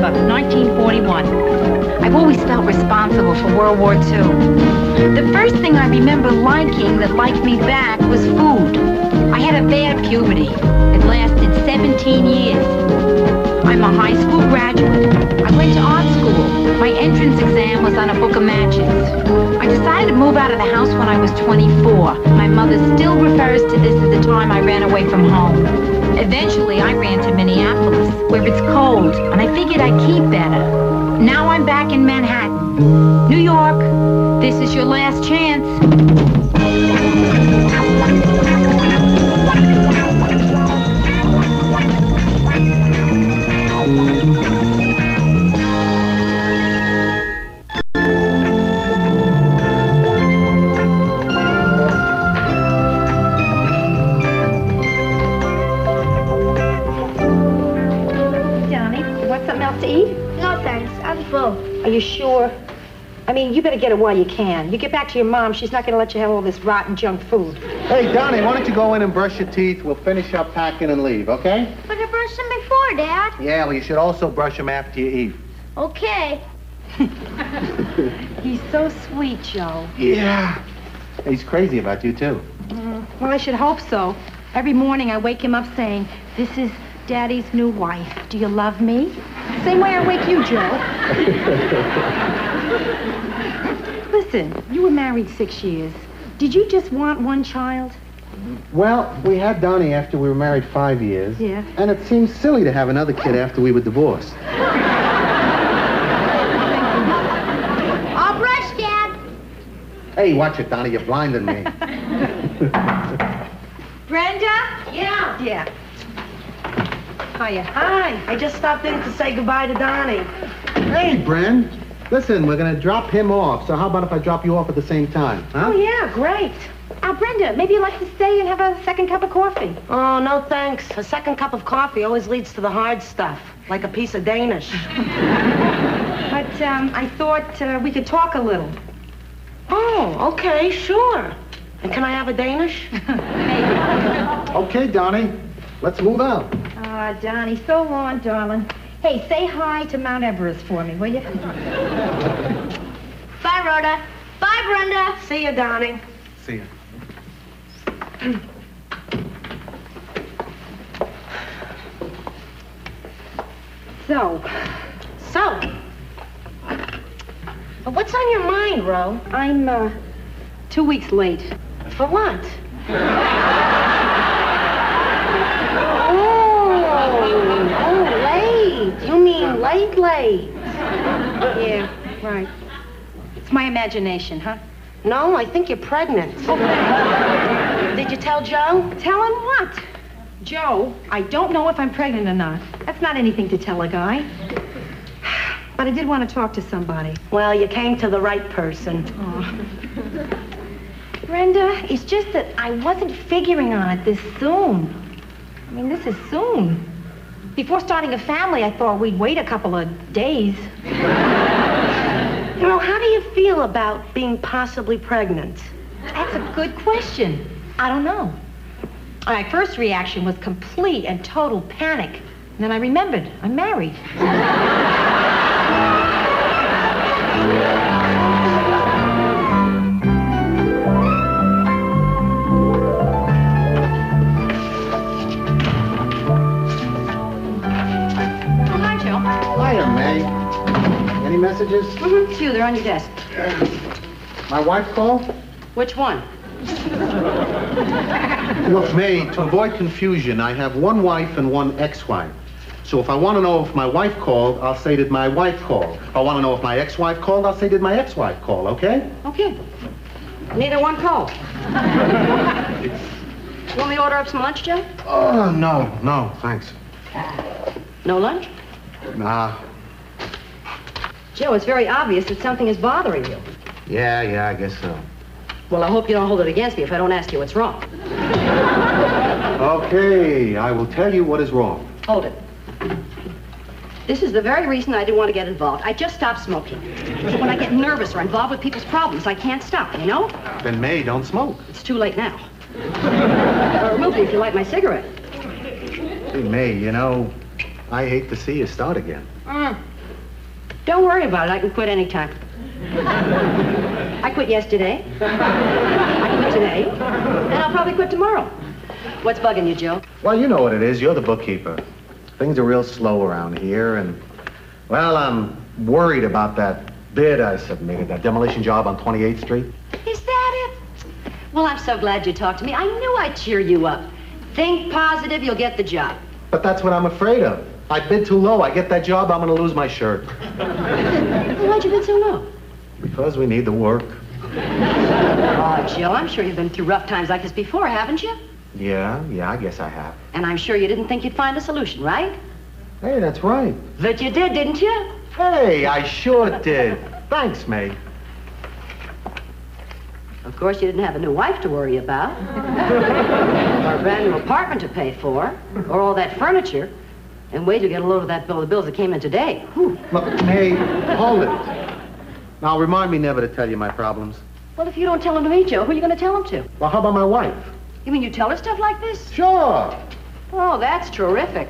November, 1941. I've always felt responsible for World War II. The first thing I remember liking that liked me back was food. I had a bad puberty. It lasted 17 years. I'm a high school graduate. I went to art school. My entrance exam was on a book of matches. I decided to move out of the house when I was 24. My mother still refers to this as the time I ran away from home. Eventually, I ran to Minneapolis, where it's cold, and I figured I'd keep better. Now I'm back in Manhattan. New York, this is your last chance. Are you sure? I mean, you better get it while you can. You get back to your mom, she's not going to let you have all this rotten junk food. Hey, Donnie, why don't you go in and brush your teeth? We'll finish up packing and leave, okay? But I brushed them before, Dad. Yeah, well, you should also brush them after you eat. Okay. He's so sweet, Joe. Yeah. He's crazy about you, too. Well, I should hope so. Every morning I wake him up saying, "This is Daddy's new wife. Do you love me?" Same way I wake you, Joe. Listen, you were married 6 years. Did you just want one child? Well, we had Donnie after we were married 5 years. Yeah. And it seemed silly to have another kid after we were divorced. All brushed, Dad. Hey, watch it, Donnie. You're blinding me. Brenda? Yeah. Yeah. Hiya. Hi. I just stopped in to say goodbye to Donnie. Hey, Bren. Listen, we're going to drop him off. So how about if I drop you off at the same time, huh? Oh, yeah, great. Brenda, maybe you'd like to stay and have a second cup of coffee. Oh, no thanks. A second cup of coffee always leads to the hard stuff, like a piece of Danish. But I thought we could talk a little. Oh, okay, sure. And can I have a Danish? Okay, Donnie. Let's move out. Donnie, so long, darling. Hey, say hi to Mount Everest for me, will you? Bye, Rhoda. Bye, Brenda. See you, Donnie. See ya. So, what's on your mind, Ro? I'm 2 weeks late. For what? Oh, late. You mean late. Yeah, right. It's my imagination, huh? No, I think you're pregnant. Did you tell Joe? Tell him what? Joe, I don't know if I'm pregnant or not. That's not anything to tell a guy. But I did want to talk to somebody. Well, you came to the right person. Oh. Brenda, it's just that I wasn't figuring on it this soon. I mean, this is soon. Before starting a family, I thought we'd wait a couple of days. You know, how do you feel about being possibly pregnant? That's a good question. I don't know. My first reaction was complete and total panic. And then I remembered, I'm married. Hiya, May. Any messages? Mm-hmm. Two, they're on your desk. My wife called? Which one? Look, May, to avoid confusion, I have one wife and one ex-wife. So if I want to know if my wife called, I'll say, did my wife call? If I want to know if my ex-wife called, I'll say, did my ex-wife call, okay? Okay. Neither one called. You want me to order up some lunch, Joe? Oh, no, thanks. No lunch? Nah. Joe, it's very obvious that something is bothering you. Yeah, I guess so. Well, I hope you don't hold it against me if I don't ask you what's wrong. Okay, I will tell you what is wrong. Hold it. This is the very reason I didn't want to get involved. I just stopped smoking. But when I get nervous or involved with people's problems, I can't stop, you know? Then, May, don't smoke. It's too late now. Or remove me if you like my cigarette. Hey, May, you know, I hate to see you start again. Don't worry about it. I can quit anytime. I quit yesterday. I quit today. And I'll probably quit tomorrow. What's bugging you, Joe? Well, you know what it is. You're the bookkeeper. Things are real slow around here, and, well, I'm worried about that bid I submitted, that demolition job on 28th Street. Is that it? Well, I'm so glad you talked to me. I knew I'd cheer you up. Think positive, you'll get the job. But that's what I'm afraid of. I bid too low. I get that job, I'm going to lose my shirt. Why'd you bid so low? Because we need the work. Oh, Joe, I'm sure you've been through rough times like this before, haven't you? Yeah, I guess I have. And I'm sure you didn't think you'd find a solution, right? Hey, that's right. But you did, didn't you? Hey, I sure did. Thanks, May. Of course, you didn't have a new wife to worry about, or a brand new apartment to pay for, or all that furniture. And wait till you get a load of that bill, the bills that came in today. Whew. Look, May, hold it. Now, remind me never to tell you my problems. Well, if you don't tell them to me, Joe, who are you going to tell them to? Well, how about my wife? You mean you tell her stuff like this? Sure. Oh, that's terrific.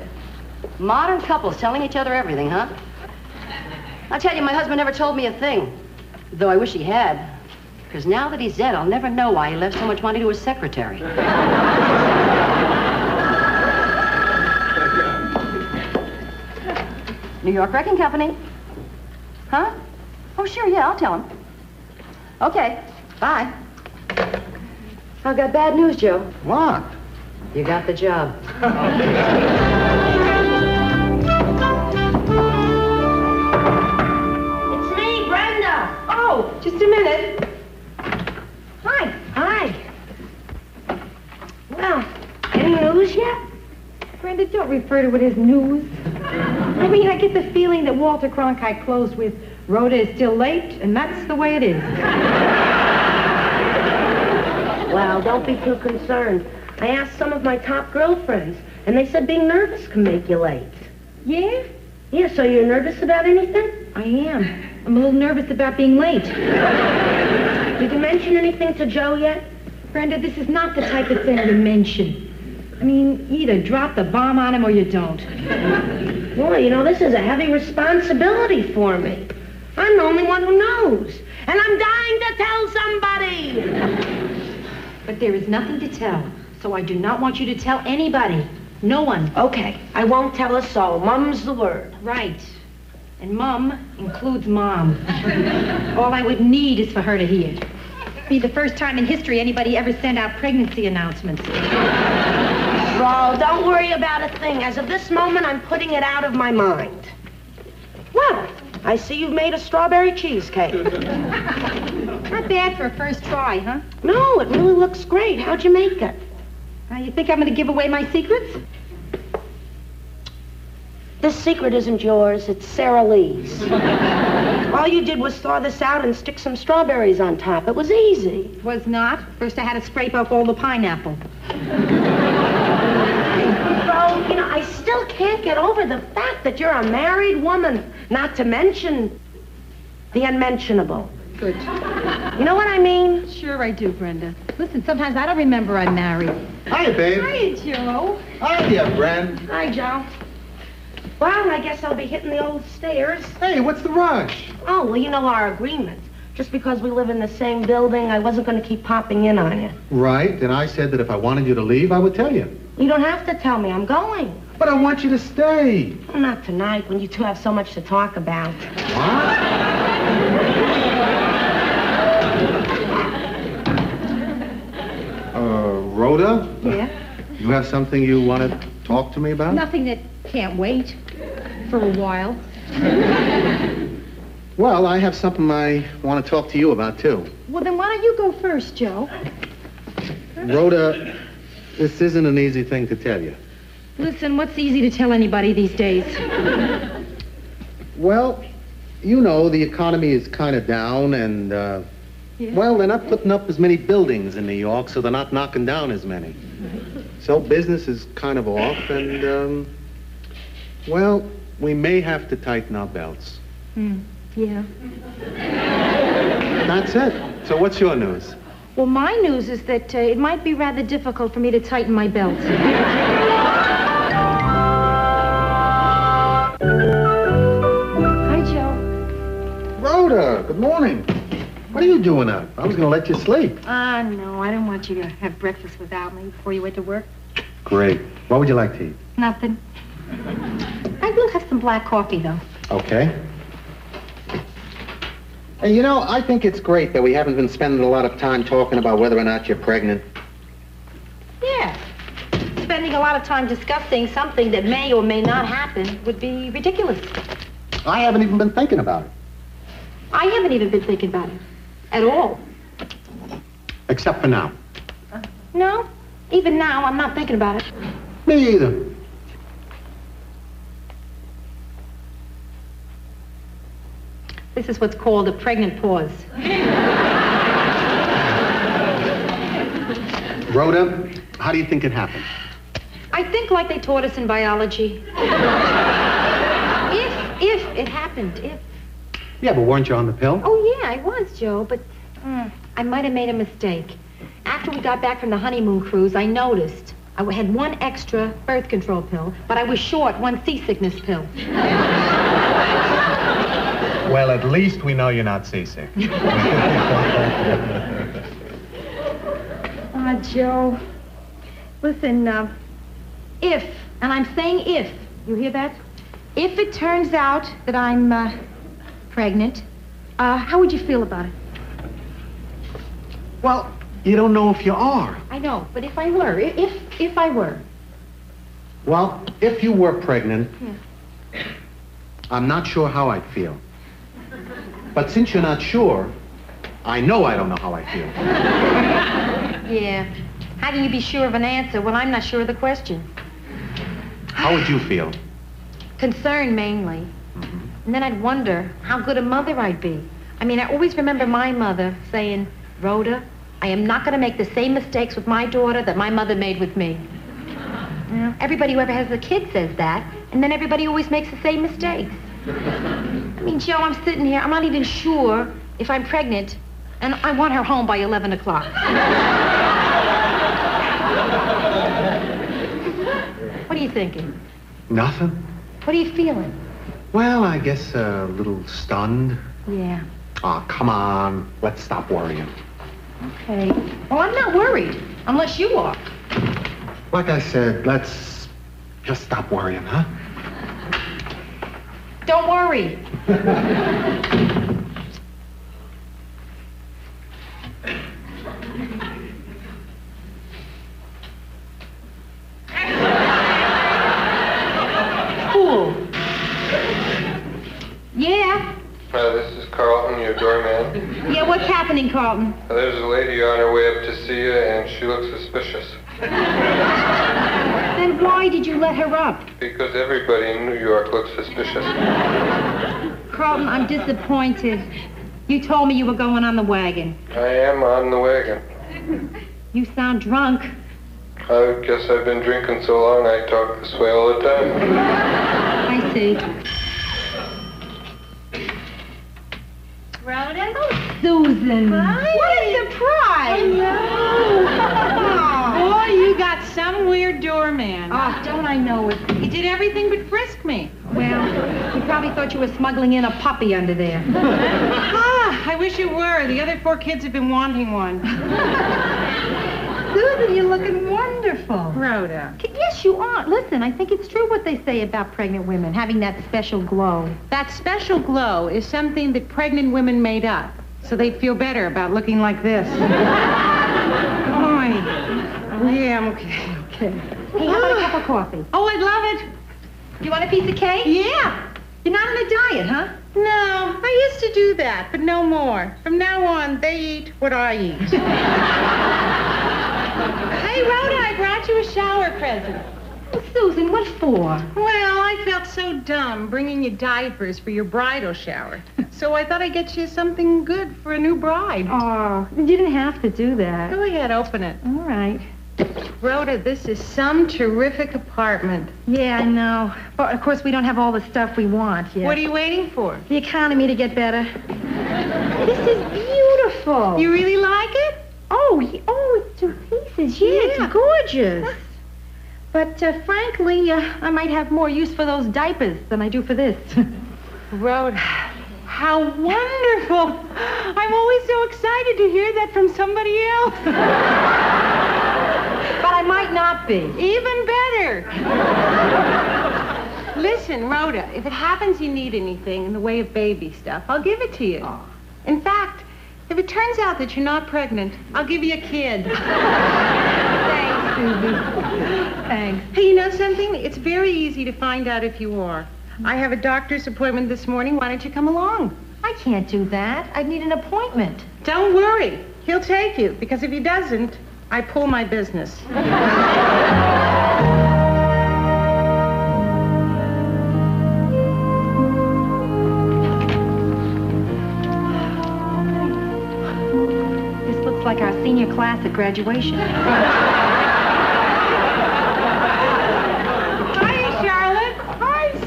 Modern couples telling each other everything, huh? I tell you, my husband never told me a thing. Though I wish he had. Because now that he's dead, I'll never know why he left so much money to his secretary. New York Wrecking Company. Huh? Oh, sure, yeah, I'll tell him. Okay, bye. I've got bad news, Joe. What? You got the job. It's me, Brenda. Oh, just a minute. Hi. Well, any news yet? Brenda, don't refer to it as news. I mean, I get the feeling that Walter Cronkite closed with Rhoda is still late, and that's the way it is. Well, don't be too concerned. I asked some of my top girlfriends, and they said being nervous can make you late. Yeah? Yeah, so you're nervous about anything? I am. I'm a little nervous about being late. Did you mention anything to Joe yet? Brenda, this is not the type of thing to mention. I mean, you either drop the bomb on him or you don't. Well, you know, this is a heavy responsibility for me. I'm the only one who knows. And I'm dying to tell somebody. But there is nothing to tell, so I do not want you to tell anybody. No one. Okay, I won't tell a soul. Mum's the word. Right. And Mum includes Mom. All I would need is for her to hear. It'd be the first time in history anybody ever sent out pregnancy announcements. Ro, don't worry about a thing. As of this moment, I'm putting it out of my mind. Well, I see you've made a strawberry cheesecake. Not bad for a first try, huh? No, it really looks great. How'd you make it? You think I'm going to give away my secrets? This secret isn't yours. It's Sara Lee's. All you did was thaw this out and stick some strawberries on top. It was easy. It was not. First I had to scrape off all the pineapple. Bro, you know, I still can't get over the fact that you're a married woman. Not to mention the unmentionable. Good. You know what I mean? Sure I do, Brenda. Listen, sometimes I don't remember I'm married. Hi, babe. Hi, Joe. Hiya, Bren. Hi, Joe. Well, I guess I'll be hitting the old stairs. Hey, what's the rush? Oh, well, you know our agreement. Just because we live in the same building, I wasn't going to keep popping in on you. Right, and I said that if I wanted you to leave, I would tell you. You don't have to tell me. I'm going. But I want you to stay. Well, not tonight, when you two have so much to talk about. Rhoda? Yeah? You have something you want to talk to me about? Nothing that can't wait for a while. Well, I have something I want to talk to you about, too. Well, then why don't you go first, Joe? Rhoda, this isn't an easy thing to tell you. Listen, what's easy to tell anybody these days? Well, you know, the economy is kind of down, and, Yeah? well, they're not putting up as many buildings in New York, so they're not knocking down as many. So business is kind of off, and, well, we may have to tighten our belts. Yeah. That's it. So what's your news? Well, my news is that it might be rather difficult for me to tighten my belt. Rhoda, good morning. What are you doing up? I was going to let you sleep. No, I don't want you to have breakfast without me before you went to work. Great. What would you like to eat? Nothing. I will have some black coffee, though. Okay. Hey, you know, I think it's great that we haven't been spending a lot of time talking about whether or not you're pregnant. Yeah. Spending a lot of time discussing something that may or may not happen would be ridiculous. I haven't even been thinking about it. I haven't even been thinking about it. At all. Except for now. No. Even now, I'm not thinking about it. Me either. This is what's called a pregnant pause. Rhoda, how do you think it happened? I think like they taught us in biology. If it happened, if. Yeah, but weren't you on the pill? Oh, yeah, I was, Joe, but I might have made a mistake. After we got back from the honeymoon cruise, I noticed I had one extra birth control pill, but I was short one seasickness pill. Well, at least we know you're not seasick. Joe, listen, if, and I'm saying if, you hear that? If it turns out that I'm pregnant, how would you feel about it? Well, you don't know if you are. I know, but if I were, if I were. Well, if you were pregnant, I'm not sure how I'd feel. But since you're not sure, I know I don't know how I feel. Yeah. How can you be sure of an answer when I'm not sure of the question? How would you feel? Concern, mainly. Mm-hmm. And then I'd wonder how good a mother I'd be. I mean, I always remember my mother saying, Rhoda, I am not going to make the same mistakes with my daughter that my mother made with me. You know, everybody who ever has a kid says that, and then everybody always makes the same mistakes. I mean, Joe, I'm sitting here, I'm not even sure if I'm pregnant, and I want her home by 11 o'clock. What are you thinking? Nothing. What are you feeling? Well, I guess a little stunned. Yeah. Oh, come on. Let's stop worrying. Okay. Well, I'm not worried, unless you are. Like I said, let's just stop worrying, huh? Don't worry. Fool. Yeah? This is Carlton, your doorman. Yeah, what's happening, Carlton? There's a lady on her way up to see you, and she looks suspicious. Then why did you let her up? Because everybody in New York looks suspicious. Carlton, I'm disappointed. You told me you were going on the wagon. I am on the wagon. You sound drunk. I guess I've been drinking so long I talk this way all the time. I see. Rhoda? Oh, Susan. Hi. What a surprise. Boy, you got some weird doorman. Oh, don't I know it? He did everything but frisk me. Well, he probably thought you were smuggling in a puppy under there. I wish you were. The other 4 kids have been wanting one. Susan, you're looking wonderful. Rhoda. Yes, you are. Listen, I think it's true what they say about pregnant women, having that special glow. That special glow is something that pregnant women made up, so they feel better about looking like this. Yeah, I'm okay. Hey, how about a cup of coffee? Oh, I'd love it. You want a piece of cake? Yeah. You're not on a diet, huh? No, I used to do that, but no more. From now on, they eat what I eat. Hey, Rhoda, I brought you a shower present. Well, Susan, what for? Well, I felt so dumb bringing you diapers for your bridal shower. So I thought I'd get you something good for a new bride. Oh, you didn't have to do that. Go ahead, open it. All right. Rhoda, this is some terrific apartment. Yeah, I know. But, of course, we don't have all the stuff we want yet. What are you waiting for? The economy to get better. This is beautiful. You really like it? Oh, it's to pieces. Yeah, it's gorgeous. But, frankly, I might have more use for those diapers than I do for this. Rhoda, How wonderful. I'm always so excited to hear that from somebody else. But I might not be. Even better. Listen, Rhoda, if it happens you need anything in the way of baby stuff, I'll give it to you. Oh. In fact, if it turns out that you're not pregnant, I'll give you a kid. Thanks, Susie. Thanks. Hey, you know something? It's very easy to find out if you are. I have a doctor's appointment this morning. Why don't you come along? I can't do that. I'd need an appointment. Don't worry. He'll take you, because if he doesn't, I pull my business. This looks like our senior class at graduation.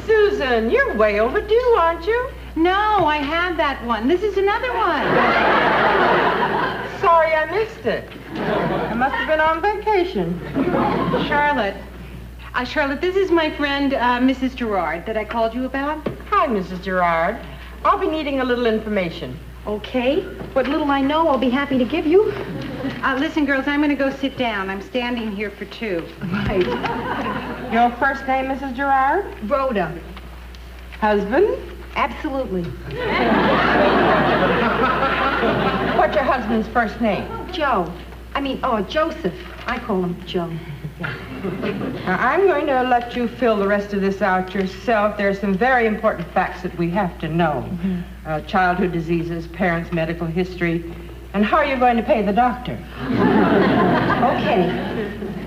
Susan, you're way overdue, aren't you? No, I had that one. This is another one. Sorry I missed it. I must have been on vacation. Charlotte, this is my friend, Mrs. Gerard, that I called you about. Hi, Mrs. Gerard. I'll be needing a little information. Okay. What little I know, I'll be happy to give you. Listen, girls, I'm going to go sit down. I'm standing here for two. Right. Your first name, Mrs. Gerard? Rhoda. Husband? Absolutely. What's your husband's first name? Joe. Joseph. I call him Joe. Yeah. Now, I'm going to let you fill the rest of this out yourself. There are some very important facts that we have to know. Mm-hmm. Childhood diseases, parents' medical history, and how you're going to pay the doctor. Okay.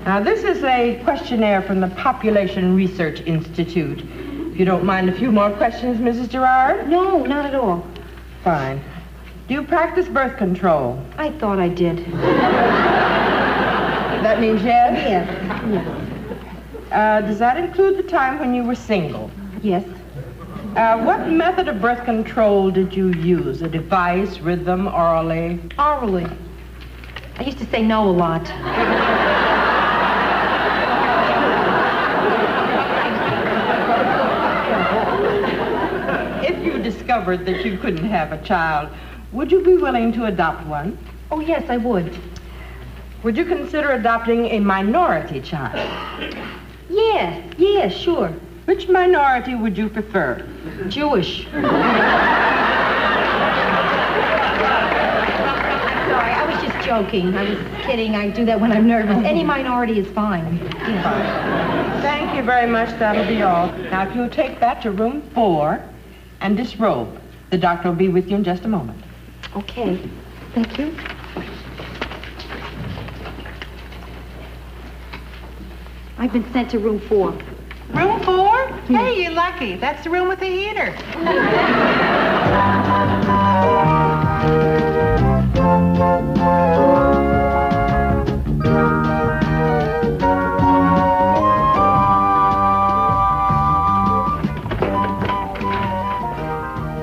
Now, this is a questionnaire from the Population Research Institute. If you don't mind a few more questions, Mrs. Gerard? No, not at all. Fine. Do you practice birth control? I thought I did. That means yes? Yes. Does that include the time when you were single? Yes. What method of birth control did you use? A device, rhythm, orally? Orally. I used to say no a lot. If you discovered that you couldn't have a child, would you be willing to adopt one? Oh, yes, I would. Would you consider adopting a minority child? Yes, sure. Which minority would you prefer? Jewish. I'm sorry, I was just joking. I was kidding. I do that when I'm nervous. Any minority is fine. Yeah. Thank you very much. That'll be all. Now, if you'll take that to room 4 and disrobe, the doctor will be with you in just a moment. Okay. Thank you. I've been sent to room 4. Room 4? Hey, you're lucky. That's the room with the heater.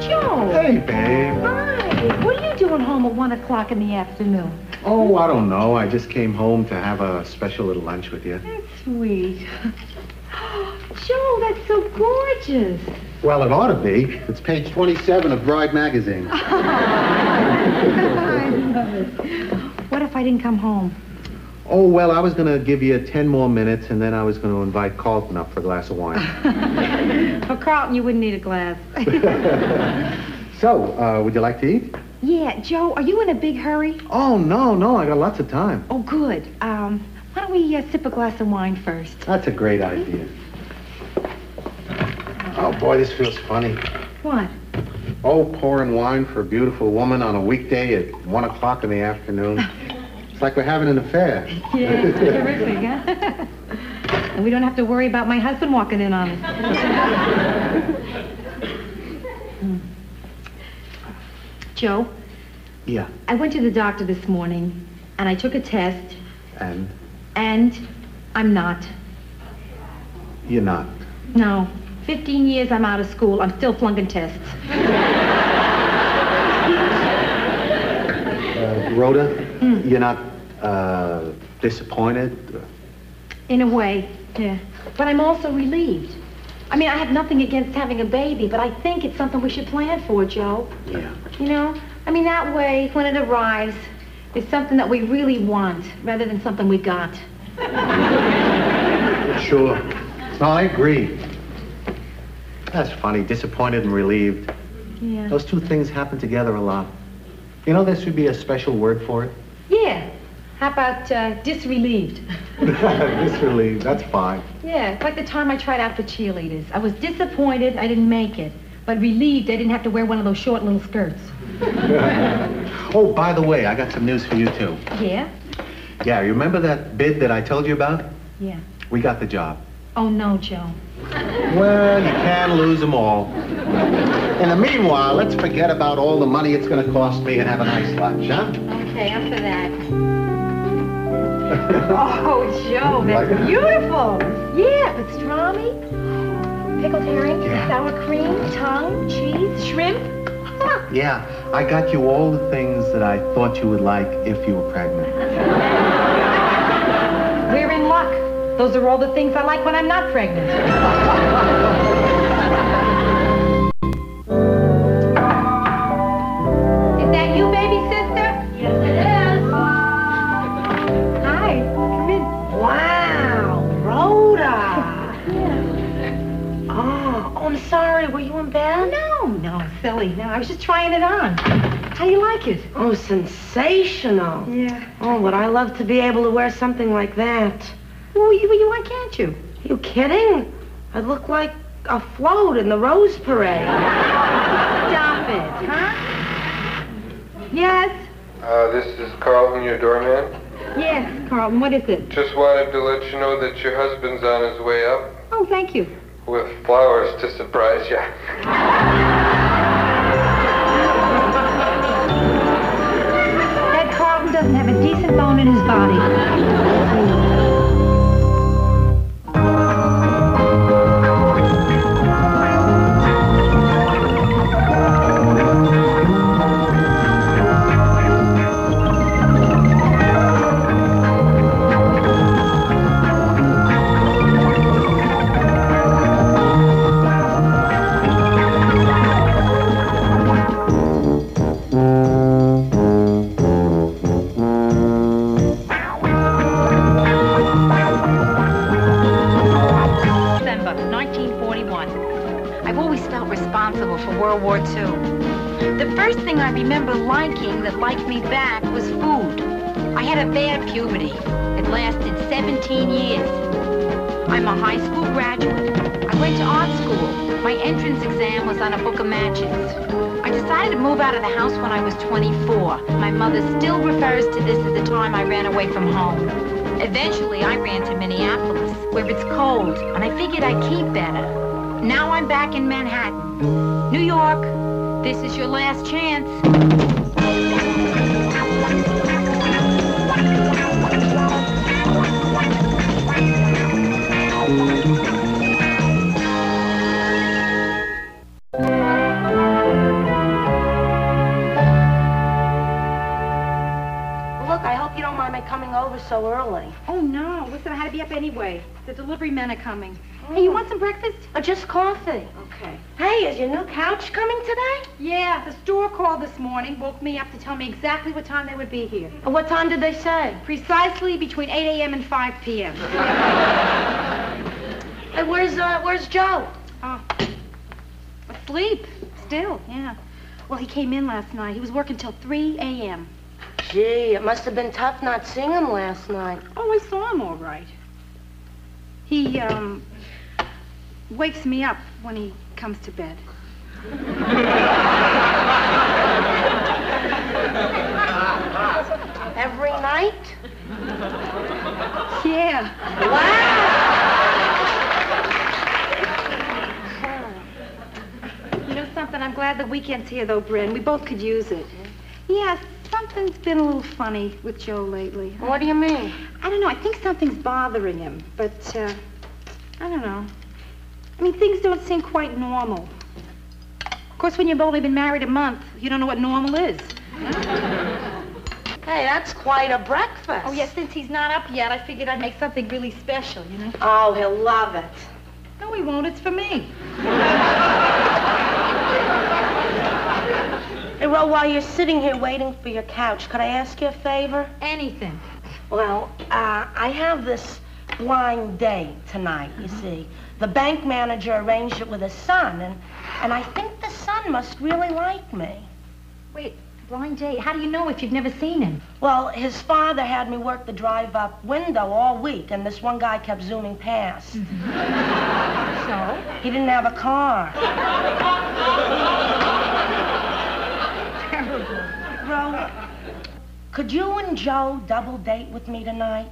Joe. Hey, babe. Hi. What are you doing home at 1 o'clock in the afternoon? Oh, I don't know. I just came home to have a special little lunch with you. That's sweet. Joe, that's so gorgeous. Well, it ought to be. It's page 27 of Bride magazine. I love it. What if I didn't come home? Oh, well, I was going to give you 10 more minutes, and then I was going to invite Carlton up for a glass of wine. For Carlton, you wouldn't need a glass. So, would you like to eat? Yeah, Joe, are you in a big hurry? Oh, no, I got lots of time. Oh, good. Why don't we sip a glass of wine first? That's a great idea. Oh, boy, this feels funny. What? Oh, pouring wine for a beautiful woman on a weekday at 1 o'clock in the afternoon. It's like we're having an affair. Yeah, it's terrific, huh? And we don't have to worry about my husband walking in on us. Joe? Yeah. I went to the doctor this morning, and I took a test. And? And I'm not. You're not. No. 15 years I'm out of school. I'm still flunking tests. Rhoda, you're not, disappointed? In a way, yeah. But I'm also relieved. I mean, I have nothing against having a baby, but I think it's something we should plan for, Joe. Yeah. You know? I mean, that way, when it arrives, it's something that we really want, rather than something we got. Sure. No, I agree. That's funny, disappointed and relieved. Yeah. Those two things happen together a lot. You know, there should be a special word for it. Yeah. How about disrelieved? Disrelieved, that's fine. Yeah, it's like the time I tried out for cheerleaders. I was disappointed I didn't make it, but relieved I didn't have to wear one of those short little skirts. Oh, by the way, I got some news for you, too. Yeah? Yeah, you remember that bid that I told you about? Yeah. We got the job. Oh, no, Joe. Well, you can't lose them all. In the meanwhile, let's forget about all the money it's going to cost me and have a nice lunch, huh? Okay, I'm for that. Oh, Joe, that's Like it? beautiful. Yeah, pastrami, pickled herring, sour cream, tongue, cheese, shrimp. Huh. Yeah, I got you all the things that I thought you would like if you were pregnant. We're in luck. Those are all the things I like when I'm not pregnant. Is that you, baby sister? Yes, it is. Hi, come in. Wow, Rhoda. Oh, I'm sorry. Were you in bed? No, silly. No, I was just trying it on. How do you like it? Oh, sensational. Yeah. Oh, would I love to be able to wear something like that. Well, why can't you? Are you kidding? I'd look like a float in the Rose Parade. Stop it, huh? Yes? This is Carlton, your doorman. Yes, Carlton, what is it? Just wanted to let you know that your husband's on his way up Oh, thank you. with flowers to surprise you. That Carlton doesn't have a decent bone in his body. World War II. The first thing I remember liking that liked me back was food. I had a bad puberty. It lasted 17 years. I'm a high school graduate. I went to art school. My entrance exam was on a book of matches. I decided to move out of the house when I was 24. My mother still refers to this as the time I ran away from home. Eventually, I ran to Minneapolis, where it's cold, and I figured I'd keep better. Now I'm back in Manhattan. New York, this is your last chance. Look, I hope you don't mind my coming over so early. Oh, no. Listen, I had to be up anyway. The delivery men are coming. Hey, you want some breakfast? Just coffee. Okay. Hey, is your new couch coming today? Yeah, the store called this morning, woke me up to tell me exactly what time they would be here. What time did they say? Precisely between 8 a.m. and 5 p.m. Hey, where's Joe? Oh, asleep. Still, yeah. Well, he came in last night. He was working till 3 a.m. Gee, it must have been tough not seeing him last night. Oh, I saw him all right. He, wakes me up when he comes to bed. Every night? Yeah. Wow. You know something? I'm glad the weekend's here, though, Bryn. We both could use it. Yeah, something's been a little funny with Joe lately. What do you mean? I don't know. I think something's bothering him, but, I don't know. I mean, things don't seem quite normal. Of course, when you've only been married a month, you don't know what normal is. Hey, that's quite a breakfast. Oh, yeah, since he's not up yet, I figured I'd make something really special, you know? Oh, he'll love it. Oh, we won't. It's for me. Hey, Ro, while you're sitting here waiting for your couch, could I ask you a favor? Anything. Well, I have this blind date tonight, you see. The bank manager arranged it with his son, and I think the son must really like me. Wait, blind date? How do you know if you've never seen him? Well, his father had me work the drive-up window all week, and this one guy kept zooming past. So? He didn't have a car. Terrible. Ro, could you and Joe double date with me tonight?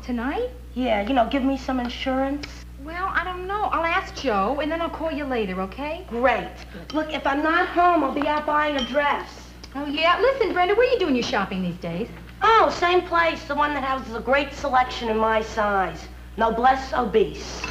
Tonight? Yeah, you know, give me some insurance. Well, I don't know. I'll ask Joe, and then I'll call you later, okay? Great. Look, if I'm not home, I'll be out buying a dress. Oh, yeah? Listen, Brenda, where are you doing your shopping these days? Oh, same place, the one that has a great selection in my size. Noblesse obese.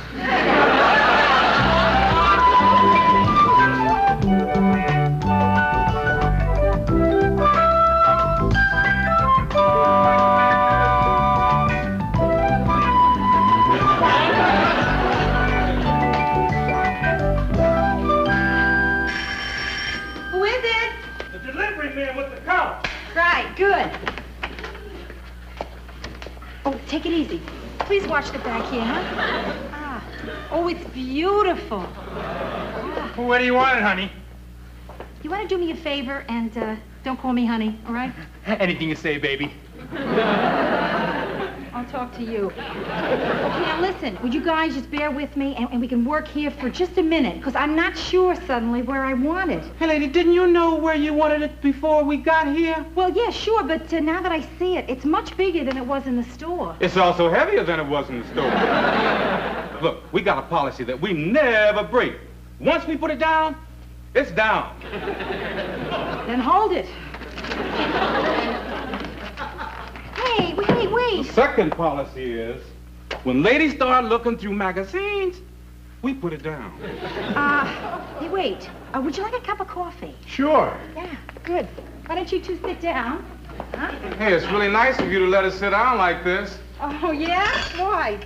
Who is it? The delivery man with the couch. Right, good. Oh, take it easy. Please watch the back here, huh? Ah. Oh, it's beautiful. Ah. Where do you want it, honey? You want to do me a favor and don't call me honey, all right? Anything you say, baby. I'll talk to you. Okay, now listen, would you guys just bear with me and we can work here for just a minute, because I'm not sure suddenly where I want it. Hey, lady, didn't you know where you wanted it before we got here? Well, yeah, sure, but now that I see it, it's much bigger than it was in the store. It's also heavier than it was in the store. Look, we got a policy that we never break. Once we put it down, it's down. Then hold it. Hey, wait. The second policy is, when ladies start looking through magazines, we put it down. Hey, wait. Would you like a cup of coffee? Sure. Yeah, good. Why don't you two sit down? Huh? Hey, it's really nice of you to let us sit down like this. Oh, yeah? Why?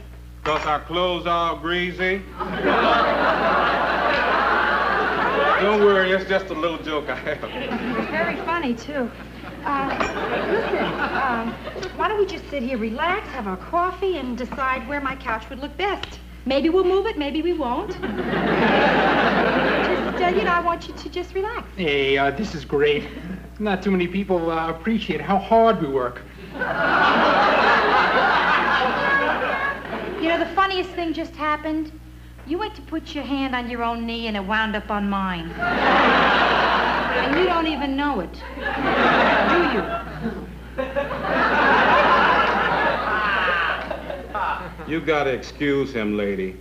Because our clothes are greasy. Don't worry, it's just a little joke I have. It's very funny, too. Listen, why don't we just sit here, relax, have our coffee, and decide where my couch would look best? Maybe we'll move it, maybe we won't. Just, I want you to just relax. Hey, this is great. Not too many people appreciate how hard we work. You know, the funniest thing just happened. You went to put your hand on your own knee and it wound up on mine. And you don't even know it. Do you? You gotta excuse him, lady.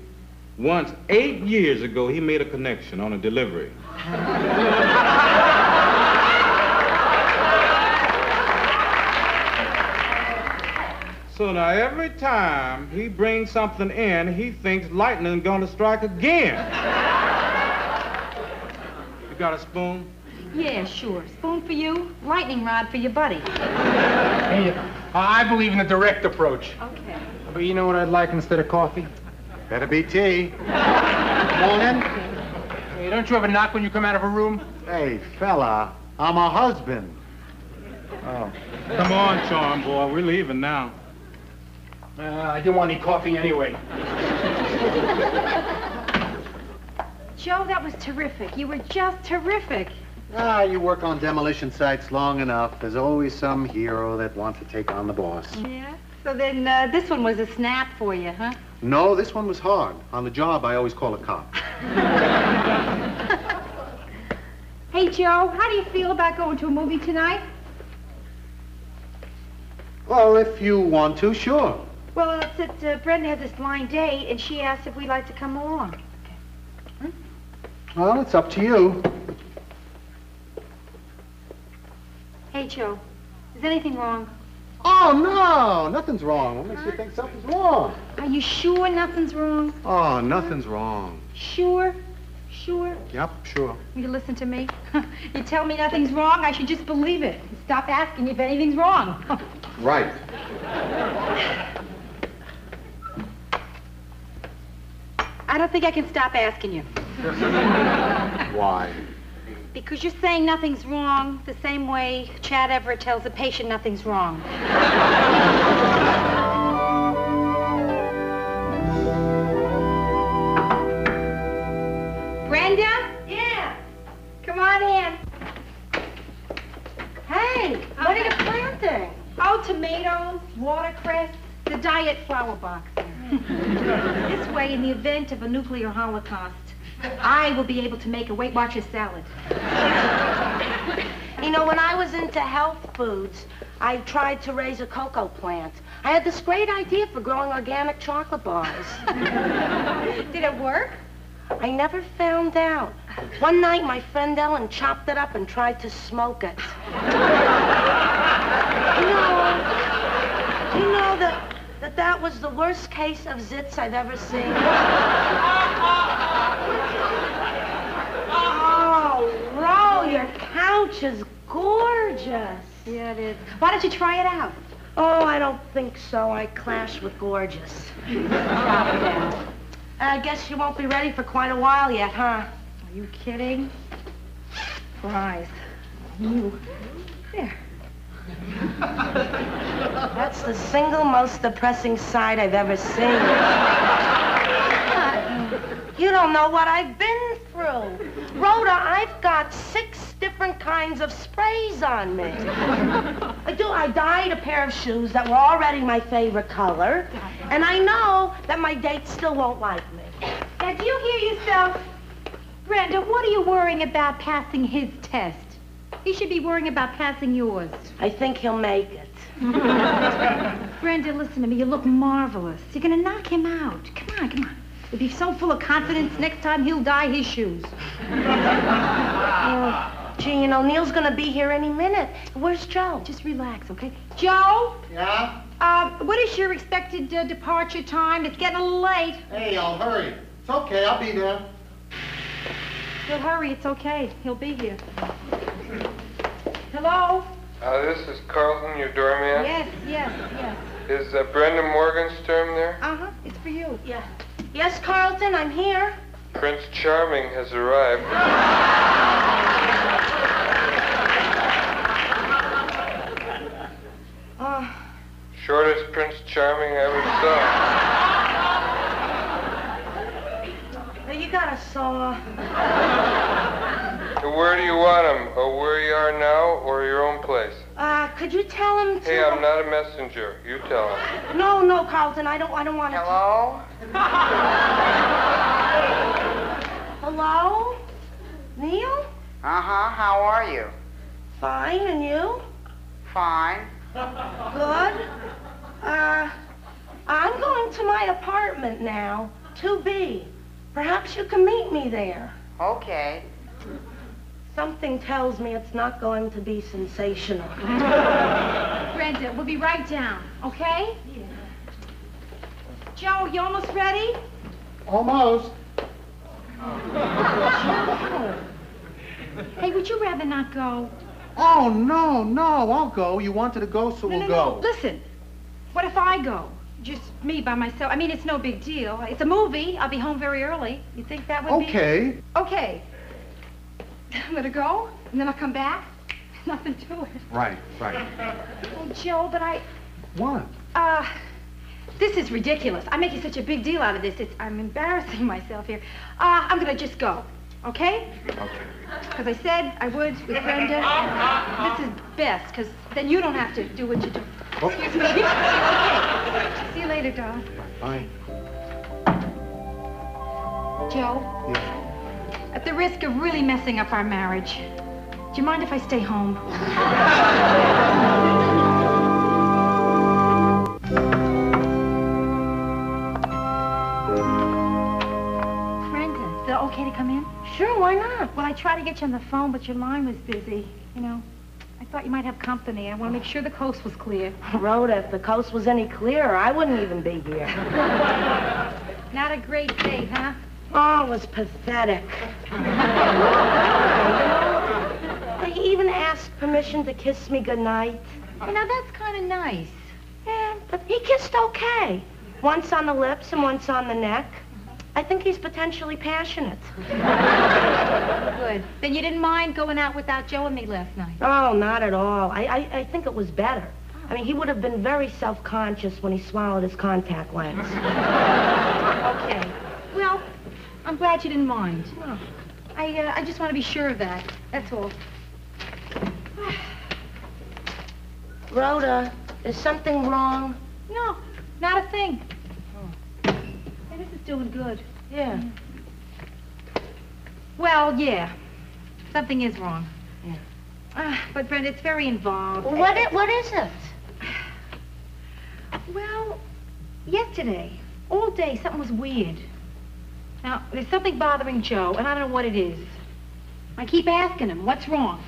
Once, 8 years ago, he made a connection on a delivery. So now every time he brings something in, he thinks lightning's gonna strike again. You got a spoon? Yeah, sure. Spoon for you, lightning rod for your buddy. Hey, I believe in the direct approach. Okay. But you know what I'd like instead of coffee? Better be tea. Come on in. Hey, don't you ever knock when you come out of a room? Hey, fella, I'm a husband. Oh. Come on, charm boy, we're leaving now. I didn't want any coffee anyway. Joe, that was terrific. You were just terrific. You work on demolition sites long enough. There's always some hero that wants to take on the boss. Yeah? So then this one was a snap for you, huh? No, this one was hard. On the job, I always call a cop. Hey, Joe, how do you feel about going to a movie tonight? Well, if you want to, sure. Well, it's that Brenda has this blind date, and she asked if we'd like to come along. Well, it's up to you. Hey, Joe, is anything wrong? Oh, no, nothing's wrong. What makes you think something's wrong? Are you sure nothing's wrong? Oh, nothing's wrong. Sure? Sure? Yep, sure. You listen to me? You tell me nothing's wrong, I should just believe it. Stop asking if anything's wrong. Right. I don't think I can stop asking you. Why? Because you're saying nothing's wrong the same way Chad Everett tells the patient nothing's wrong. Brenda? Yeah. Come on in. Hey, what are you planting? Oh, tomatoes, watercress, the diet flower box. This way, in the event of a nuclear holocaust, I will be able to make a Weight Watchers salad. You know, when I was into health foods, I tried to raise a cocoa plant. I had this great idea for growing organic chocolate bars. Did it work? I never found out. One night, my friend Ellen chopped it up and tried to smoke it. You know that was the worst case of zits I've ever seen. Oh, Ro, your couch is gorgeous. Yeah, it is. Why don't you try it out? Oh, I don't think so. I clash with gorgeous. I guess you won't be ready for quite a while yet, huh? Are you kidding? Surprise. You. There. That's the single most depressing sight I've ever seen. You don't know what I've been through. Rhoda, I've got 6 different kinds of sprays on me. I dyed a pair of shoes that were already my favorite color, and I know that my date still won't like me. Now, do you hear yourself? Brenda, what are you worrying about passing his test? He should be worrying about passing yours. I think he'll make it. Brenda, listen to me. You look marvelous. You're going to knock him out. Come on, come on. You'll be so full of confidence next time he'll dye his shoes. Gee, you know, Neil's going to be here any minute. Where's Joe? Just relax, okay? Joe? Yeah? What is your expected departure time? It's getting a little late. Hey, I'll hurry. It's okay, I'll be there. He'll hurry, it's okay. He'll be here. Hello? This is Carlton, your doorman. Yes. Is Brenda Morgenstern there? Uh-huh, it's for you. Yeah. Yes, Carlton, I'm here. Prince Charming has arrived. Shortest Prince Charming I ever saw. You got a saw. Where do you want him? Where you are now or your own place? Could you tell him to... Hey, I'm not a messenger. You tell him. No, Carlton, I don't want to... Hello? Hello? Neil? Uh-huh, how are you? Fine, and you? Fine. Good. I'm going to my apartment now, 2B. Perhaps you can meet me there. Okay. Something tells me it's not going to be sensational. Brenda, we'll be right down, okay? Yeah. Joe, you almost ready? Almost. Hey, would you rather not go? Oh, no, I'll go. You wanted to go, so we'll go. No, listen. What if I go? Just me by myself. I mean, it's no big deal. It's a movie. I'll be home very early. You think that would be... Okay. Okay. I'm gonna go, and then I'll come back. Nothing to it. Right. Oh, Joe, but What? this is ridiculous. I'm making such a big deal out of this. I'm embarrassing myself here. I'm gonna just go, okay? Okay. Because I said I would with Brenda. This is best, because then you don't have to do what you do. Oh. Excuse me. Okay. See you later, darling. Bye. Joe? Yeah. At the risk of really messing up our marriage, do you mind if I stay home? Brenda, is it okay to come in? Sure, why not? Well, I tried to get you on the phone, but your line was busy. You know, I thought you might have company. I want to make sure the coast was clear. Rhoda, if the coast was any clearer, I wouldn't even be here. Not a great date, huh? Oh, it was pathetic. He even asked permission to kiss me goodnight. You know, that's kind of nice. Yeah, but he kissed okay. Once on the lips and once on the neck. I think he's potentially passionate. Good. Then you didn't mind going out without Joe and me last night? Oh, not at all. I think it was better. I mean, he would have been very self-conscious when he swallowed his contact lens. Okay. Well, I'm glad you didn't mind. Oh. I just want to be sure of that. That's all. Rhoda, is something wrong? No, not a thing. Hey, this is doing good. Yeah. Well, yeah. Something is wrong. Yeah. But, Brenda, it's very involved. Well, what is it? Well, yesterday, all day, something was weird. Now, there's something bothering Joe, and I don't know what it is. I keep asking him, what's wrong?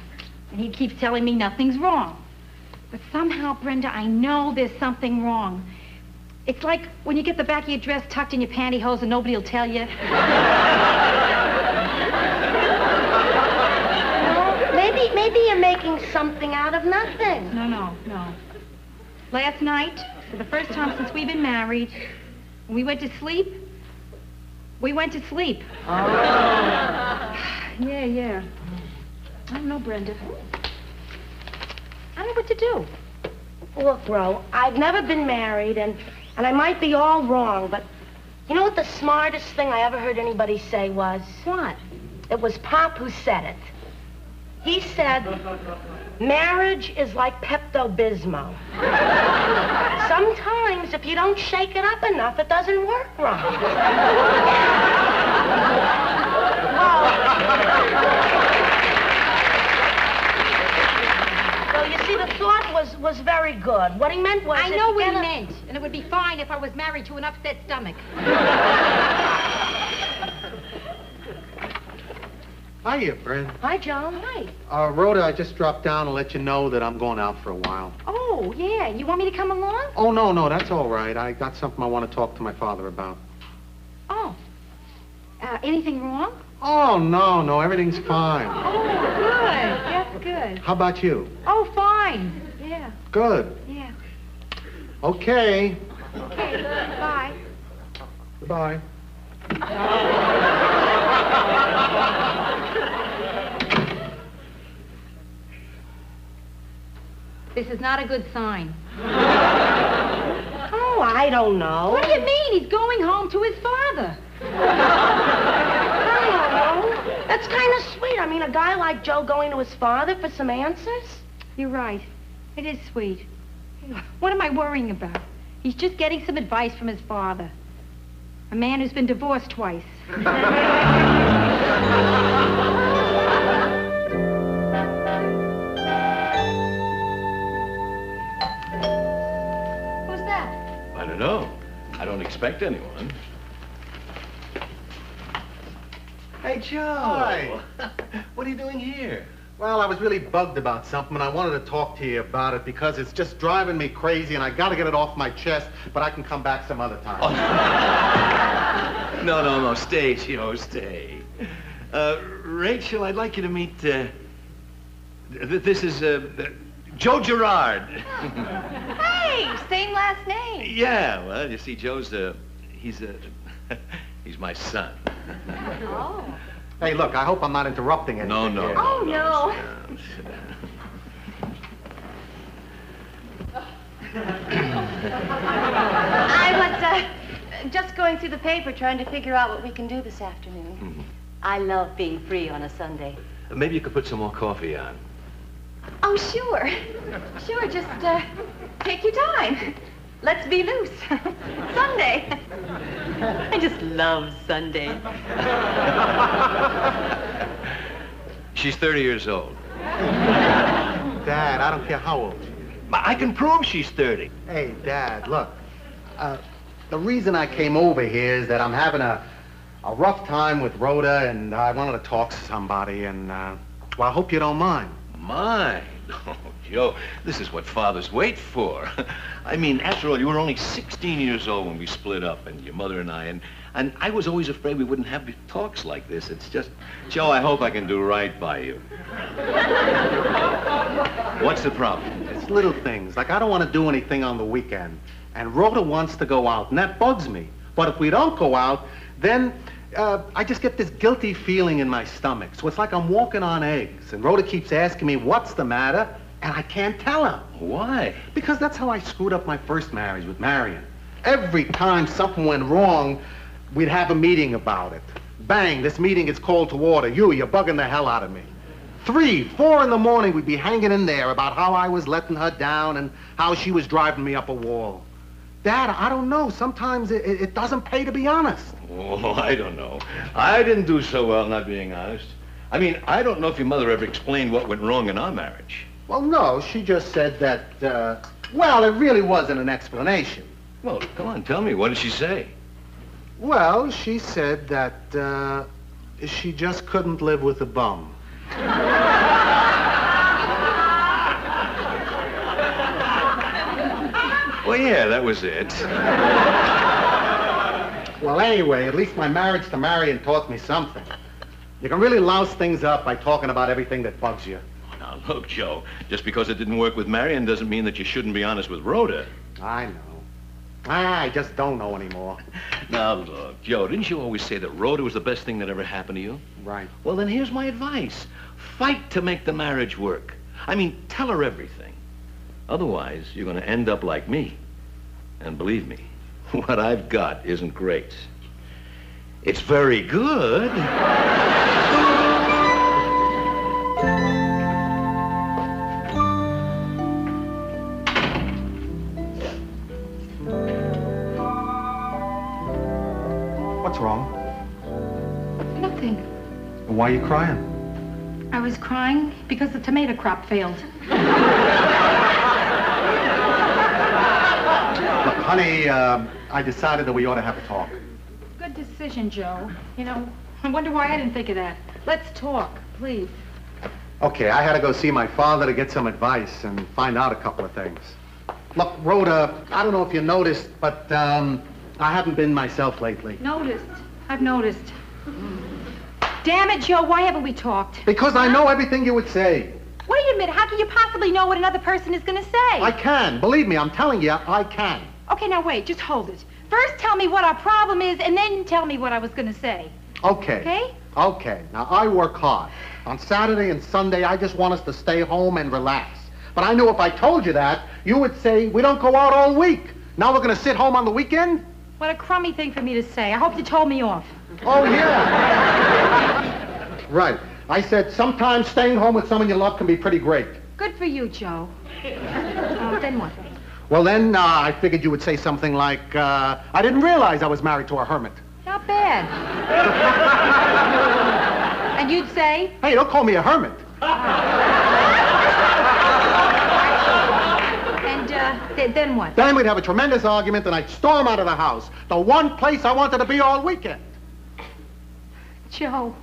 And he keeps telling me nothing's wrong. But somehow, Brenda, I know there's something wrong. It's like when you get the back of your dress tucked in your pantyhose and nobody will tell you. Maybe you're making something out of nothing. No. Last night, for the first time since we've been married, when we went to sleep, we went to sleep. Oh. Yeah. I don't know, Brenda. I don't know what to do. Look, Ro, I've never been married, and I might be all wrong, but you know what the smartest thing I ever heard anybody say was? What? It was Pop who said it. He said, marriage is like Pepto-Bismol. Sometimes, if you don't shake it up enough, it doesn't work right. Well, you see, the thought was very good. What he meant was... I know what he meant, and it would be fine if I was married to an upset stomach. Hiya, Brent. Hi, Joe. Hi. Rhoda, I just dropped down and let you know that I'm going out for a while. Oh, yeah. You want me to come along? Oh, no, that's all right. I got something I want to talk to my father about. Oh. Anything wrong? Oh, no, everything's fine. Oh, good. Yes, good. How about you? Oh, fine. Yeah. Good. Yeah. Okay. Okay. Bye. Goodbye. This is not a good sign. Oh, I don't know. What do you mean? He's going home to his father. I don't know. That's kind of sweet. I mean, a guy like Joe going to his father for some answers? You're right. It is sweet. What am I worrying about? He's just getting some advice from his father. A man who's been divorced twice. Who's that? I don't know. I don't expect anyone. Hey, Joe. Hi. What are you doing here? Well, I was really bugged about something, and I wanted to talk to you about it because it's just driving me crazy, and I got to get it off my chest, but I can come back some other time. Oh. No. Stay, Joe, stay. Rachel, I'd like you to meet, this is, Joe Gerard. Hey, same last name. Yeah, well, you see, Joe's, he's my son. Oh. Hey, look, I hope I'm not interrupting anything. No. Here. Oh, no. I was just going through the paper trying to figure out what we can do this afternoon. Mm-hmm. I love being free on a Sunday. Maybe you could put some more coffee on. Oh, sure. Sure, just take your time. Let's be loose. Sunday. I just love Sunday. She's 30 years old. Dad, I don't care how old she is. I can prove she's 30. Hey, Dad, look. The reason I came over here is that I'm having a rough time with Rhoda, and I wanted to talk to somebody, and, well, I hope you don't mind. Mind? Oh, Joe, this is what fathers wait for. I mean, after all, you were only 16 years old when we split up, and your mother and I, and I was always afraid we wouldn't have talks like this. It's just, Joe, I hope I can do right by you. What's the problem? It's little things. Like, I don't want to do anything on the weekend, and Rhoda wants to go out, and that bugs me. But if we don't go out, Then I just get this guilty feeling in my stomach. So it's like I'm walking on eggs. And Rhoda keeps asking me, what's the matter? And I can't tell her. Why? Because that's how I screwed up my first marriage with Marion. Every time something went wrong, we'd have a meeting about it. Bang, this meeting is called to order. You're bugging the hell out of me. 3, 4 in the morning, we'd be hanging in there about how I was letting her down and how she was driving me up a wall. Dad, I don't know. Sometimes it doesn't pay to be honest. Oh, I don't know. I didn't do so well not being honest. I mean, I don't know if your mother ever explained what went wrong in our marriage. Well, no, she just said that, well, it really wasn't an explanation. Well, come on, tell me. What did she say? Well, she said that she just couldn't live with a bum. Well, yeah, that was it. Well, anyway, at least my marriage to Marion taught me something. You can really louse things up by talking about everything that bugs you. Now, look, Joe, just because it didn't work with Marion doesn't mean that you shouldn't be honest with Rhoda. I know. I just don't know anymore. Now, look, Joe, didn't you always say that Rhoda was the best thing that ever happened to you? Right. Well, then here's my advice. Fight to make the marriage work. I mean, tell her everything. Otherwise, you're going to end up like me. And believe me, what I've got isn't great. It's very good. What's wrong? Nothing. Why are you crying? I was crying because the tomato crop failed. Look, honey, I decided that we ought to have a talk. Good decision, Joe. You know, I wonder why I didn't think of that. Let's talk, please. Okay, I had to go see my father to get some advice and find out a couple of things. Look, Rhoda, I don't know if you noticed, but I haven't been myself lately. Noticed. I've noticed. Damn it, Joe, why haven't we talked? Because I know everything you would say. Wait a minute, how can you possibly know what another person is going to say? I can. Believe me, I'm telling you, I can. Okay, now wait, just hold it. First tell me what our problem is, and then tell me what I was going to say. Okay. Okay? Okay. Now, I work hard. On Saturday and Sunday, I just want us to stay home and relax. But I knew if I told you that, you would say, we don't go out all week. Now we're going to sit home on the weekend? What a crummy thing for me to say. I hope you told me off. Oh, yeah. Right. I said sometimes staying home with someone you love can be pretty great. Good for you, Joe. Then what? Well, then I figured you would say something like, I didn't realize I was married to a hermit. Not bad. And you'd say? Hey, don't call me a hermit. And then what? Then we'd have a tremendous argument and I'd storm out of the house. The one place I wanted to be all weekend. Joe,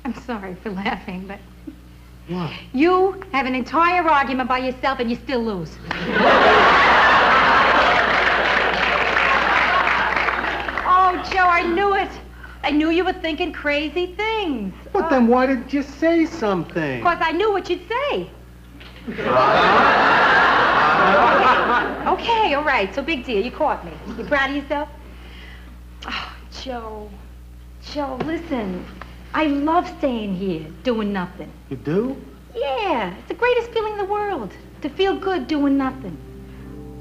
I'm sorry for laughing, but... What? You have an entire argument by yourself and you still lose. Oh, Joe, I knew it. I knew you were thinking crazy things. But then why didn't you say something? Because I knew what you'd say. Okay, all right, so big deal. You caught me. You proud of yourself? Oh, Joe. Joe, listen. I love staying here, doing nothing. You do? Yeah, it's the greatest feeling in the world. To feel good doing nothing.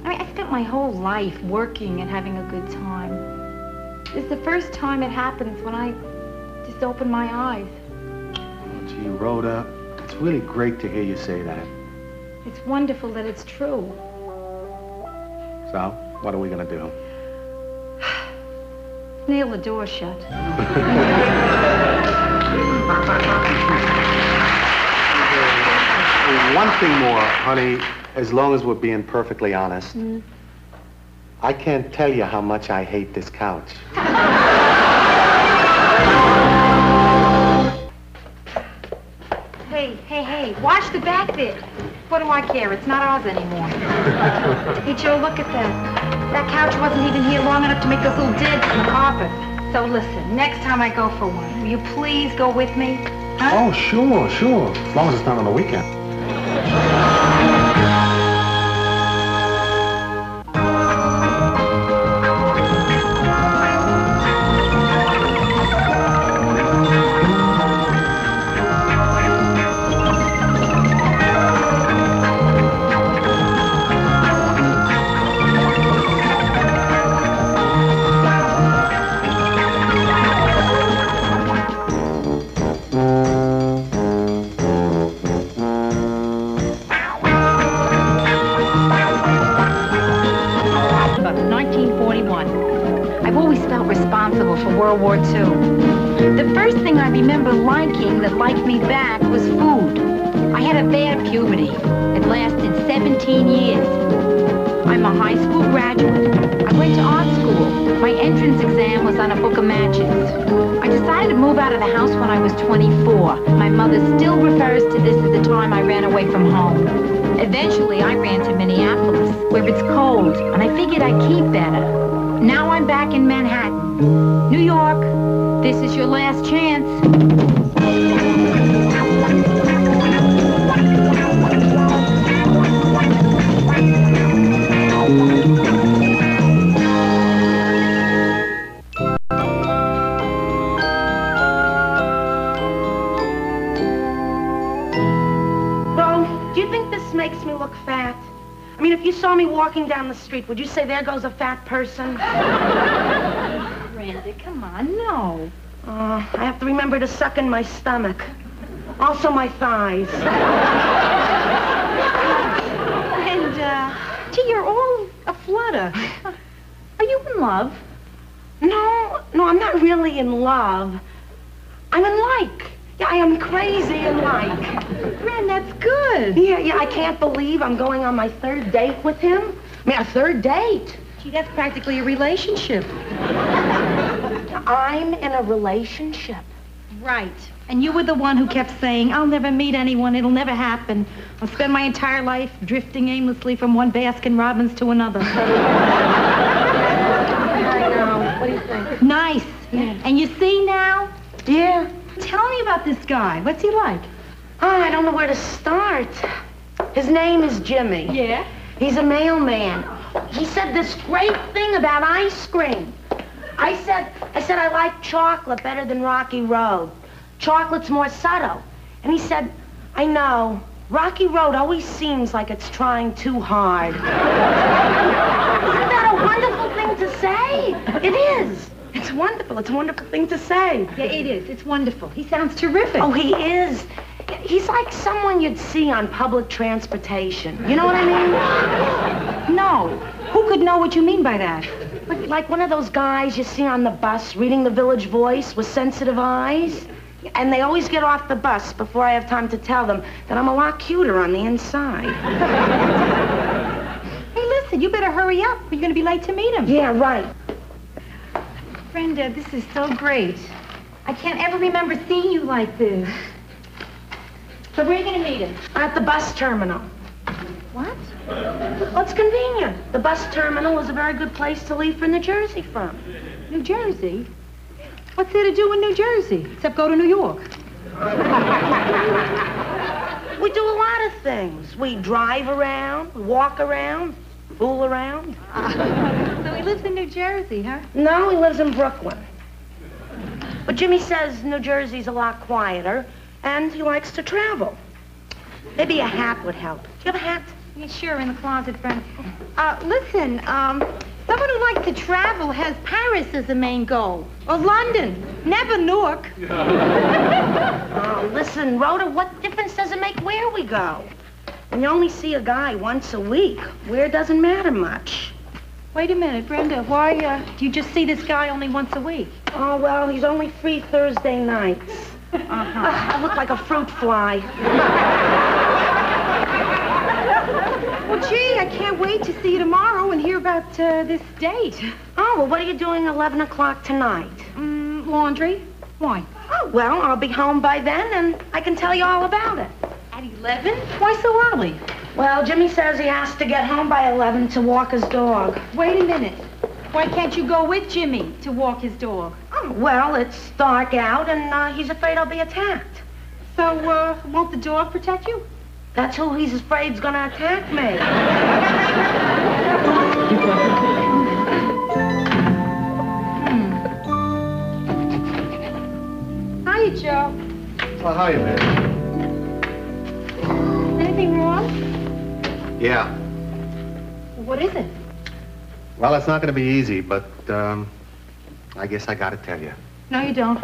I mean, I spent my whole life working and having a good time. This is the first time it happens when I just open my eyes. Oh, gee, Rhoda, it's really great to hear you say that. It's wonderful that it's true. So, what are we going to do? Nail the door shut. One thing more, honey, as long as we're being perfectly honest. I can't tell you how much I hate this couch. Hey, watch the back there. What do I care? It's not ours anymore. Hey, Joe, look at that. That couch wasn't even here long enough to make those little dents in the carpet. So listen, next time I go for one, will you please go with me? Huh? Oh, sure. As long as it's not on the weekend. for World War II. The first thing I remember liking that liked me back was food. I had a bad puberty. It lasted 17 years. I'm a high school graduate. I went to art school. My entrance exam was on a book of matches. I decided to move out of the house when I was 24. My mother still refers to this as the time I ran away from home. Eventually, I ran to Minneapolis, where it's cold, and I figured I'd keep better. Now I'm back in Manhattan. New York, this is your last chance. Makes me look fat. I mean, if you saw me walking down the street, would you say there goes a fat person? Randy, come on, no. I have to remember to suck in my stomach. Also my thighs. And, gee, you're all aflutter. Are you in love? No, I'm not really in love. I'm in like. Yeah, I am crazy in like. Ren, that's good. Yeah, I can't believe I'm going on my third date with him. I mean, a third date. Gee, that's practically a relationship. I'm in a relationship. Right. And you were the one who kept saying, I'll never meet anyone, it'll never happen. I'll spend my entire life drifting aimlessly from one Baskin-Robbins to another. I know. What do you think? Nice. Yeah. And you see now? Yeah. Tell me about this guy. What's he like? Oh, I don't know where to start. His name is Jimmy. Yeah? He's a mailman. He said this great thing about ice cream. I said I like chocolate better than Rocky Road. Chocolate's more subtle. And he said, I know. Rocky Road always seems like it's trying too hard. Isn't that a wonderful thing to say? It is. It's wonderful. It's a wonderful thing to say. Yeah, it is. It's wonderful. He sounds terrific. Oh, he is. He's like someone you'd see on public transportation. You know what I mean? No. Who could know what you mean by that? Like one of those guys you see on the bus reading the Village Voice with sensitive eyes. And they always get off the bus before I have time to tell them that I'm a lot cuter on the inside. Hey, listen, you better hurry up. You're going to be late to meet him. Yeah, right. Brenda, this is so great. I can't ever remember seeing you like this. So where are you going to meet him? At the bus terminal. What? Well, it's convenient. The bus terminal is a very good place to leave for New Jersey from. New Jersey? What's there to do in New Jersey, except go to New York? We do a lot of things. We drive around, walk around, fool around. So he lives in New Jersey, huh? No, he lives in Brooklyn. But Jimmy says New Jersey's a lot quieter, and he likes to travel. Maybe a hat would help. Do you have a hat? Yeah, sure, in the closet, Brenda. Listen, someone who likes to travel has Paris as a main goal. Or London. Never Newark. Oh, listen, Rhoda, what difference does it make where we go? When you only see a guy once a week, where doesn't matter much. Wait a minute, Brenda. Why, do you just see this guy only once a week? Oh, well, he's only free Thursday nights. I look like a fruit fly. Well, gee, I can't wait to see you tomorrow and hear about this date. Oh, well, what are you doing 11 o'clock tonight? Laundry. Why? Oh, well, I'll be home by then, and I can tell you all about it. At 11? Why so early? Well, Jimmy says he has to get home by 11 to walk his dog. Wait a minute. Why can't you go with Jimmy to walk his dog? Oh, well, it's dark out, and he's afraid I'll be attacked. So, won't the dog protect you? That's who he's afraid's gonna attack me. Hiya, Joe. Well, hiya, man. Anything wrong? Yeah. What is it? Well, it's not going to be easy, but I guess I got to tell you. No, you don't.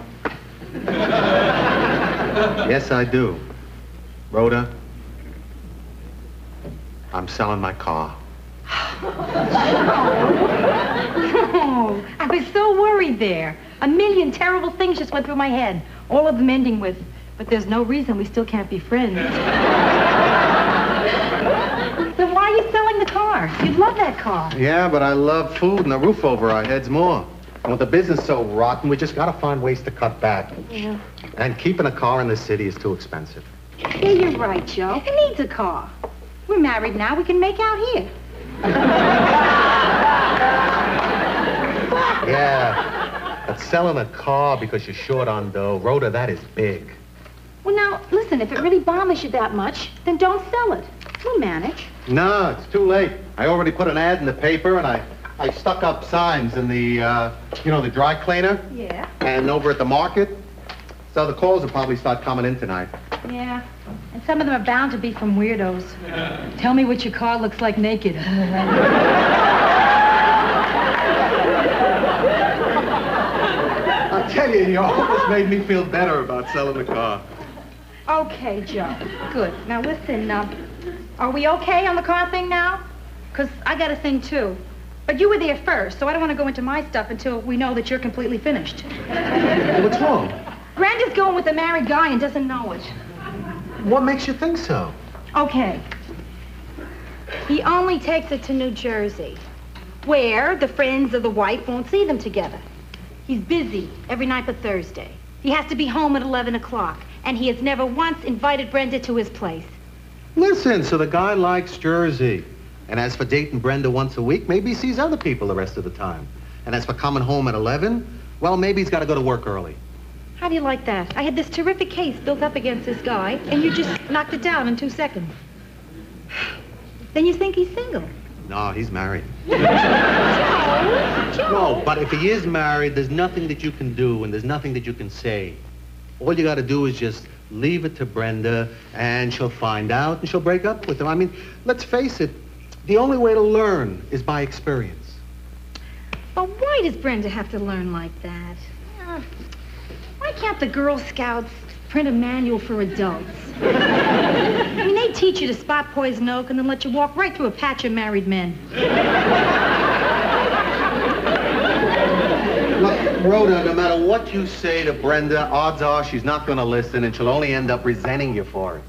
Yes, I do. Rhoda, I'm selling my car. Oh, I was so worried there. A million terrible things just went through my head, all of them ending with, but there's no reason we still can't be friends. Then why are you selling the car? You love that car. Yeah, but I love food and a roof over our heads more. And with the business so rotten, we just gotta find ways to cut back. Yeah. And keeping a car in the city is too expensive. Yeah, you're right, Joe. Who needs a car? We're married now. We can make out here. Yeah, but selling a car because you're short on dough, Rhoda, that is big. Well, now, listen, if it really bothers you that much, then don't sell it. We'll manage. No, it's too late. I already put an ad in the paper, and I stuck up signs in the, the dry cleaner. Yeah. And over at the market. So the calls will probably start coming in tonight. Yeah. And some of them are bound to be from weirdos. Tell me what your car looks like naked. I'll tell you, you almost made me feel better about selling the car. Okay, Joe. Good. Now, listen, are we okay on the car thing now? Because I got a thing, too. But you were there first, so I don't want to go into my stuff until we know that you're completely finished. What's wrong? Brenda's going with a married guy and doesn't know it. What makes you think so? Okay. He only takes her to New Jersey, where the friends of the wife won't see them together. He's busy every night but Thursday. He has to be home at 11 o'clock, and he has never once invited Brenda to his place. Listen, so the guy likes Jersey. And as for dating Brenda once a week, maybe he sees other people the rest of the time. And as for coming home at 11, well, maybe he's got to go to work early. How do you like that? I had this terrific case built up against this guy, and you just knocked it down in 2 seconds. Then you think he's single? No, he's married. Joe. No, but if he is married, there's nothing that you can do, and there's nothing that you can say. All you got to do is just leave it to Brenda, and she'll find out, and she'll break up with him. I mean, let's face it, the only way to learn is by experience. But why does Brenda have to learn like that? Why can't the Girl Scouts print a manual for adults? I mean, they teach you to spot poison oak and then let you walk right through a patch of married men. Look, Rhoda, no matter what you say to Brenda, odds are she's not going to listen, and she'll only end up resenting you for it.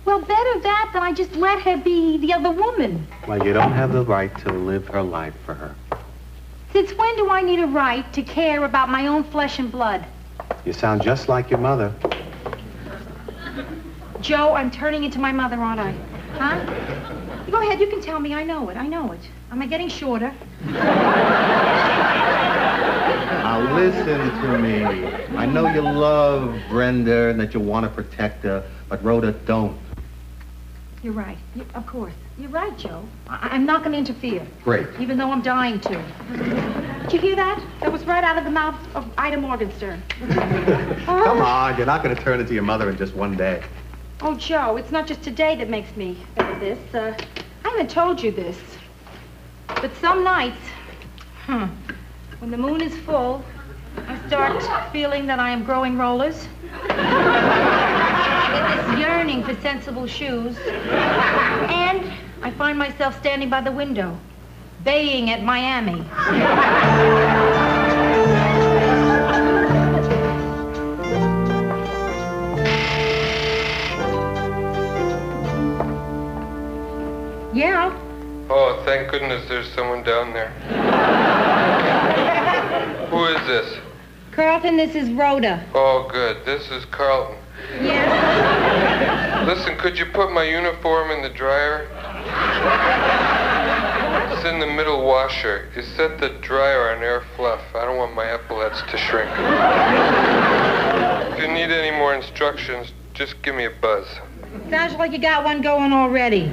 Well, better that than I just let her be the other woman. Well, you don't have the right to live her life for her. Since when do I need a right to care about my own flesh and blood? You sound just like your mother. Joe, I'm turning into my mother, aren't I? Huh? Go ahead, you can tell me. I know it. Am I getting shorter? Now listen to me. I know you love Brenda and that you want to protect her, but Rhoda, don't. You're right. Of course. You're right, Joe. I'm not going to interfere. Great. Even though I'm dying to. Did you hear that? That was right out of the mouth of Ida Morgenstern. Come on, you're not going to turn into your mother in just one day. Oh, Joe, it's not just today that makes me think of this. I haven't told you this. But some nights, when the moon is full, I start feeling that I am growing rollers. I get this yearning for sensible shoes. And I find myself standing by the window, baying at Miami. Yeah. Oh, thank goodness there's someone down there. Who is this? Carlton, this is Rhoda. Oh, good. This is Carlton. Yes. Listen, could you put my uniform in the dryer? It's in the middle washer. You set the dryer on air fluff. I don't want my epaulets to shrink. If you need any more instructions, just give me a buzz. Sounds like you got one going already.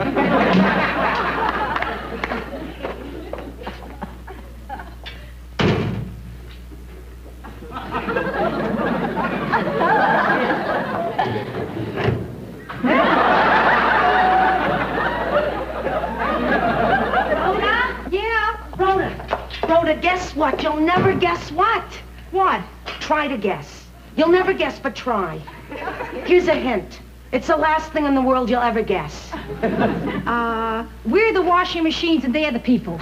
Rhoda, guess what? You'll never guess what? What? Try to guess. You'll never guess, but try. Here's a hint. It's the last thing in the world you'll ever guess. We're the washing machines and they're the people.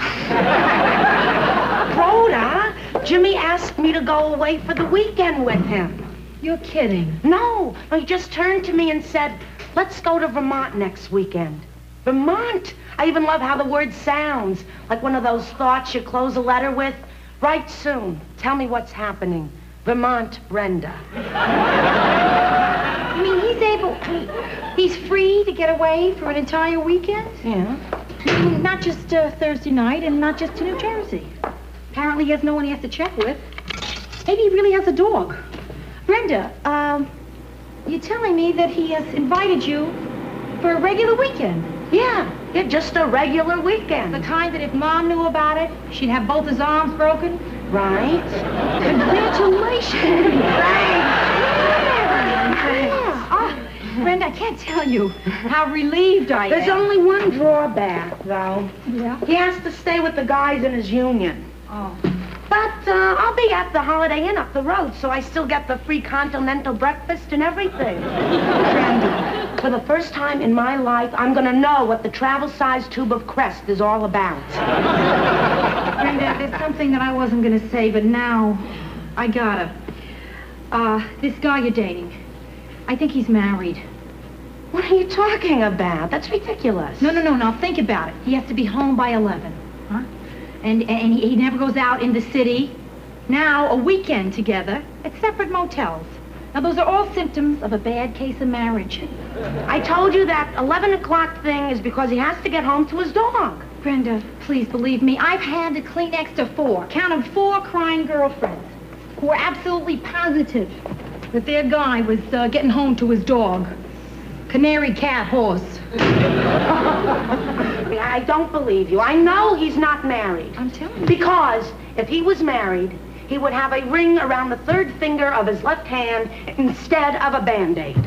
Rhoda, Jimmy asked me to go away for the weekend with him. You're kidding. No, he just turned to me and said, let's go to Vermont next weekend. Vermont? I even love how the word sounds, like one of those thoughts you close a letter with. Write soon. Tell me what's happening. Vermont, Brenda. I mean, he's free to get away for an entire weekend? Yeah. I mean, not just Thursday night and not just to New Jersey. Apparently he has no one he has to check with. Maybe he really has a dog. Brenda, you're telling me that he has invited you for a regular weekend? Yeah, just a regular weekend. The kind that if Mom knew about it, she'd have both his arms broken? Right. Congratulations. Oh, Brenda, I can't tell you how relieved I am. There's only one drawback, though. Yeah? He has to stay with the guys in his union. Oh. But I'll be at the Holiday Inn up the road, so I still get the free continental breakfast and everything. Brenda, for the first time in my life, I'm going to know what the travel-sized tube of Crest is all about. Brenda, there's something that I wasn't going to say, but now I gotta. This guy you're dating, I think he's married. What are you talking about? That's ridiculous. No, now think about it. He has to be home by 11, huh? And he never goes out in the city. Now, a weekend together at separate motels. Now, those are all symptoms of a bad case of marriage. I told you that 11 o'clock thing is because he has to get home to his dog. Brenda, please believe me, I've handed Kleenex to 4, count them 4 crying girlfriends who were absolutely positive that their guy was getting home to his dog. Canary, cat, horse. I don't believe you. I know he's not married. I'm telling you. Because if he was married, he would have a ring around the 3rd finger of his left hand instead of a Band-Aid.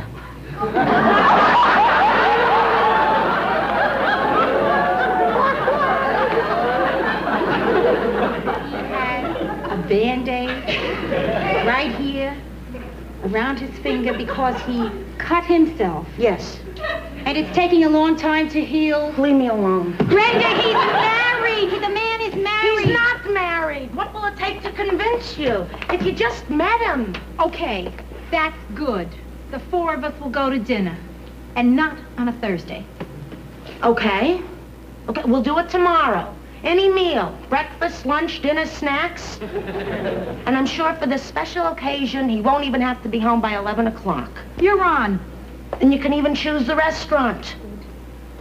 A Band-Aid right here around his finger because he cut himself. Yes. And it's taking a long time to heal. Leave me alone. Brenda, he's married. The man is married. He's not married. What will it take to convince you? If you just met him. Okay, that's good. The 4 of us will go to dinner. And not on a Thursday. Okay. Okay, we'll do it tomorrow. Any meal. Breakfast, lunch, dinner, snacks. And I'm sure for this special occasion, he won't even have to be home by 11 o'clock. You're on. And you can even choose the restaurant.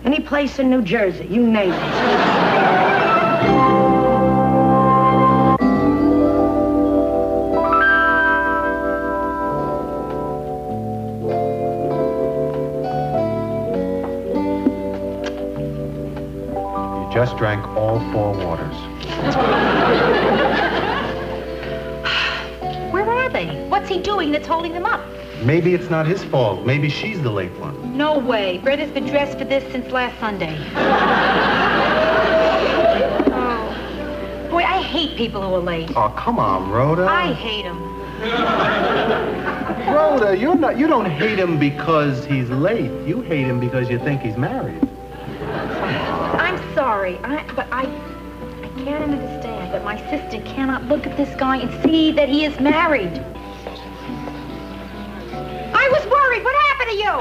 Any place in New Jersey, you name it. You just drank all 4 waters. Where are they? What's he doing that's holding them up? Maybe it's not his fault. Maybe she's the late one. No way. Brenda's been dressed for this since last Sunday. Oh. Boy, I hate people who are late. Oh, come on, Rhoda. I hate them. Rhoda, you don't hate him because he's late. You hate him because you think he's married. I'm sorry, but I can't understand that my sister cannot look at this guy and see that he is married. I was worried. What happened to you?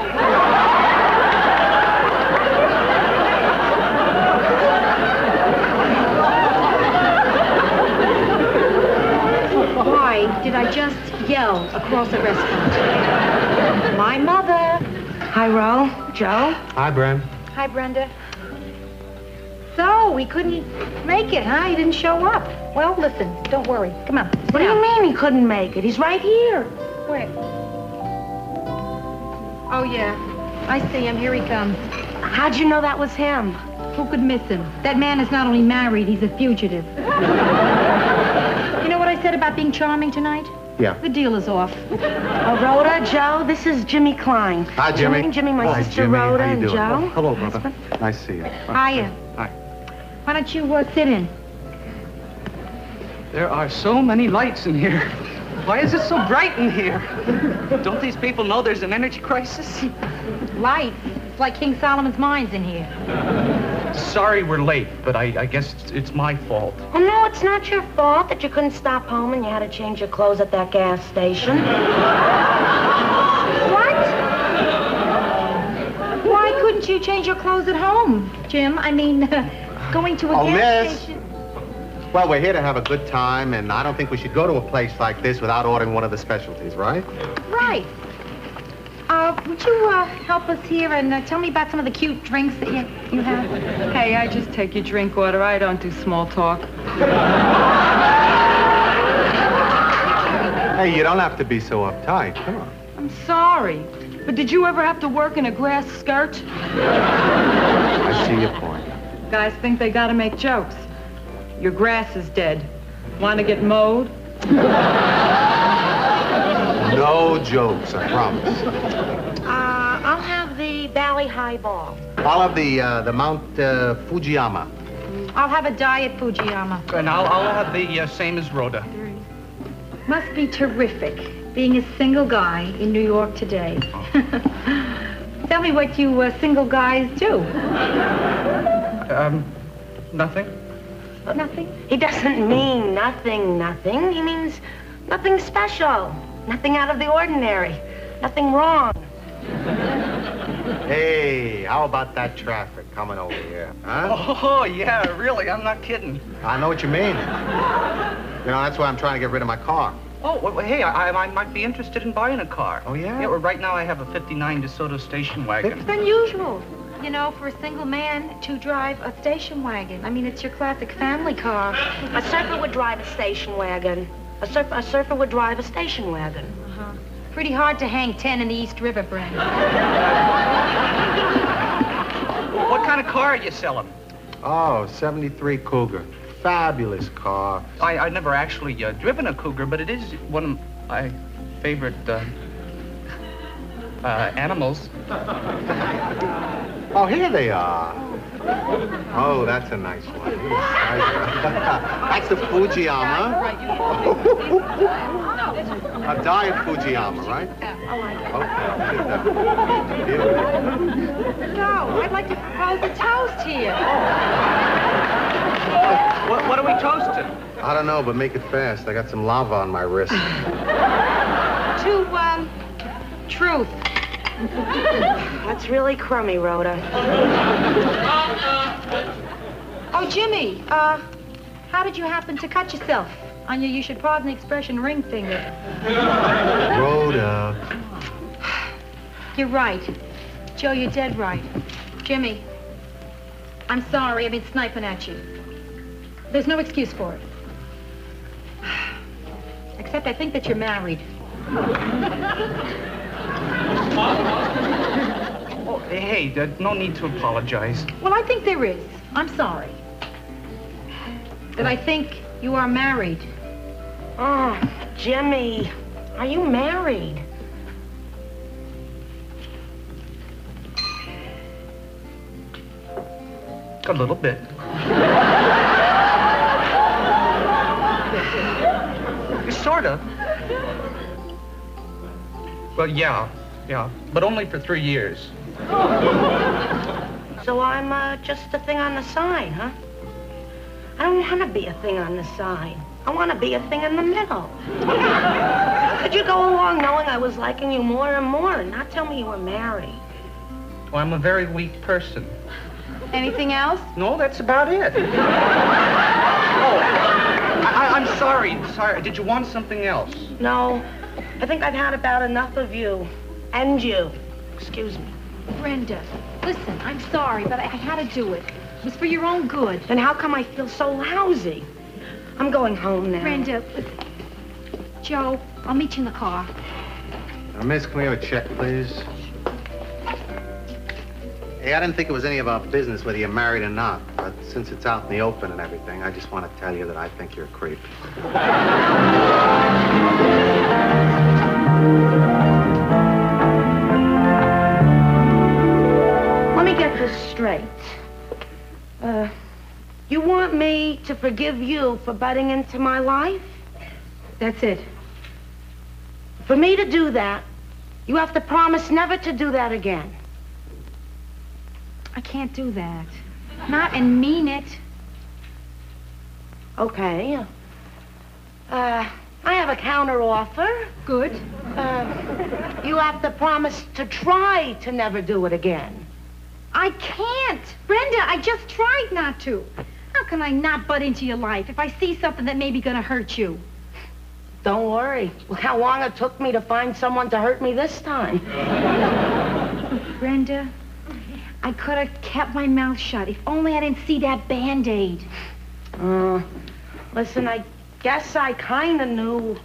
Why did I just yell across a restaurant? My mother. Hi, Ro. Joe. Hi, Bren. Hi, Brenda. So, we couldn't make it, huh? He didn't show up. Well, listen, don't worry. Come on. What do you mean he couldn't make it? He's right here. Where? Oh, yeah. I see him. Here he comes. How'd you know that was him? Who could miss him? That man is not only married, he's a fugitive. You know what I said about being charming tonight? Yeah. The deal is off. Rhoda, Joe, this is Jimmy Klein. Hi, Jimmy. Jimmy, my Hi, sister Jimmy. Rhoda, How you and doing? Joe. Oh, hello, brother. Nice to see you. Hiya. Hi. Why don't you sit in? There are so many lights in here. Why is it so bright in here? Don't these people know there's an energy crisis? Lights? It's like King Solomon's mines in here. Sorry we're late, but I guess it's my fault. Oh, no, it's not your fault that you couldn't stop home and you had to change your clothes at that gas station. What? Why couldn't you change your clothes at home, Jim? I mean, going to a gas miss. station. Well, we're here to have a good time, and I don't think we should go to a place like this without ordering one of the specialties, right? Right. Would you help us here and tell me about some of the cute drinks that you have? Hey, I just take your drink order. I don't do small talk. Hey, you don't have to be so uptight. Come on. I'm sorry, but did you ever have to work in a grass skirt? I see your point. Guys think they gotta make jokes. Your grass is dead. Want to get mowed? No jokes, I promise. I'll have the Valley Highball. I'll have the Mount Fujiyama. I'll have a diet Fujiyama. And I'll have the same as Rhoda. Must be terrific being a single guy in New York today. Tell me what you single guys do. Nothing. Nothing? He doesn't mean nothing. He means nothing special. Nothing out of the ordinary. Nothing wrong. Hey, how about that traffic coming over here, huh? Oh, yeah, really, I'm not kidding. I know what you mean. You know, that's why I'm trying to get rid of my car. Oh, well, hey, I might be interested in buying a car. Oh, yeah? Yeah, well, right now I have a 59 DeSoto station wagon. It's unusual, you know, for a single man to drive a station wagon. I mean, it's your classic family car. A surfer would drive a station wagon. A surfer would drive a station wagon. Uh-huh. Pretty hard to hang 10 in the East River, Brent. What kind of car are you selling? Oh, 73 Cougar. Fabulous car. I've never actually driven a Cougar, but it is one of my favorite animals. Oh, here they are. Oh, that's a nice one. That's the Fujiyama. A diet Fujiyama, right? Okay. No, I'd like to propose a toast here. What are we toasting? I don't know, but make it fast. I got some lava on my wrist. To, truth. That's really crummy, Rhoda. Oh, Jimmy, how did you happen to cut yourself on your, you should pardon the expression, ring finger? Rhoda. You're right. Joe, you're dead right. Jimmy, I'm sorry. I've been sniping at you. There's no excuse for it. Except I think that you're married. Oh, hey, no need to apologize. Well, I think there is. I'm sorry. That I think you are married. Oh, Jimmy, are you married? A little bit. Sort of. Well, yeah, but only for 3 years. So I'm just a thing on the side, huh? I don't want to be a thing on the side. I want to be a thing in the middle. How could you go along knowing I was liking you more and more and not tell me you were married? Well, I'm a very weak person. Anything else? No, that's about it. I'm sorry. Sorry. Did you want something else? No. I think I've had about enough of you. And you. Excuse me. Brenda, listen, I'm sorry, but I had to do it. It was for your own good. Then how come I feel so lousy? I'm going home now. Brenda, Joe, I'll meet you in the car. Miss, can we have a check, please? Hey, I didn't think it was any of our business whether you're married or not, but since it's out in the open and everything, I just want to tell you that I think you're a creep. Let me get this straight. You want me to forgive you for butting into my life? That's it. For me to do that, you have to promise never to do that again. I can't do that. Not and mean it. Okay. I have a counter offer. Good. You have to promise to try to never do it again. I can't. Brenda, I just tried not to. How can I not butt into your life if I see something that may be gonna hurt you? Don't worry. Look how long it took me to find someone to hurt me this time. Brenda, I could have kept my mouth shut if only I didn't see that Band-Aid. Listen, I guess I kind of knew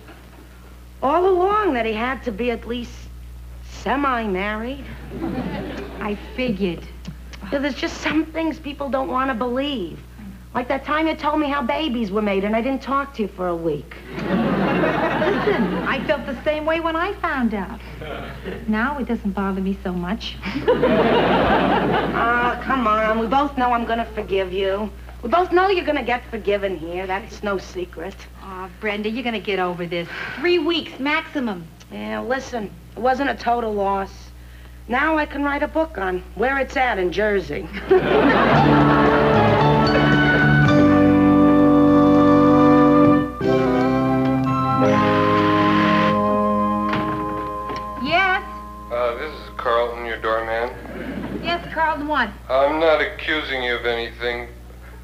all along that he had to be at least semi-married. I figured. There's just some things people don't want to believe. Like that time you told me how babies were made and I didn't talk to you for a week. Listen, I felt the same way when I found out. Now it doesn't bother me so much. Come on. We both know I'm going to forgive you. We both know you're going to get forgiven here. That's no secret. Brenda, you're going to get over this. 3 weeks maximum. Yeah, listen, it wasn't a total loss. Now I can write a book on where it's at in Jersey. Yes? This is Carlton, your doorman. Yes, Carlton, what? I'm not accusing you of anything,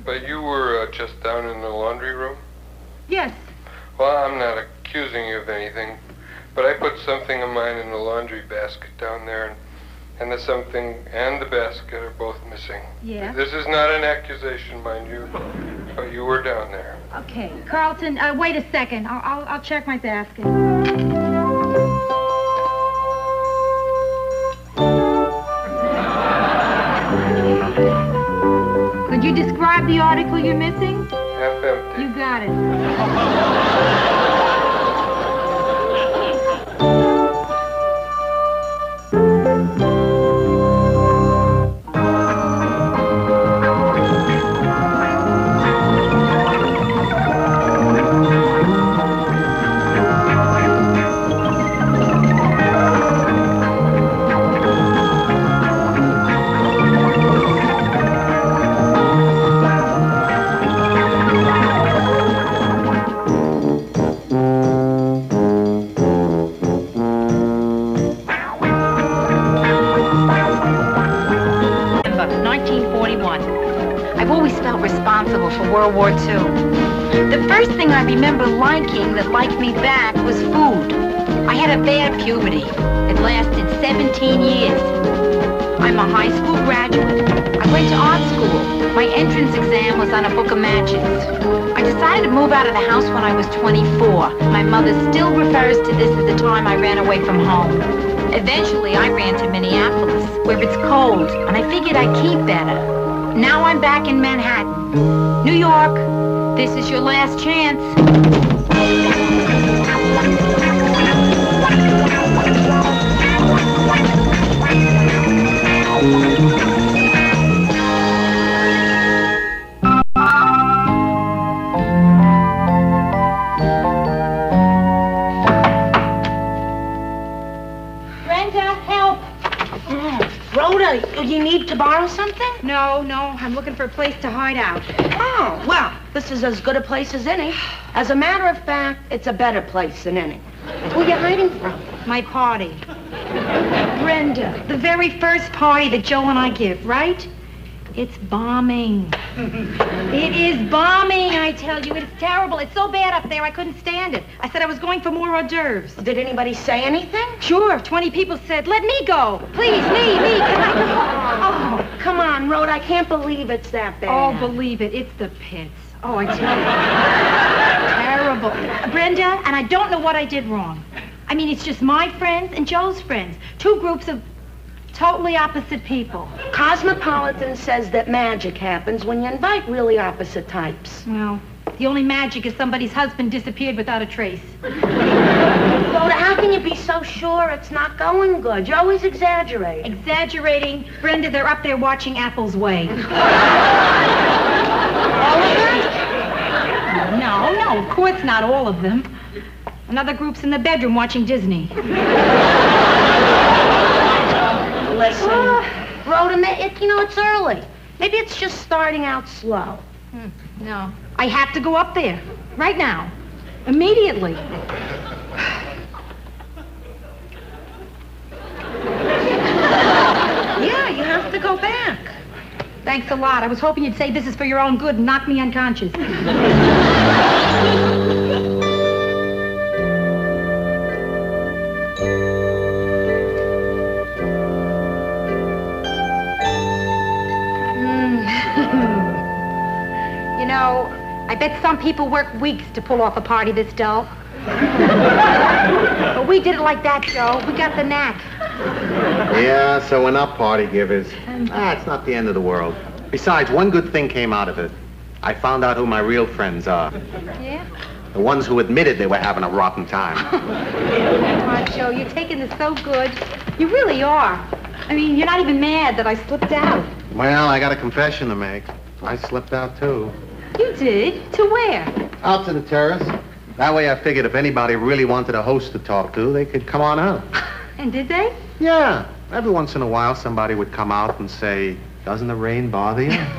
but you were just down in the laundry room? Yes. Well, I'm not accusing you of anything, but I put something of mine in the laundry basket down there, and the something and the basket are both missing. Yeah? This is not an accusation, mind you, but you were down there. Okay. Carlton, wait a second. I'll check my basket. Could you describe the article you're missing? Half empty. You got it. For World War II. The first thing I remember liking that liked me back was food. I had a bad puberty. It lasted 17 years. I'm a high school graduate. I went to art school. My entrance exam was on a book of matches. I decided to move out of the house when I was 24. My mother still refers to this as the time I ran away from home. Eventually, I ran to Minneapolis, where it's cold, and I figured I'd keep better. Now I'm back in Manhattan. New York, this is your last chance. Brenda, help! Rhoda, you need to borrow something? No, I'm looking for a place to hide out. Oh, well, this is as good a place as any. As a matter of fact, it's a better place than any. Who are you hiding from? My party. Brenda, the very first party that Joe and I give, right? It's bombing. It is bombing, I tell you. It's terrible. It's so bad up there, I couldn't stand it. I said I was going for more hors d'oeuvres. Did anybody say anything? Sure. 20 people said, let me go. Please, me, can I go? Oh, come on, Rhoda. I can't believe it's that bad. Oh, believe it. It's the pits. Oh, I tell you. Terrible. Brenda, and I don't know what I did wrong. I mean, it's just my friends and Joe's friends. 2 groups of totally opposite people. Cosmopolitan says that magic happens when you invite really opposite types. Well, the only magic is somebody's husband disappeared without a trace. Rhoda, how can you be so sure it's not going good? You always exaggerate. Exaggerating? Brenda, they're up there watching Apple's Way. All of them? No, of course not all of them. Another group's in the bedroom watching Disney. Listen, Rhoda. It's early. Maybe it's just starting out slow. No. I have to go up there. Right now. Immediately. Yeah, you have to go back. Thanks a lot. I was hoping you'd say this is for your own good and knock me unconscious. You know, I bet some people work weeks to pull off a party this dull. But we did it like that, Joe. We got the knack. Yeah, so we're not party givers. It's not the end of the world. Besides, one good thing came out of it. I found out who my real friends are. Yeah? The ones who admitted they were having a rotten time. Come on, Joe, you're taking this so good. You really are. I mean, you're not even mad that I slipped out. Well, I got a confession to make. I slipped out, too. You did? To where? Out to the terrace. That way I figured if anybody really wanted a host to talk to, they could come on out. And did they? Yeah. Every once in a while, somebody would come out and say, "Doesn't the rain bother you?" Stop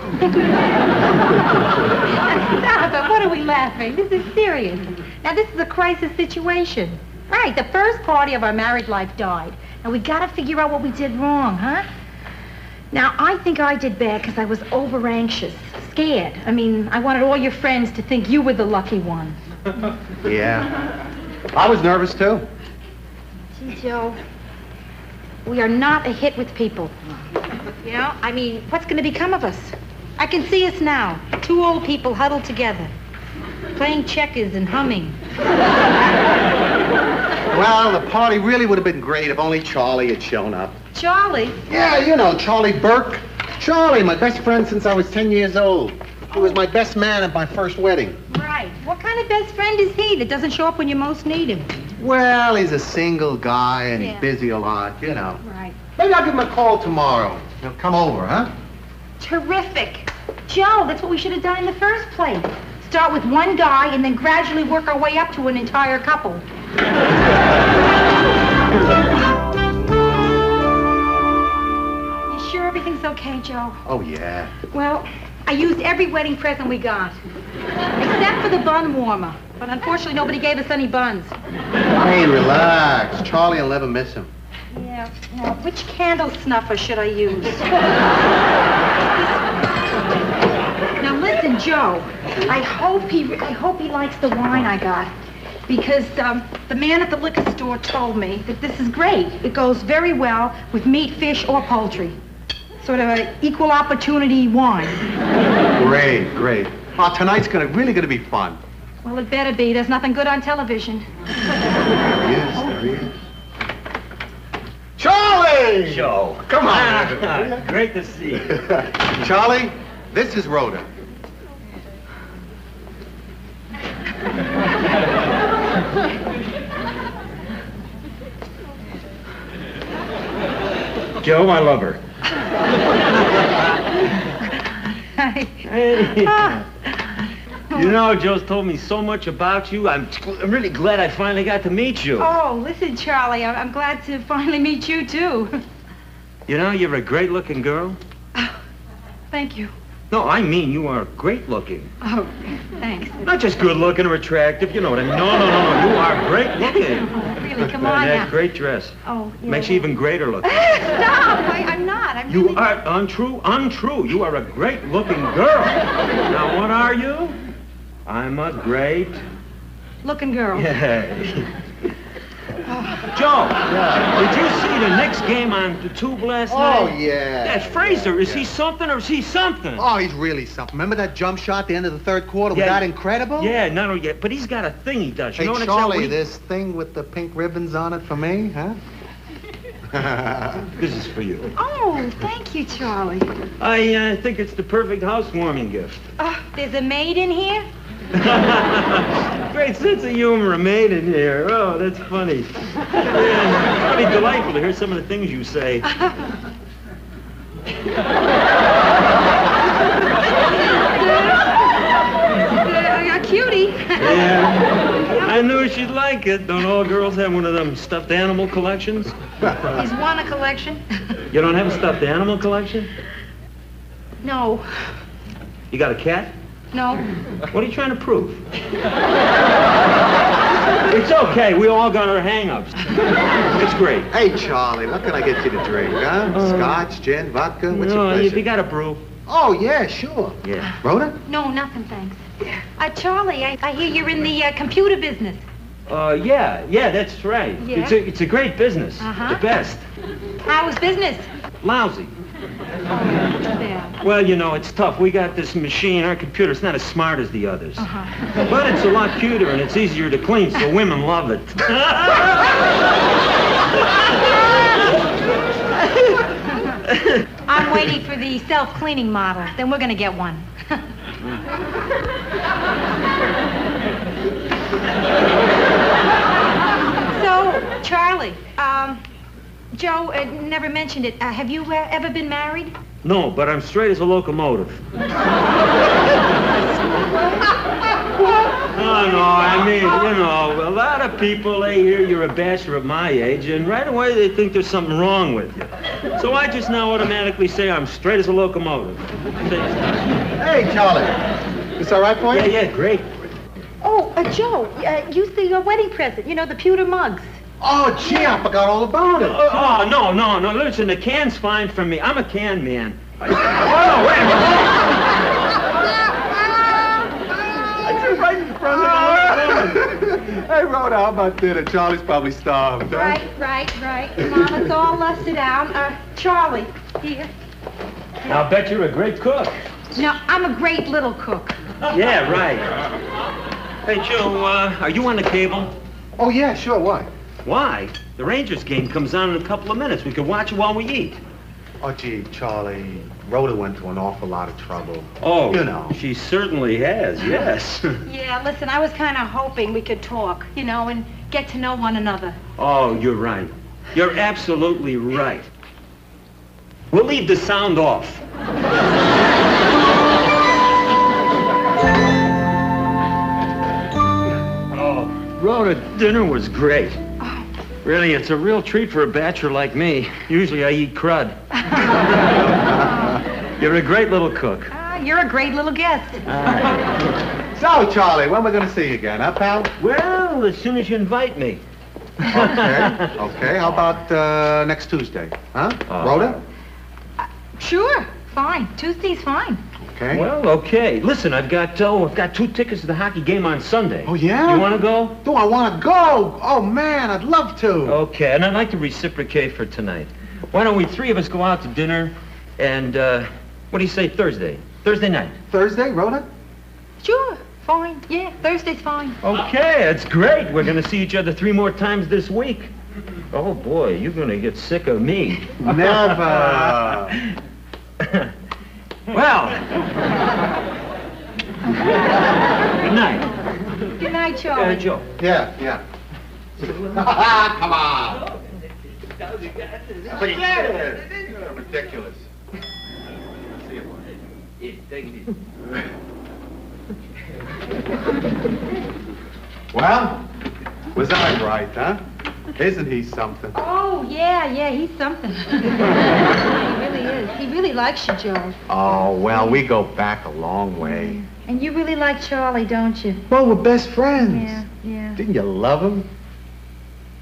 it. What are we laughing? This is serious. Now, this is a crisis situation. Right, the first party of our married life died. And we got to figure out what we did wrong, huh? Now, I think I did bad because I was over-anxious, scared. I mean, I wanted all your friends to think you were the lucky one. Yeah. I was nervous, too. Gee, Joe, we are not a hit with people. You know, I mean, what's going to become of us? I can see us now, two old people huddled together, playing checkers and humming. Well, the party really would have been great if only Charlie had shown up. Charlie? Yeah, you know, Charlie Burke. Charlie, my best friend since I was 10 years old. He was my best man at my first wedding. Right. What kind of best friend is he that doesn't show up when you most need him? Well, he's a single guy and Yeah. he's busy a lot, you know. Right. Maybe I'll give him a call tomorrow. He'll come over, huh? Terrific. Joe, that's what we should have done in the first place. Start with one guy and then gradually work our way up to an entire couple. You sure everything's okay, Joe? Oh, yeah. Well, I used every wedding present we got. Except for the bun warmer. But unfortunately, nobody gave us any buns. Hey, relax. Charlie will never miss him. Yeah. Now, which candle snuffer should I use? Now, listen, Joe. I hope he likes the wine I got. Because the man at the liquor store told me that this is great. It goes very well with meat, fish, or poultry. Sort of an equal opportunity wine. Great, great. Oh, tonight's really gonna be fun. Well, it better be. There's nothing good on television. There he is. Charlie! Joe. Come on. Great to see you. Charlie, this is Rhoda. Joe, I love her. Hey. You know, Joe's told me so much about you. I'm really glad I finally got to meet you. Oh, listen, Charlie, I'm glad to finally meet you, too. You know, you're a great-looking girl. Thank you. No, I mean you are great-looking. Oh, thanks. Not just good-looking or attractive, you know what I mean. No. You are great-looking. Really, come on That now. great dress. Oh, yeah. Makes you even greater looking. Stop! I'm not. I'm You really... are untrue. You are a great-looking girl. Now, what are you? I'm a great... looking girl. Yeah. Joe, did you see the Knicks game on the tube last night? Oh, yeah. That's Fraser. Is he something or is he something? Oh, he's really something. Remember that jump shot at the end of the third quarter? Was that incredible? Yeah, not only yet, but he's got a thing he does. You Hey, know what Charlie, this thing with the pink ribbons on it for me, huh? This is for you. Oh, thank you, Charlie. I think it's the perfect housewarming gift. There's a maid in here? Great sense of humor, a maid in here. Oh, that's funny. Yeah, it's really delightful to hear some of the things you say. A cutie. Yeah, I knew she'd like like it. Don't all girls have one of them stuffed animal collections? He's won a collection. You don't have a stuffed animal collection? No. You got a cat? No. What are you trying to prove? It's okay. We all got our hang-ups. It's great. Hey, Charlie, what can I get you to drink, huh? Scotch, gin, vodka? What's your No, pleasure? you got a brew. Oh, yeah, sure. Yeah. Rhoda? No, nothing, thanks. Charlie, I hear you're in the computer business. Yeah, that's right. Yeah? It's a great business. Uh-huh. The best. How's business? Lousy. There. Well, you know, it's tough. We got this machine, our computer's not as smart as the others. Uh-huh. But it's a lot cuter and it's easier to clean, so women love it. I'm waiting for the self-cleaning model. Then we're going to get one. So, Charlie, Joe never mentioned it. Have you ever been married? No, but I'm straight as a locomotive. Oh, no, I mean, you know, a lot of people, they hear you're a bachelor at my age, and right away they think there's something wrong with you. So I just now automatically say I'm straight as a locomotive. Hey, Charlie. This all right for you? Yeah, great. Oh, Joe, use the wedding present. You know, the pewter mugs. Oh, gee, I forgot all about it. No. Listen, the can's fine for me. I'm a can man. Oh, no, wait a minute. Right in front of you. Hey, Rhoda, how about dinner? Charlie's probably starved. Huh? Right. Come on, let's all sit down. Charlie, here. I'll bet you're a great cook. No, I'm a great little cook. Yeah, right. Hey, Joe, are you on the cable? Oh, yeah, sure. Why? Why? The Rangers game comes on in a couple of minutes. We could watch it while we eat. Oh, gee, Charlie, Rhoda went to an awful lot of trouble. Oh, you know. She certainly has, yes. Yeah, listen, I was kind of hoping we could talk, you know, and get to know one another. Oh, you're right. You're absolutely right. We'll leave the sound off. Oh, Rhoda, dinner was great. Really, it's a real treat for a bachelor like me. Usually I eat crud. You're a great little cook. You're a great little guest. So, Charlie, when are we going to see you again, huh, pal? Well, as soon as you invite me. Okay. How about next Tuesday, huh? Rhoda? Sure, fine. Tuesday's fine. Okay. Well, okay. Listen, I've got 2 tickets to the hockey game on Sunday. Oh, yeah? You want to go? Do I want to go? Oh, man, I'd love to. Okay, and I'd like to reciprocate for tonight. Why don't we 3 of us go out to dinner and, what do you say, Thursday? Thursday night. Thursday, Rhoda? Sure, fine. Yeah, Thursday's fine. Okay, that's great. We're going to see each other 3 more times this week. Oh, boy, you're going to get sick of me. Never. Well, good night. Good night, Charlie. Joe. Yeah. Come on. Ridiculous. Well, was I right, huh? Isn't he something? Oh, yeah, he's something. Yeah, he really is. He really likes you, Joe. Oh, well, we go back a long way. And you really like Charlie, don't you? Well, we're best friends. Yeah. Didn't you love him?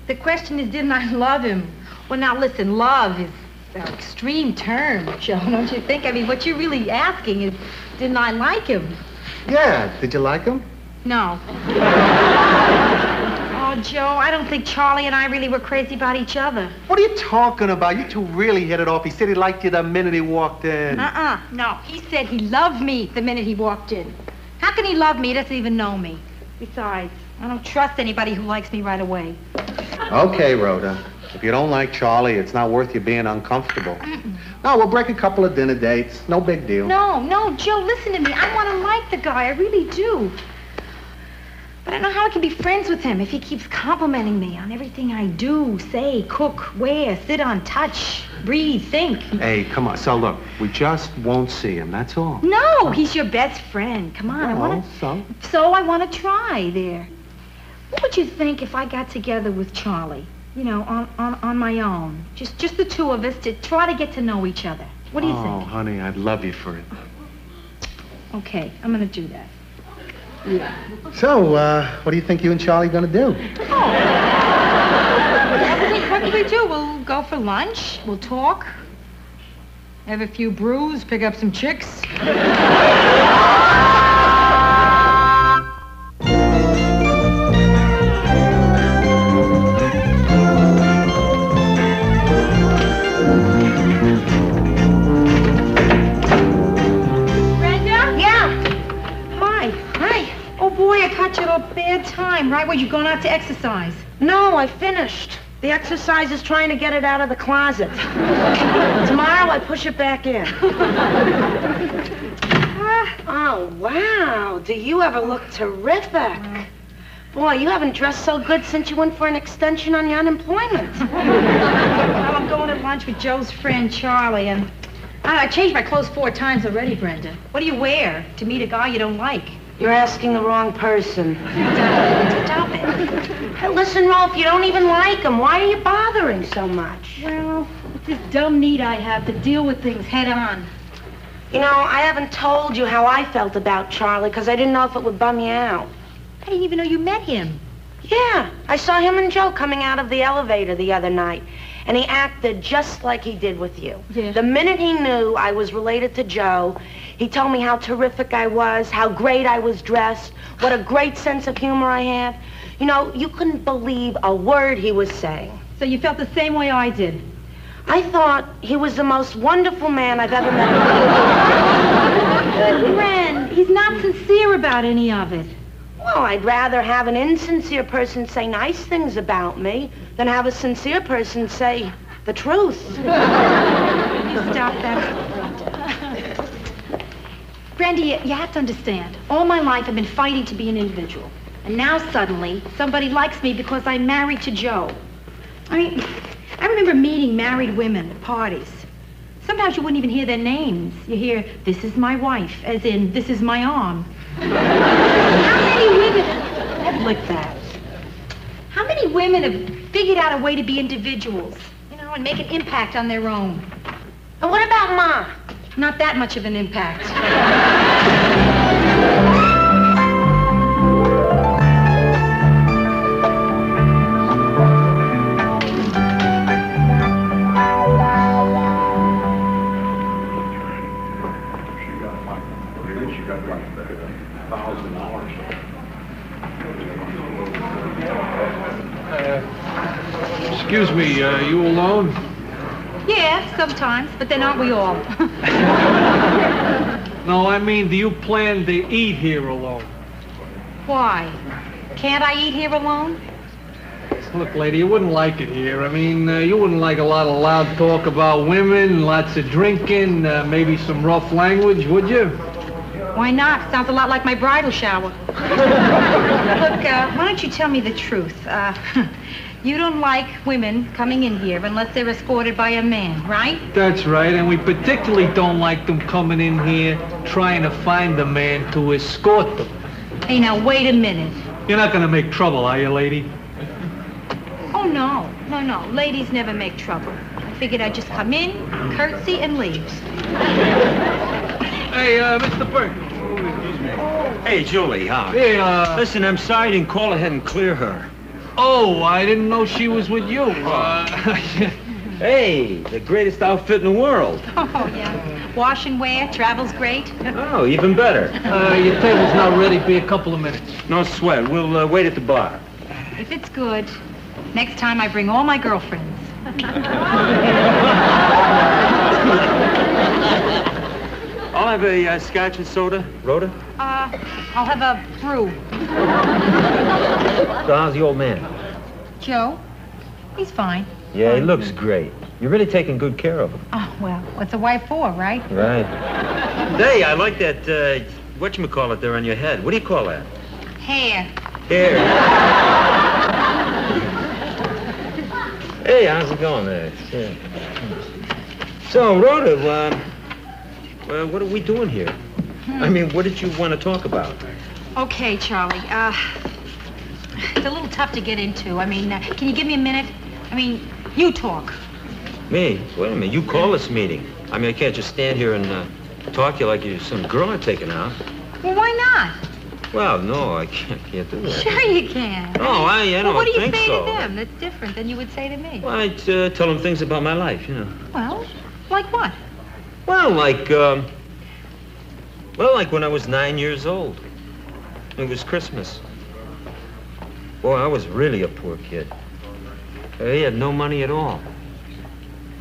The question is, didn't I love him? Well, now, listen, love is an extreme term, Joe, don't you think? I mean, what you're really asking is, didn't I like him? Yeah. Did you like him? No. Oh, Joe, I don't think Charlie and I really were crazy about each other. What are you talking about? You two really hit it off. He said he liked you the minute he walked in. No, he said he loved me the minute he walked in. How can he love me? He doesn't even know me. Besides, I don't trust anybody who likes me right away. Okay, Rhoda. If you don't like Charlie, it's not worth you being uncomfortable. No, we'll break a couple of dinner dates. No big deal. No, Joe, listen to me. I want to like the guy. I really do. But I don't know how I can be friends with him if he keeps complimenting me on everything I do, say, cook, wear, sit on, touch, breathe, think. Hey, come on. So, look, we just won't see him, that's all. No, he's your best friend. Come on, So? So I want to try there. What would you think if I got together with Charlie? You know, on my own. Just the two of us to try to get to know each other. What do you think? Oh, honey, I'd love you for it. Okay, I'm gonna do that. So, what do you think you and Charlie gonna do? What will we do? We'll go for lunch. We'll talk. Have a few brews. Pick up some chicks. Bad time, right? Were you going out to exercise? No, I finished. The exercise is trying to get it out of the closet. Tomorrow I push it back in. Oh, wow. Do you ever look terrific? Boy, you haven't dressed so good since you went for an extension on your unemployment. Well, I'm going to lunch with Joe's friend, Charlie, and I changed my clothes 4 times already, Brenda. What do you wear to meet a guy you don't like? You're asking the wrong person. Stop it. Hey, listen, Rolf, you don't even like him. Why are you bothering so much? Well, it's this dumb need I have to deal with things head on. You know, I haven't told you how I felt about Charlie because I didn't know if it would bum you out. I didn't even know you met him. Yeah, I saw him and Joe coming out of the elevator the other night, and he acted just like he did with you. Yeah. The minute he knew I was related to Joe, he told me how terrific I was, how great I was dressed, what a great sense of humor I had. You know, you couldn't believe a word he was saying. So you felt the same way I did? I thought he was the most wonderful man I've ever met. Good friend, he's not sincere about any of it. Well, I'd rather have an insincere person say nice things about me than have a sincere person say the truth. You stop that. Brenda, you have to understand. All my life I've been fighting to be an individual. And now suddenly, somebody likes me because I'm married to Joe. I mean, I remember meeting married women at parties. Sometimes you wouldn't even hear their names. You hear, this is my wife, as in, this is my arm. How many women have licked that? How many women have figured out a way to be individuals, you know, and make an impact on their own? And what about Ma? Not that much of an impact. Excuse me, you alone? Yeah, sometimes, but then aren't we all? No, I mean, do you plan to eat here alone? Why? Can't I eat here alone? Look, lady, you wouldn't like it here. I mean, you wouldn't like a lot of loud talk about women, lots of drinking, maybe some rough language, would you? Why not? Sounds a lot like my bridal shower. Look, why don't you tell me the truth? You don't like women coming in here unless they're escorted by a man, right? That's right, and we particularly don't like them coming in here trying to find a man to escort them. Hey, now, wait a minute. You're not gonna make trouble, are you, lady? Oh, no. No. Ladies never make trouble. I figured I'd just come in, curtsy, and leave. Hey, Mr. Burke. Hey, Julie, huh? Hey, Listen, I'm sorry I didn't call ahead and clear her. Oh, I didn't know she was with you. Hey, the greatest outfit in the world. Oh, yeah. Wash and wear, travel's great. Oh, even better. Your table's not ready. Be a couple of minutes. No sweat. We'll wait at the bar. If it's good, next time I bring all my girlfriends. I'll have a scotch and soda. Rhoda? I'll have a brew. So how's the old man? Joe? He's fine. Yeah, he looks great. You're really taking good care of him. Oh, well, what's a wife for, right? Right. Hey, I like that, whatchamacallit there on your head. What do you call that? Hair. Hair. Hey, how's it going there? So, Rhoda, what are we doing here? I mean, what did you want to talk about? Okay, Charlie. It's a little tough to get into. I mean, can you give me a minute? I mean, you talk. Me? Wait a minute. You call this meeting. I mean, I can't just stand here and talk to you like you're some girl I'm taking out. Well, why not? Well, no, I can't do that. Sure you can. No, I don't what do you think say so. to them that's different than you would say to me? Well, I'd tell them things about my life, you know. Well, like what? Well, like when I was 9 years old. It was Christmas. Boy, I was really a poor kid. He had no money at all.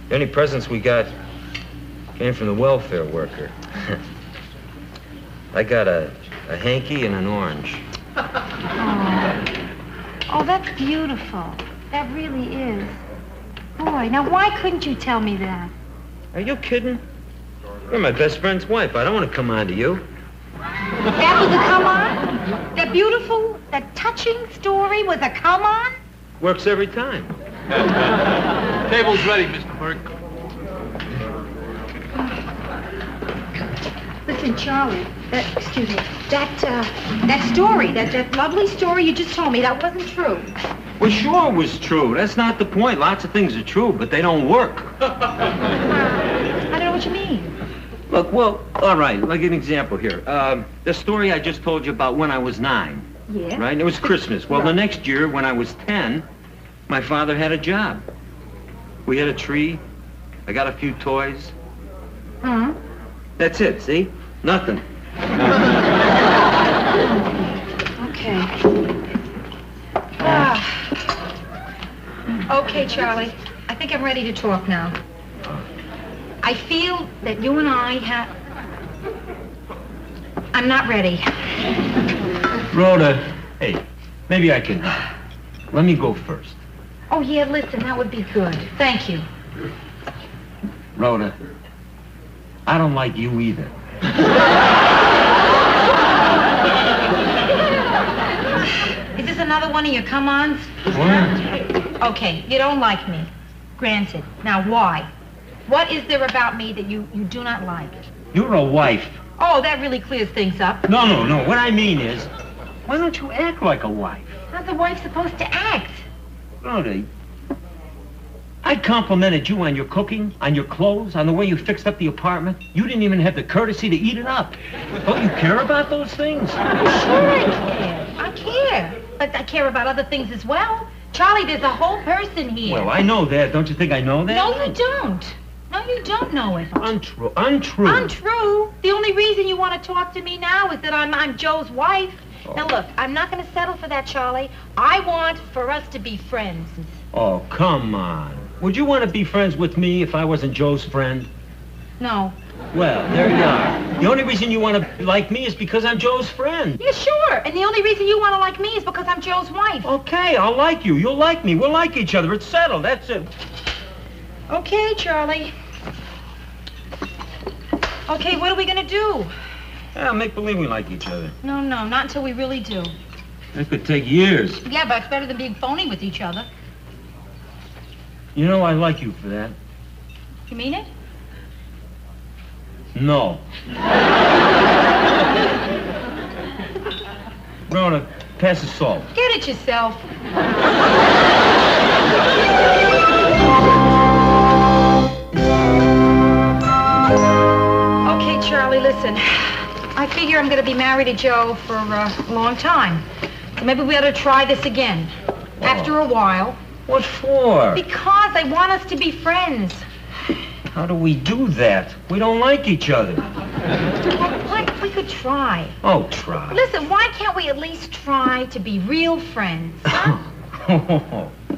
The only presents we got came from the welfare worker. I got a hanky and an orange. Oh, that's beautiful. That really is. Boy, now why couldn't you tell me that? Are you kidding? You're my best friend's wife. I don't want to come on to you. That was a come-on? That beautiful, that touching story was a come-on? Works every time. Table's ready, Mr. Burke. Listen, Charlie, excuse me, that story, that lovely story you just told me, that wasn't true. Well, sure it was true. That's not the point. Lots of things are true, but they don't work. I don't know what you mean. Look, well, all right, like an example here. The story I just told you about when I was 9. Yeah? Right? It was Christmas. Well, Right. the next year, when I was 10, my father had a job. We had a tree. I got a few toys. Huh? That's it, see? Nothing. Okay. Okay, Charlie. I think I'm ready to talk now. I feel that you and I have... I'm not ready. Rhoda, hey, maybe I can... Let me go first. Oh, yeah, listen, that would be good. Thank you. Rhoda, I don't like you either. Is this another one of your come-ons? What? Okay, you don't like me. Granted. Now, why? What is there about me that you do not like? You're a wife. Oh, that really clears things up. No. What I mean is, why don't you act like a wife? How's a wife supposed to act? Rhoda, I complimented you on your cooking, on your clothes, on the way you fixed up the apartment. You didn't even have the courtesy to eat it up. Don't you care about those things? Sure I care. I care. But I care about other things as well. Charlie, there's a whole person here. Well, I know that. Don't you think I know that? No, you don't. No, you don't know it. Untrue. Untrue? The only reason you want to talk to me now is that I'm Joe's wife. Oh. Now, look, I'm not going to settle for that, Charlie. I want for us to be friends. Oh, come on. Would you want to be friends with me if I wasn't Joe's friend? No. Well, there you are. The only reason you want to like me is because I'm Joe's friend. Yeah, sure. And the only reason you want to like me is because I'm Joe's wife. Okay, I'll like you. You'll like me. We'll like each other. It's settled. That's it. Okay, Charlie. Okay, what are we going to do? Yeah, make believe we like each other. No, not until we really do. That could take years. Yeah, but it's better than being phony with each other. You know, I like you for that. You mean it? No. Rhoda, pass the salt. Get it yourself. Okay, Charlie, listen. I figure I'm going to be married to Joe for a long time. So maybe we ought to try this again. After a while. What for? Because I want us to be friends. How do we do that? We don't like each other. Well, we could try. Oh, try. Listen, why can't we at least try to be real friends? Huh?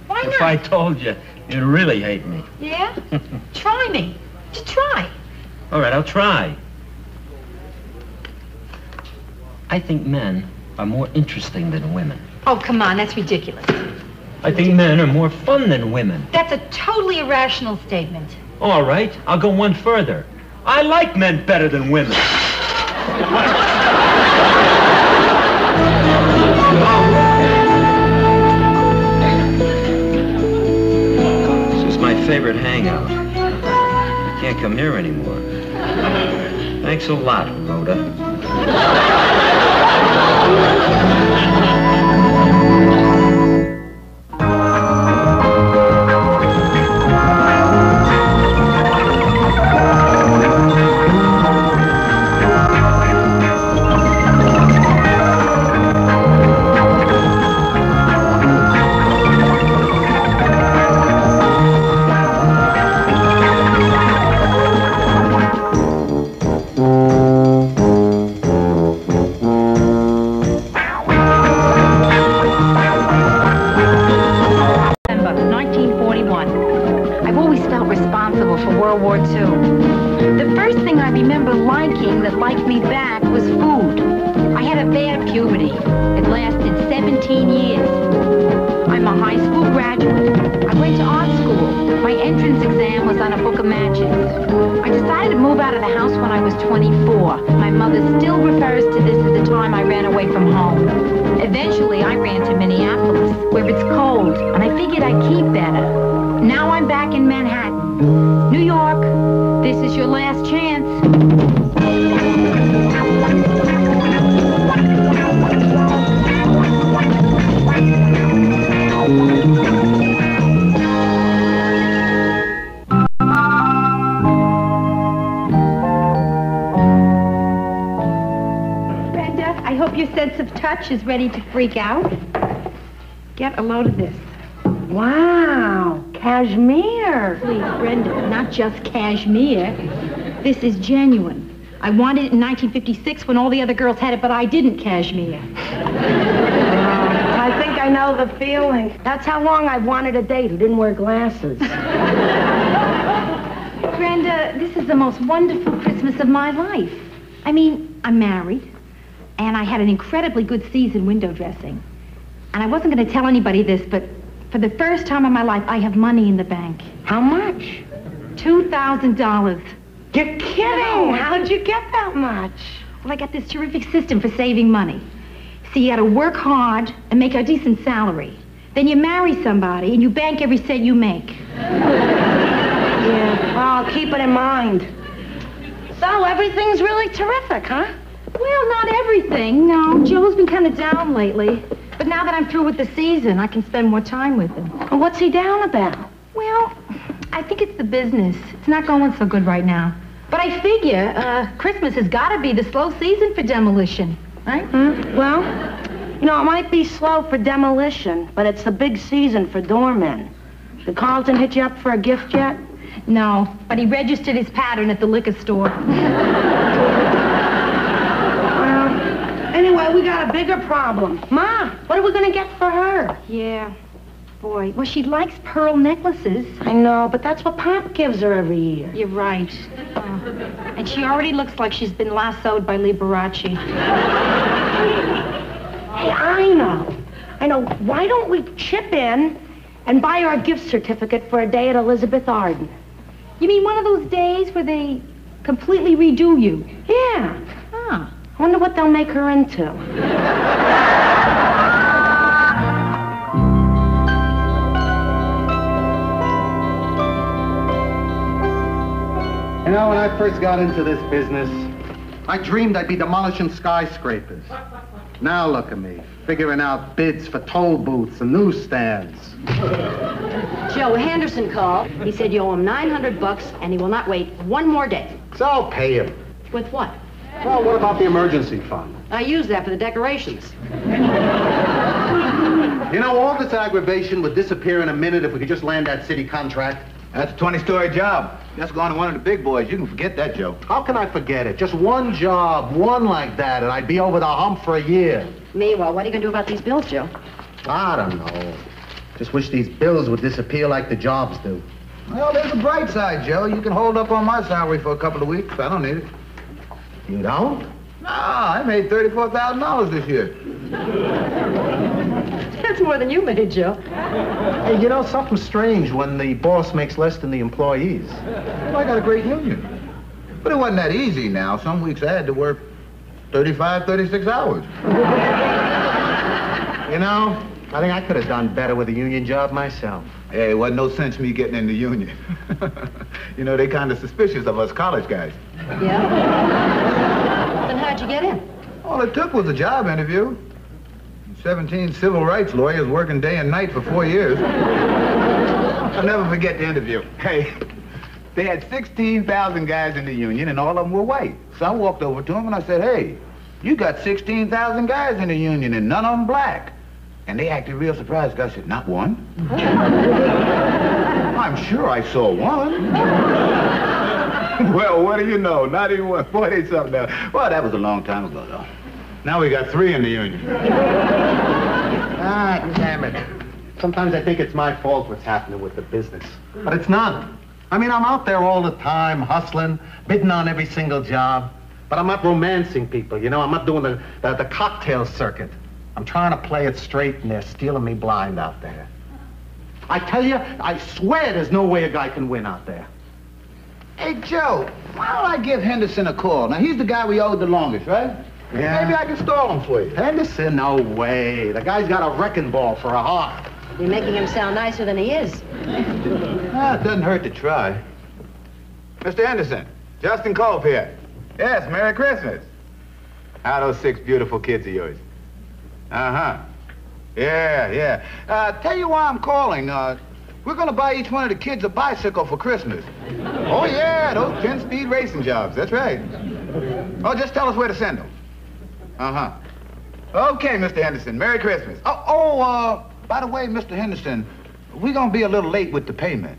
Why not? If I told you, you'd really hate me. Yeah? Try me. Just try. All right, I'll try. I think men are more interesting than women. Oh, come on, that's ridiculous. I think men are more fun than women. That's a totally irrational statement. All right, I'll go one further. I like men better than women. This is my favorite hangout. I can't come here anymore. Thanks a lot, Rhoda. food. I had a bad puberty. It lasted 17 years. I'm a high school graduate. I went to art school. My entrance exam was on a book of matches. I decided to move out of the house when I was 24. My mother still refers to this as the time I ran away from home. Eventually, I ran to Minneapolis, where it's cold, and I figured I'd keep better. Now I'm back in Manhattan. New York, this is your last chance. Brenda, I hope your sense of touch is ready to freak out. Get a load of this. Wow, cashmere. Please, Brenda, not just cashmere. This is genuine. I wanted it in 1956 when all the other girls had it, but I didn't cashmere. I think I know the feeling. That's how long I've wanted a date who didn't wear glasses. Brenda, this is the most wonderful Christmas of my life. I mean, I'm married, and I had an incredibly good season window dressing. And I wasn't going to tell anybody this, but for the first time in my life, I have money in the bank. How much? $2,000. You're kidding. How'd you get that much? Well, I got this terrific system for saving money. See, you got to work hard and make a decent salary. Then you marry somebody and you bank every cent you make. Yeah, well, I'll keep it in mind. So everything's really terrific, huh? Well, not everything, no. Joe's been kind of down lately. But now that I'm through with the season, I can spend more time with him. Well, what's he down about? Well, I think it's the business. It's not going so good right now. But I figure Christmas has got to be the slow season for demolition, right? Well, you know, it might be slow for demolition, but it's the big season for doormen. Did Carlton hit you up for a gift yet? No, but he registered his pattern at the liquor store. Anyway, we got a bigger problem. Ma, what are we going to get for her? Yeah. Boy, well, she likes pearl necklaces. I know, but that's what Pop gives her every year. You're right. And she already looks like she's been lassoed by Liberace. Hey, I know. Why don't we chip in and buy her a gift certificate for a day at Elizabeth Arden? You mean one of those days where they completely redo you? Yeah. Ah. I wonder what they'll make her into. You know, when I first got into this business, I dreamed I'd be demolishing skyscrapers. Now look at me, figuring out bids for toll booths and newsstands. Joe Henderson called. He said you owe him $900 and he will not wait one more day. So I'll pay him. With what? Well, what about the emergency fund? I used that for the decorations. You know, all this aggravation would disappear in a minute if we could just land that city contract. That's a 20-story job. That's going to one of the big boys. You can forget that, Joe. How can I forget it? Just one job, one like that, and I'd be over the hump for a year. Meanwhile, what are you going to do about these bills, Joe? I don't know. Just wish these bills would disappear like the jobs do. Well, there's a bright side, Joe. You can hold up on my salary for a couple of weeks. I don't need it. You don't? Nah, I made $34,000 this year. That's more than you made, Joe. Hey, you know, something's strange when the boss makes less than the employees. Well, I got a great union. But it wasn't that easy now. Some weeks I had to work 35, 36 hours. You know, I think I could have done better with a union job myself. Hey, it wasn't no sense me getting in the union. You know, they kind of suspicious of us college guys. Yeah? Then how'd you get in? All it took was a job interview. 17 civil rights lawyers working day and night for 4 years. I'll never forget the interview. Hey, they had 16,000 guys in the union, and all of them were white. So I walked over to them and I said, hey, you got 16,000 guys in the union, and none of them black. And they acted real surprised. I said, not one? I'm sure I saw one. Well, what do you know? Not even one. 40-something now. Well, that was a long time ago, though. Now we got 3 in the union. Ah, damn it. Sometimes I think it's my fault what's happening with the business. But it's not. I mean, I'm out there all the time, hustling, bidding on every single job. But I'm not romancing people, you know? I'm not doing the cocktail circuit. I'm trying to play it straight, and they're stealing me blind out there. I tell you, I swear there's no way a guy can win out there. Hey, Joe, why don't I give Henderson a call? Now, he's the guy we owed the longest, right? Yeah. Maybe I can stall him for you. Henderson? No way. The guy's got a wrecking ball for a heart. You're making him sound nicer than he is. It doesn't hurt to try. Mr. Henderson, Justin Culp here. Yes, Merry Christmas. How are those 6 beautiful kids of yours? Uh-huh. Yeah. Tell you why I'm calling. We're gonna buy each one of the kids a bicycle for Christmas. Oh, yeah, those 10-speed racing jobs, that's right. Oh, just tell us where to send them. Uh-huh. Okay, Mr. Henderson, Merry Christmas. By the way, Mr. Henderson, we're gonna be a little late with the payment.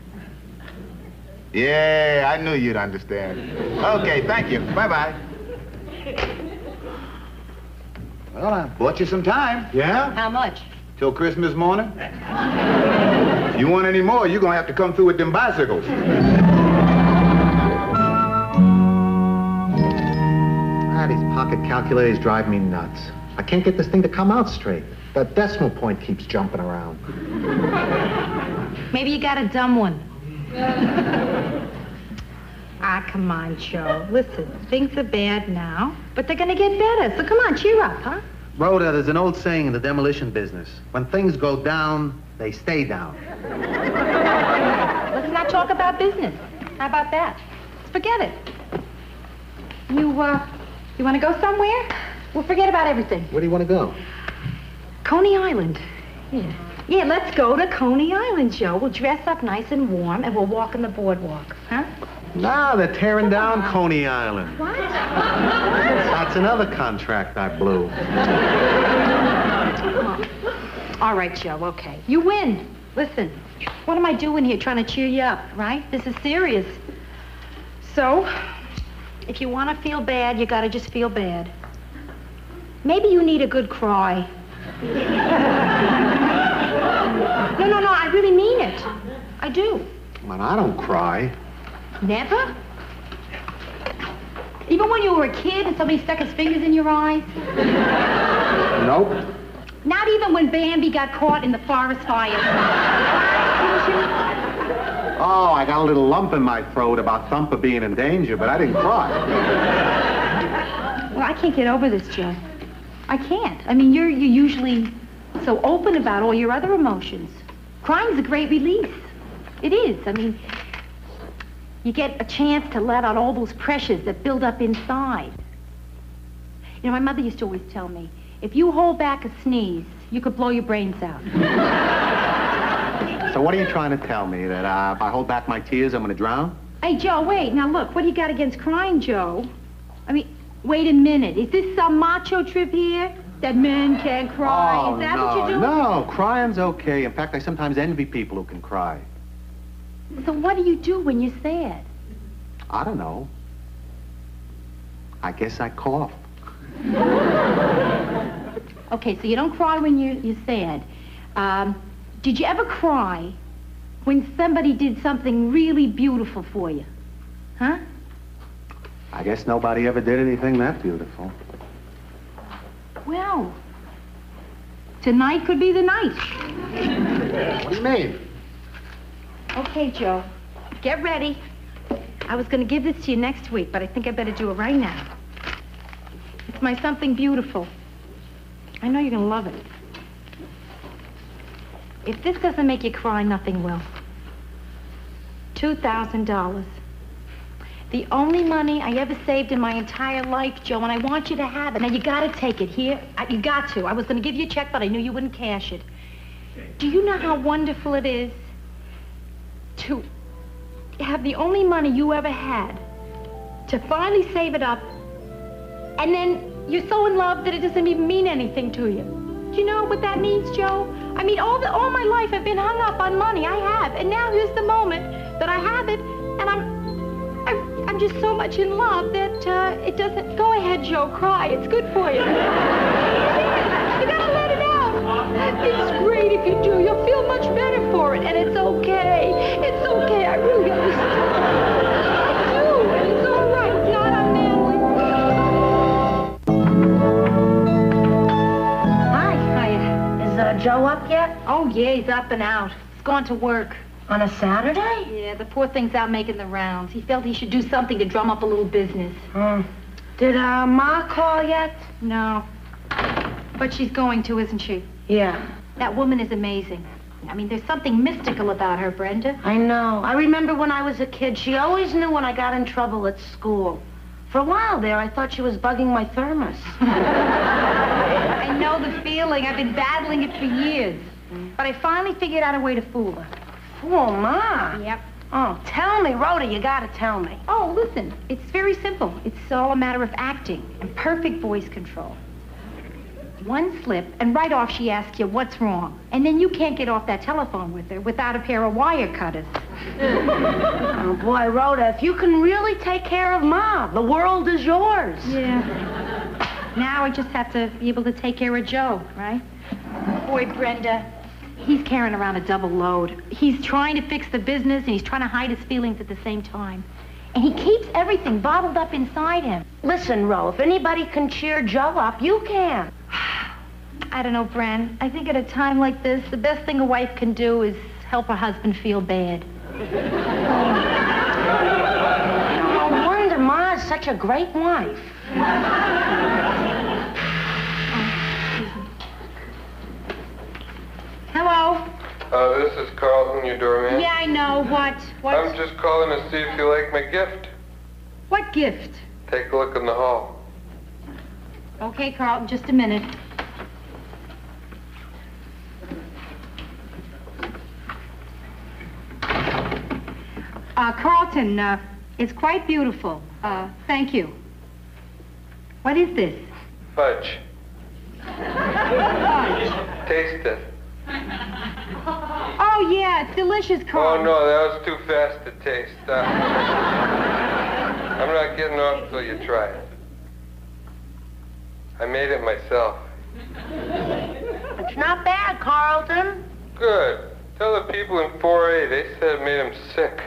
Yeah, I knew you'd understand. Okay, thank you. Bye-bye. Well, I bought you some time. Yeah? How much? Till Christmas morning. If you want any more, you're gonna have to come through with them bicycles. These pocket calculators drive me nuts. I can't get this thing to come out straight. That decimal point keeps jumping around. Maybe you got a dumb one. Come on, Joe. Listen, things are bad now, but they're gonna get better. So come on, cheer up, huh? Rhoda, there's an old saying in the demolition business. When things go down, they stay down. Let's not talk about business. How about that? Forget it. You want to go somewhere? We'll forget about everything. Where do you want to go? Coney Island. Yeah, let's go to Coney Island, Joe. We'll dress up nice and warm, and we'll walk on the boardwalk, huh? No, they're tearing down Coney Island. What? That's another contract I blew. All right, Joe, okay. You win. Listen, what am I doing here trying to cheer you up, right? This is serious. So, if you want to feel bad, you got to just feel bad. Maybe you need a good cry. No, I really mean it. I do. Man, I don't cry. Never? Even when you were a kid and somebody stuck his fingers in your eyes? Nope. Not even when Bambi got caught in the forest fire. Oh, I got a little lump in my throat about Thumper being in danger, but I didn't cry. Well, I can't get over this, Joe. I can't. I mean, you're usually so open about all your other emotions. Crying's a great release. It is. I mean, you get a chance to let out all those pressures that build up inside. You know, my mother used to always tell me, if you hold back a sneeze, you could blow your brains out. So what are you trying to tell me? That if I hold back my tears, I'm going to drown? Hey, Joe, wait. Now, look, what do you got against crying, Joe? I mean, wait a minute. Is this some macho trip here? That men can't cry? Oh, Is that no, what you're doing? No, crying's okay. In fact, I sometimes envy people who can cry. So what do you do when you're sad? I don't know. I guess I cough. Okay, so you don't cry when you're sad. Did you ever cry when somebody did something really beautiful for you? Huh? I guess nobody ever did anything that beautiful. Well, tonight could be the night. What do you mean? Okay, Joe, get ready. I was going to give this to you next week, but I think I better do it right now. It's my something beautiful. I know you're going to love it. If this doesn't make you cry, nothing will. $2,000. The only money I ever saved in my entire life, Joe, and I want you to have it. Now, you got to take it here. You got to. I was going to give you a check, but I knew you wouldn't cash it. Do you know how wonderful it is to have the only money you ever had, to finally save it up, and then you're so in love that it doesn't even mean anything to you? Do you know what that means, Joe? I mean, all my life I've been hung up on money. I have. And now here's the moment that I have it, and I'm just so much in love that it doesn't... Go ahead, Joe, cry. It's good for you. You gotta let it out. It's great if you do. You'll feel much better for it, and it's okay. It's okay. I really understand. I do, and it's all right. It's not unmanly. Joe up yet? Oh, yeah, he's up and out. He's gone to work. On a Saturday? Yeah, the poor thing's out making the rounds. He felt he should do something to drum up a little business. Did Ma call yet? No. But she's going to, isn't she? Yeah. That woman is amazing. I mean, there's something mystical about her, Brenda. I know. I remember when I was a kid, she always knew when I got in trouble at school. For a while there, I thought she was bugging my thermos. I know the feeling. I've been battling it for years. But I finally figured out a way to fool her. Fool Ma? Yep. Oh, tell me, Rhoda, you gotta tell me. Oh, listen, it's very simple. It's all a matter of acting and perfect voice control. One slip, and right off she asks you what's wrong. And then you can't get off that telephone with her without a pair of wire cutters. Oh, boy, Rhoda, if you can really take care of Ma, the world is yours. Yeah. Now I just have to be able to take care of Joe, right? Boy, Brenda, he's carrying around a double load. He's trying to fix the business, and he's trying to hide his feelings at the same time. And he keeps everything bottled up inside him. Listen, Ro, if anybody can cheer Joe up, you can. I don't know, Bran. I think at a time like this, the best thing a wife can do is help her husband feel bad. No wonder Ma's such a great wife. Hello? This is Carlton, your doorman. Yeah, I know. What? I'm just calling to see if you like my gift. What gift? Take a look in the hall. Okay, Carlton, just a minute. Carlton, it's quite beautiful. Thank you. What is this? Fudge. Fudge. Taste it. Oh, yeah, it's delicious, Carlton. Oh, no, that was too fast to taste. I'm not getting off till you try it. I made it myself. It's not bad, Carlton. Good. Tell the people in 4A, they said it made them sick.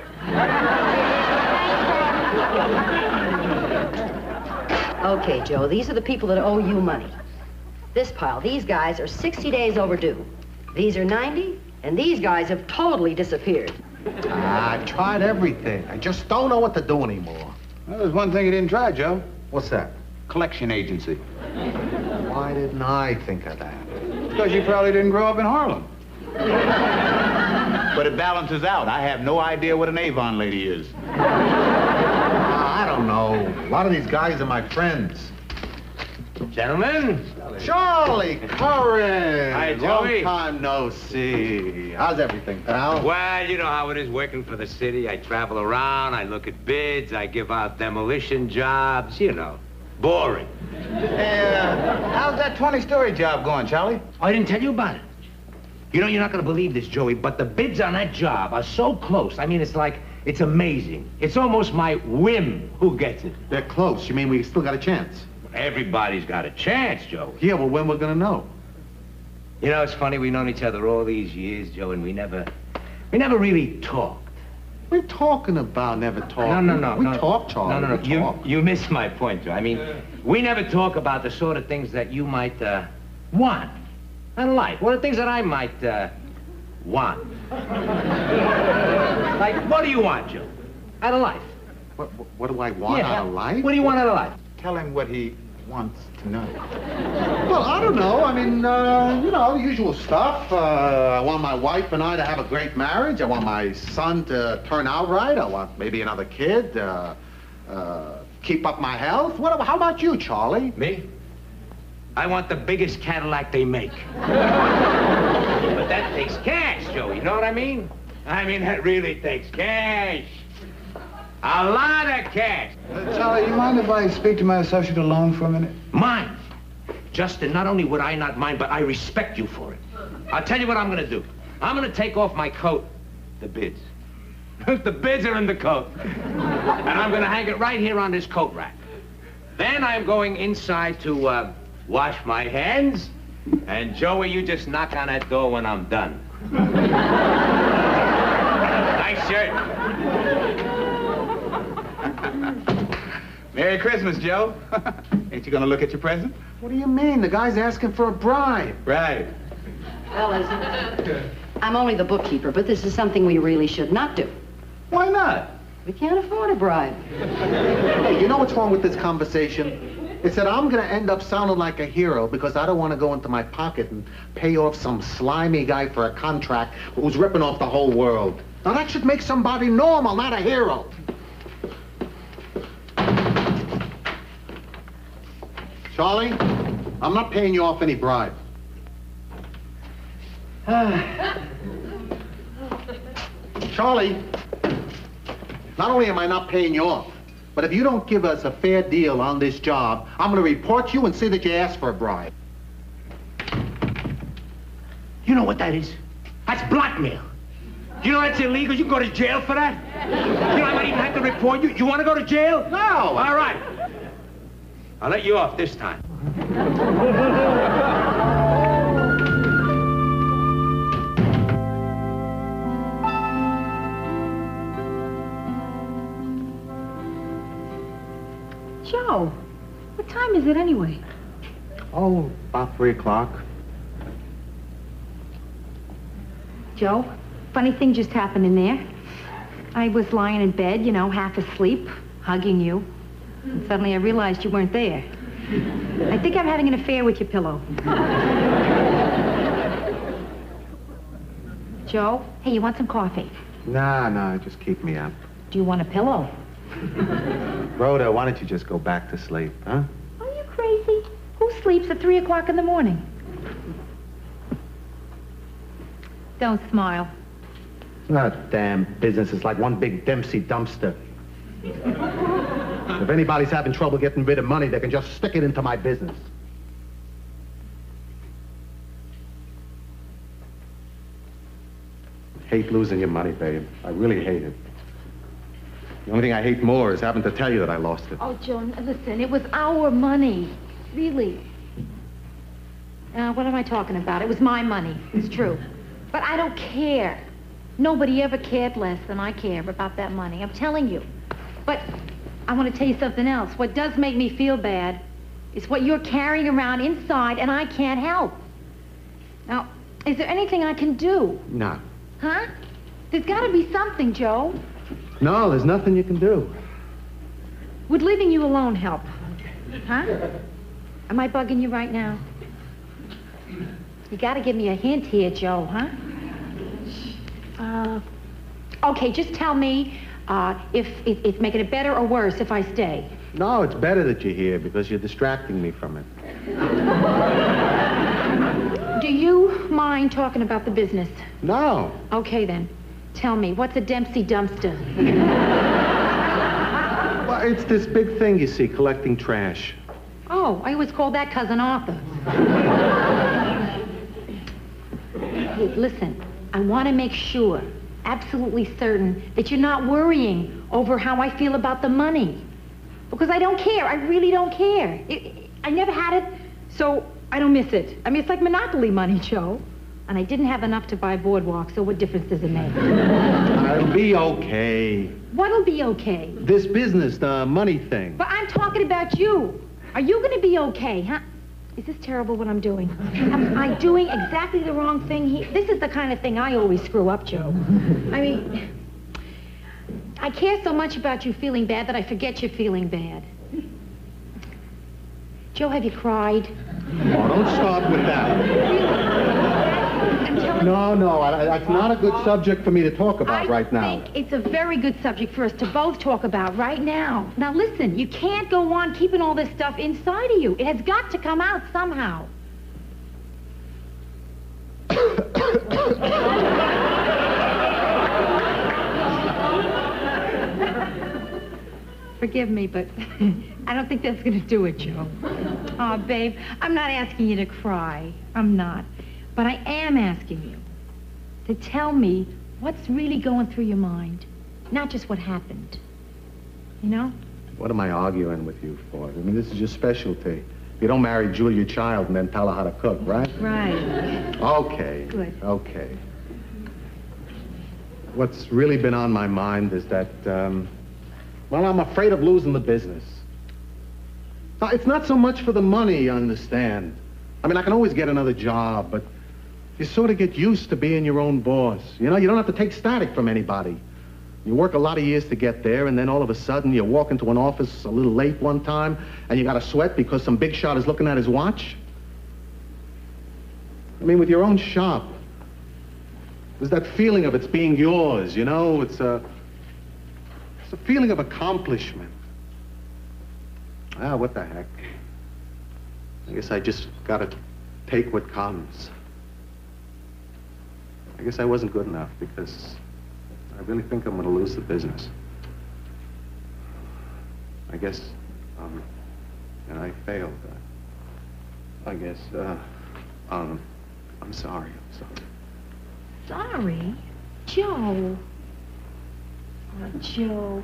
Okay, Joe, these are the people that owe you money. This pile, these guys are 60 days overdue. These are 90, and these guys have totally disappeared. I've tried everything. I just don't know what to do anymore. Well, there's one thing you didn't try, Joe. What's that? Collection agency. Why didn't I think of that? Because you probably didn't grow up in Harlem. But it balances out. I have no idea what an Avon lady is. I don't know. A lot of these guys are my friends. Gentlemen. Charlie Curran. Hi, Joey. Long time no see. How's everything, pal? Well, you know how it is working for the city. I travel around, I look at bids, I give out demolition jobs, you know. Boring. Hey, how's that 20-story job going, Charlie? Oh, I didn't tell you about it. You know, you're not going to believe this, Joey, but the bids on that job are so close. I mean, it's amazing. It's almost my whim who gets it. They're close. You mean we still got a chance? Everybody's got a chance, Joe. Yeah, well, when we're going to know? You know, it's funny, we've known each other all these years, Joe, and we never really talked. What are you talking about, never talking? No. We talk, Charlie. No. We talk. You missed my point, Joe. I mean, we never talk about the sort of things that you might, want. And like, what are things that I might, want? Like, what do you want, Joe? Out of life. What do I want out of life? What do you want out of life? Tell him what he wants to know. Well, I don't know. I mean, you know, usual stuff. I want my wife and I to have a great marriage. I want my son to turn out right. I want maybe another kid. Keep up my health. How about you, Charlie? Me? I want the biggest Cadillac they make. But that takes cash, Joey. You know what I mean? I mean, that really takes cash. A lot of cash. Charlie, you mind if I speak to my associate alone for a minute? Mind? Justin, not only would I not mind, but I respect you for it. I'll tell you what I'm going to do. I'm going to take off my coat. The bids. The bids are in the coat. And I'm going to hang it right here on this coat rack. Then I'm going inside to wash my hands. And Joey, you just knock on that door when I'm done. Nice shirt. Merry Christmas, Joe. Ain't you gonna look at your present? What do you mean? The guy's asking for a bribe. Right. Fellas, I'm only the bookkeeper, but this is something we really should not do. Why not? We can't afford a bride. Hey, you know what's wrong with this conversation? It's that I'm going to end up sounding like a hero because I don't want to go into my pocket and pay off some slimy guy for a contract who's ripping off the whole world. Now, that should make somebody normal, not a hero. Charlie, I'm not paying you off any bribe. Charlie, not only am I not paying you off, but if you don't give us a fair deal on this job, I'm going to report you and say that you asked for a bribe. You know what that is? That's blackmail. You know that's illegal? You can go to jail for that. You know I might even have to report you. You want to go to jail? No. All right. I'll let you off this time. Joe, what time is it anyway? Oh, about 3 o'clock. Joe, funny thing just happened in there. I was lying in bed, you know, half asleep, hugging you. And suddenly I realized you weren't there. I think I'm having an affair with your pillow. Joe, hey, you want some coffee? Nah, just keep me up. Do you want a pillow? Rhoda, why don't you just go back to sleep, huh? Are you crazy? Who sleeps at 3 o'clock in the morning? Don't smile. It's not a damn business. It's like one big Dempsey dumpster. If anybody's having trouble getting rid of money, they can just stick it into my business. I hate losing your money, babe. I really hate it. The only thing I hate more is having to tell you that I lost it. Oh, Joe, listen, it was our money. Really. What am I talking about? It was my money. It's true. But I don't care. Nobody ever cared less than I care about that money. I'm telling you. But I want to tell you something else. What does make me feel bad is what you're carrying around inside, and I can't help. Now, is there anything I can do? No. Huh? There's got to be something, Joe. No, there's nothing you can do. Would leaving you alone help? Huh? Am I bugging you right now? You got to give me a hint here, Joe, huh? Okay, just tell me if it's making it better or worse if I stay. No, it's better that you're here because you're distracting me from it. Do you mind talking about the business? No. Okay, then. Tell me, what's a Dempsey dumpster? Well, it's this big thing, you see, collecting trash. Oh, I always called that Cousin Arthur. Hey, listen, I want to make sure, absolutely certain, that you're not worrying over how I feel about the money. Because I don't care. I really don't care. I never had it, so I don't miss it. I mean, it's like Monopoly money, Joe. And I didn't have enough to buy Boardwalk, so what difference does it make? I'll be okay. What'll be okay? This business, the money thing. But I'm talking about you. Are you going to be okay, huh? Is this terrible what I'm doing? Am I doing exactly the wrong thing here? This is the kind of thing I always screw up, Joe. I mean, I care so much about you feeling bad that I forget you're feeling bad. Joe, have you cried? Oh, don't start with that. No, that's not a good subject for me to talk about right now. I think it's a very good subject for us to both talk about right now. Now listen, you can't go on keeping all this stuff inside of you. It has got to come out somehow. Forgive me, but I don't think that's going to do it, Joe. Oh, babe, I'm not asking you to cry. I'm not. But I am asking you to tell me what's really going through your mind, not just what happened. You know? What am I arguing with you for? I mean, this is your specialty. You don't marry Julia Child and then tell her how to cook, right? Right. Okay. Good. Okay. What's really been on my mind is that, well, I'm afraid of losing the business. Now, it's not so much for the money, you understand. I mean, I can always get another job, but You sort of get used to being your own boss. You know, you don't have to take static from anybody. You work a lot of years to get there, and then all of a sudden you walk into an office a little late one time, and you got to sweat because some big shot is looking at his watch. I mean, with your own shop, there's that feeling of it's being yours, you know? It's a feeling of accomplishment. Ah, what the heck. I guess I just got to take what comes. I guess I wasn't good enough because I really think I'm going to lose the business. I guess, and I failed. I guess, I'm sorry. Sorry? Joe. Oh, Joe.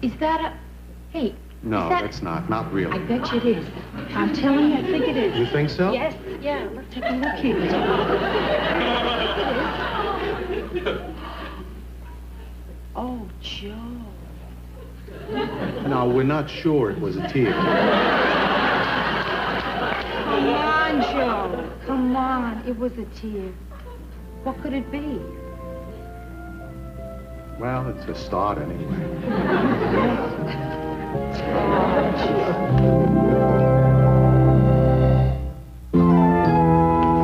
Is that a... Hey. No, that's not really. I bet you it is. I'm telling you, I think it is. You think so? Yes, yeah. Let's take a look here. Oh, Joe. No, we're not sure it was a tear. Come on, Joe. Come on. It was a tear. What could it be? Well, it's a start anyway.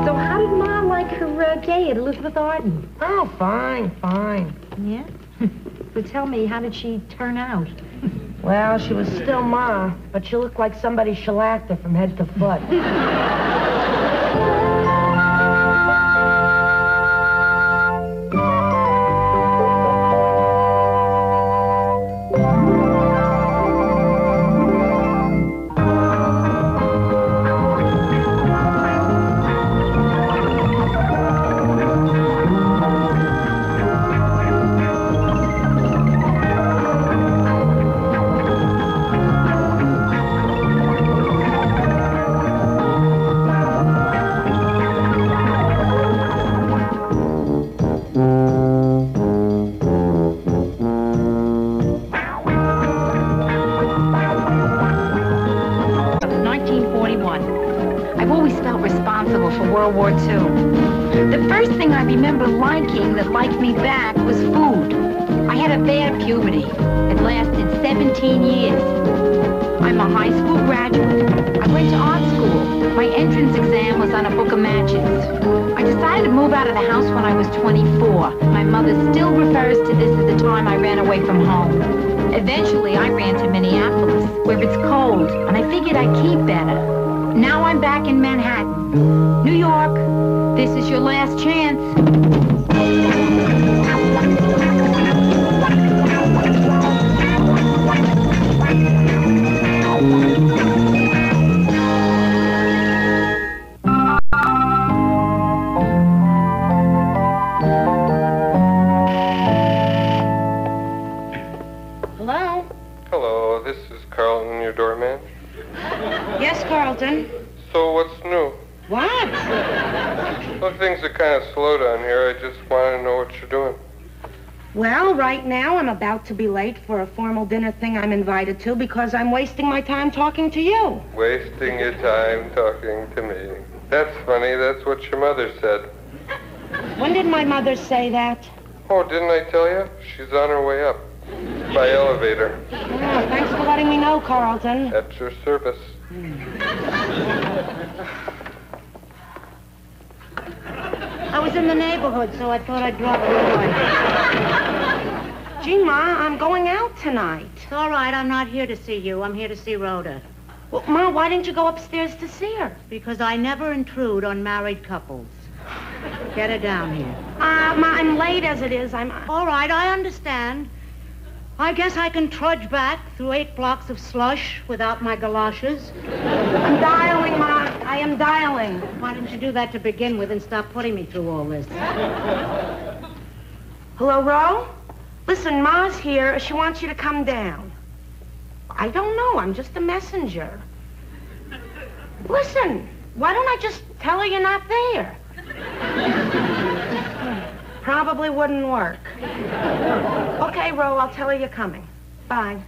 So how did Ma like her day at Elizabeth Arden? Oh, fine. Yeah? So tell me, how did she turn out? Well, she was still Ma, but she looked like somebody shellacked her from head to foot. World War II. The first thing I remember liking that liked me back was food. I had a bad puberty. It lasted 17 years. I'm a high school graduate. I went to art school. My entrance exam was on a book of matches. I decided to move out of the house when I was 24. My mother still refers to this as the time I ran away from home. Eventually, I ran to Minneapolis, where it's cold, and I figured I'd keep better. Now I'm back in Manhattan. New York, this is your last chance. Hello? Hello, this is Carlton, your doorman. Yes, Carlton. So what's new? What? Well, things are kind of slow down here. I just want to know what you're doing. Well, right now I'm about to be late for a formal dinner thing I'm invited to because I'm wasting my time talking to you. Wasting your time talking to me. That's funny. That's what your mother said. When did my mother say that? Oh, didn't I tell you? She's on her way up. By elevator. Oh, thanks for letting me know, Carlton. At your service. I was in the neighborhood, so I thought I'd drop by. Gee, Ma, I'm going out tonight. It's all right. I'm not here to see you. I'm here to see Rhoda. Well, Ma, why didn't you go upstairs to see her? Because I never intrude on married couples. Get her down here. Ma, I'm late as it is. All right, I understand. I guess I can trudge back through 8 blocks of slush without my galoshes. I'm dialing, Ma. I am dialing. Why didn't you do that to begin with and stop putting me through all this? Hello, Ro? Listen, Ma's here. She wants you to come down. I don't know. I'm just a messenger. Listen, why don't I just tell her you're not there? Probably wouldn't work. Okay, Ro, I'll tell her you're coming. Bye.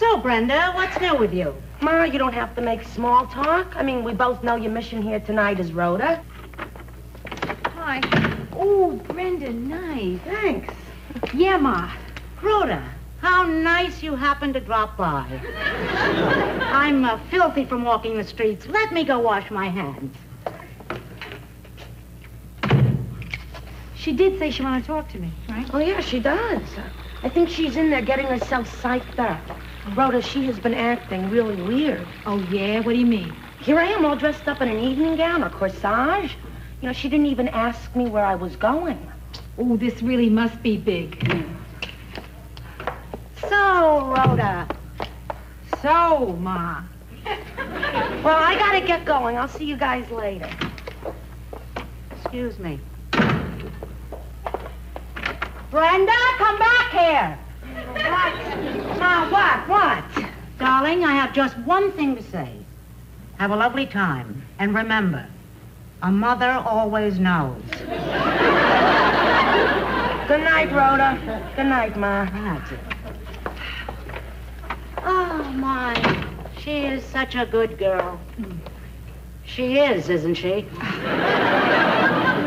So, Brenda, what's new with you? Ma, you don't have to make small talk. I mean, we both know your mission here tonight is Rhoda. Hi. Oh, Brenda, nice. Thanks. Yeah, Ma. Rhoda, how nice you happened to drop by. I'm filthy from walking the streets. Let me go wash my hands. She did say she wanted to talk to me, right? Oh, yeah, she does. I think she's in there getting herself psyched up. Rhoda, she has been acting really weird. Oh, yeah? What do you mean? Here I am all dressed up in an evening gown or corsage. You know, she didn't even ask me where I was going. Oh, this really must be big. So, Rhoda. So, Ma. Well, I gotta get going. I'll see you guys later. Excuse me. Brenda, come back here. What? Ma, what? Darling, I have just one thing to say. Have a lovely time. And remember, a mother always knows. Good night, Rhoda. Good night, Ma. That's it. Oh, my. She is such a good girl. She is, isn't she?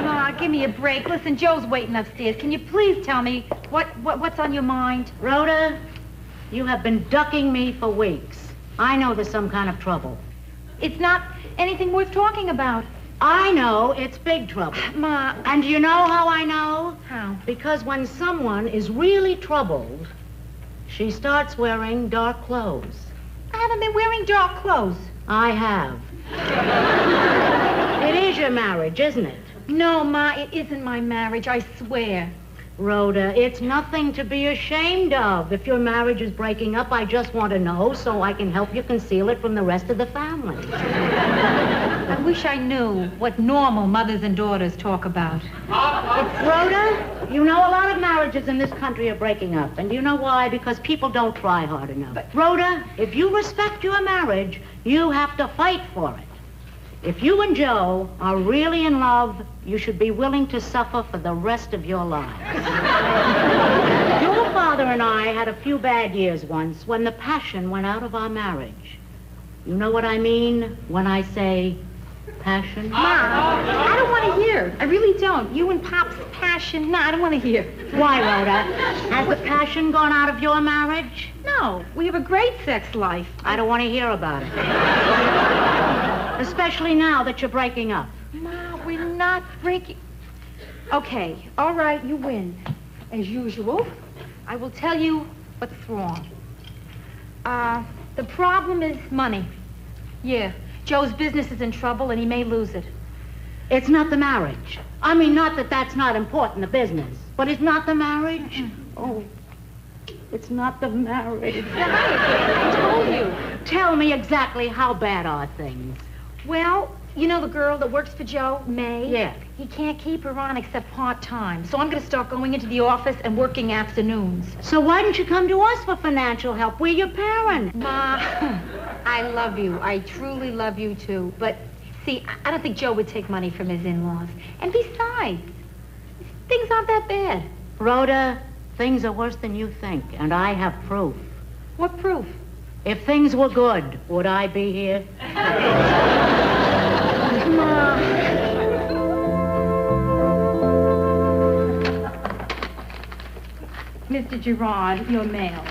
Ma, give me a break. Listen, Joe's waiting upstairs. Can you please tell me what's on your mind? Rhoda, you have been ducking me for weeks. I know there's some kind of trouble. It's not anything worth talking about. I know it's big trouble. Ma. And do you know how I know? How? Because when someone is really troubled, she starts wearing dark clothes. I haven't been wearing dark clothes. I have. It is your marriage, isn't it? No, Ma, it isn't my marriage, I swear. Rhoda, it's nothing to be ashamed of. If your marriage is breaking up, I just want to know so I can help you conceal it from the rest of the family. I wish I knew what normal mothers and daughters talk about. Rhoda, you know a lot of marriages in this country are breaking up. And do you know why? Because people don't try hard enough. But Rhoda, if you respect your marriage, you have to fight for it. If you and Joe are really in love, you should be willing to suffer for the rest of your lives. Your father and I had a few bad years once when the passion went out of our marriage. You know what I mean when I say passion? Ma, I don't want to hear. I really don't. You and Pop's passion, no, I don't want to hear. Why, Rhoda? Has the passion gone out of your marriage? No, we have a great sex life. I don't want to hear about it. Especially now that you're breaking up. Ma, we're not breaking... Okay, all right, you win. As usual, I will tell you what's wrong. The problem is money. Yeah, Joe's business is in trouble and he may lose it. It's not the marriage. I mean, not that that's not important, the business. But it's not the marriage? Oh, it's not the marriage. It's not. I told you. Tell me exactly how bad are things. Well, you know the girl that works for Joe, May? Yeah. He can't keep her on except part-time. So I'm going to start going into the office and working afternoons. So why don't you come to us for financial help? We're your parents. Ma, I love you. I truly love you, too. But, see, I don't think Joe would take money from his in-laws. And besides, things aren't that bad. Rhoda, things are worse than you think, and I have proof. What proof? If things were good, would I be here? Ma. Mr. Gerard, your mail.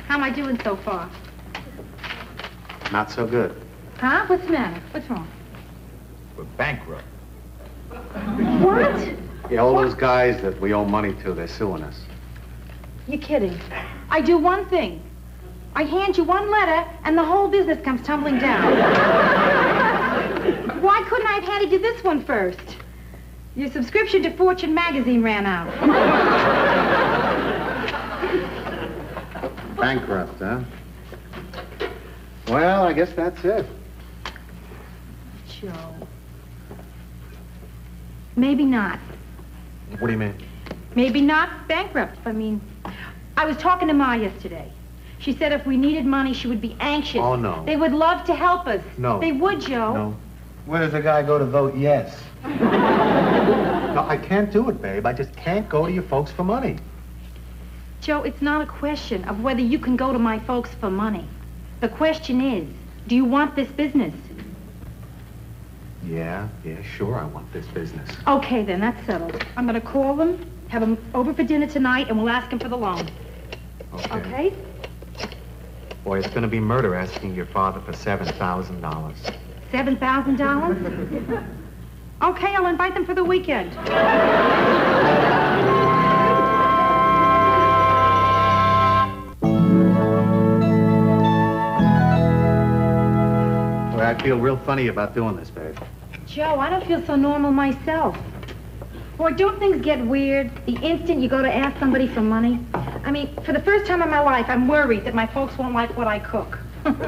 How am I doing so far? Not so good. Huh? What's the matter? What's wrong? We're bankrupt. What? Yeah, all those guys that we owe money to, they're suing us. You're kidding. I do one thing. I hand you one letter, and the whole business comes tumbling down. Why couldn't I have handed you this one first? Your subscription to Fortune magazine ran out. Bankrupt, huh? Well, I guess that's it. Joe. Maybe not. What do you mean? Maybe not bankrupt. I mean, I was talking to Ma yesterday. She said if we needed money, she would be anxious. Oh, no. They would love to help us. No. They would, Joe. No. Where does the guy go to vote yes? No, I can't do it, babe. I just can't go to your folks for money. Joe, it's not a question of whether you can go to my folks for money. The question is, do you want this business? Yeah, sure, I want this business. Okay, then, that's settled. I'm gonna call them, have them over for dinner tonight, and we'll ask them for the loan. Okay? Boy, it's gonna be murder asking your father for $7,000. $7,000? Okay, I'll invite them for the weekend. Boy, I feel real funny about doing this, babe. Joe, I don't feel so normal myself. Boy, don't things get weird the instant you go to ask somebody for money? I mean, for the first time in my life, I'm worried that my folks won't like what I cook. Of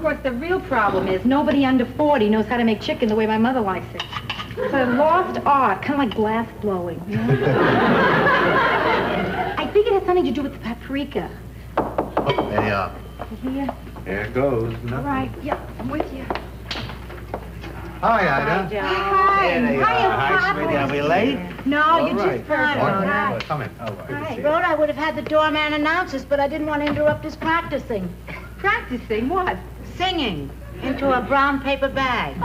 course, the real problem is nobody under 40 knows how to make chicken the way my mother likes it. It's a lost art, kind of like glass blowing. You know? I think it has something to do with the paprika. Oh, hey, Here. there it goes. All right, yeah, I'm with you. Hi, Ida. Hi, Joe. Hi. Hi, sweetie. Are we late? No, you right. just heard. Hi. Come in. Oh, Hi. Rhoda, I would have had the doorman announce us, but I didn't want to interrupt his practicing. Practicing what? Singing into a brown paper bag.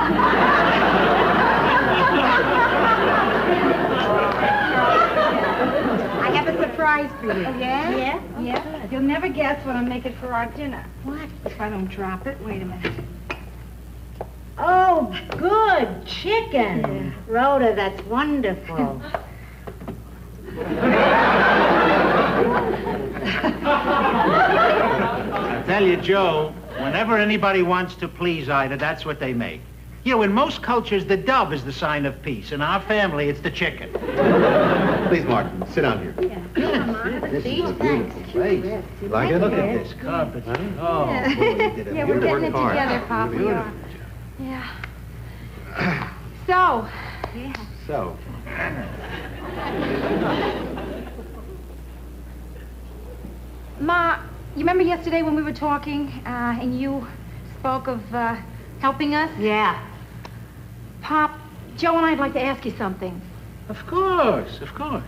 I have a surprise for you. Oh, yeah? Yeah? Yeah. You'll never guess what I'm making for our dinner. What? If I don't drop it, wait a minute. Oh, good. Chicken. Rhoda, that's wonderful. I tell you, Joe, whenever anybody wants to please Ida, that's what they make. You know, in most cultures, the dove is the sign of peace. In our family, it's the chicken. Please, Martin, sit down here. This is a beautiful place. You like it? Look at this carpet. Oh, boy, you did a Yeah, we're getting it hard. together, Pop. We are. Yeah. So. Yeah. So. Ma, you remember yesterday when we were talking, and you spoke of, helping us? Yeah. Pop, Joe and I'd like to ask you something. Of course, of course.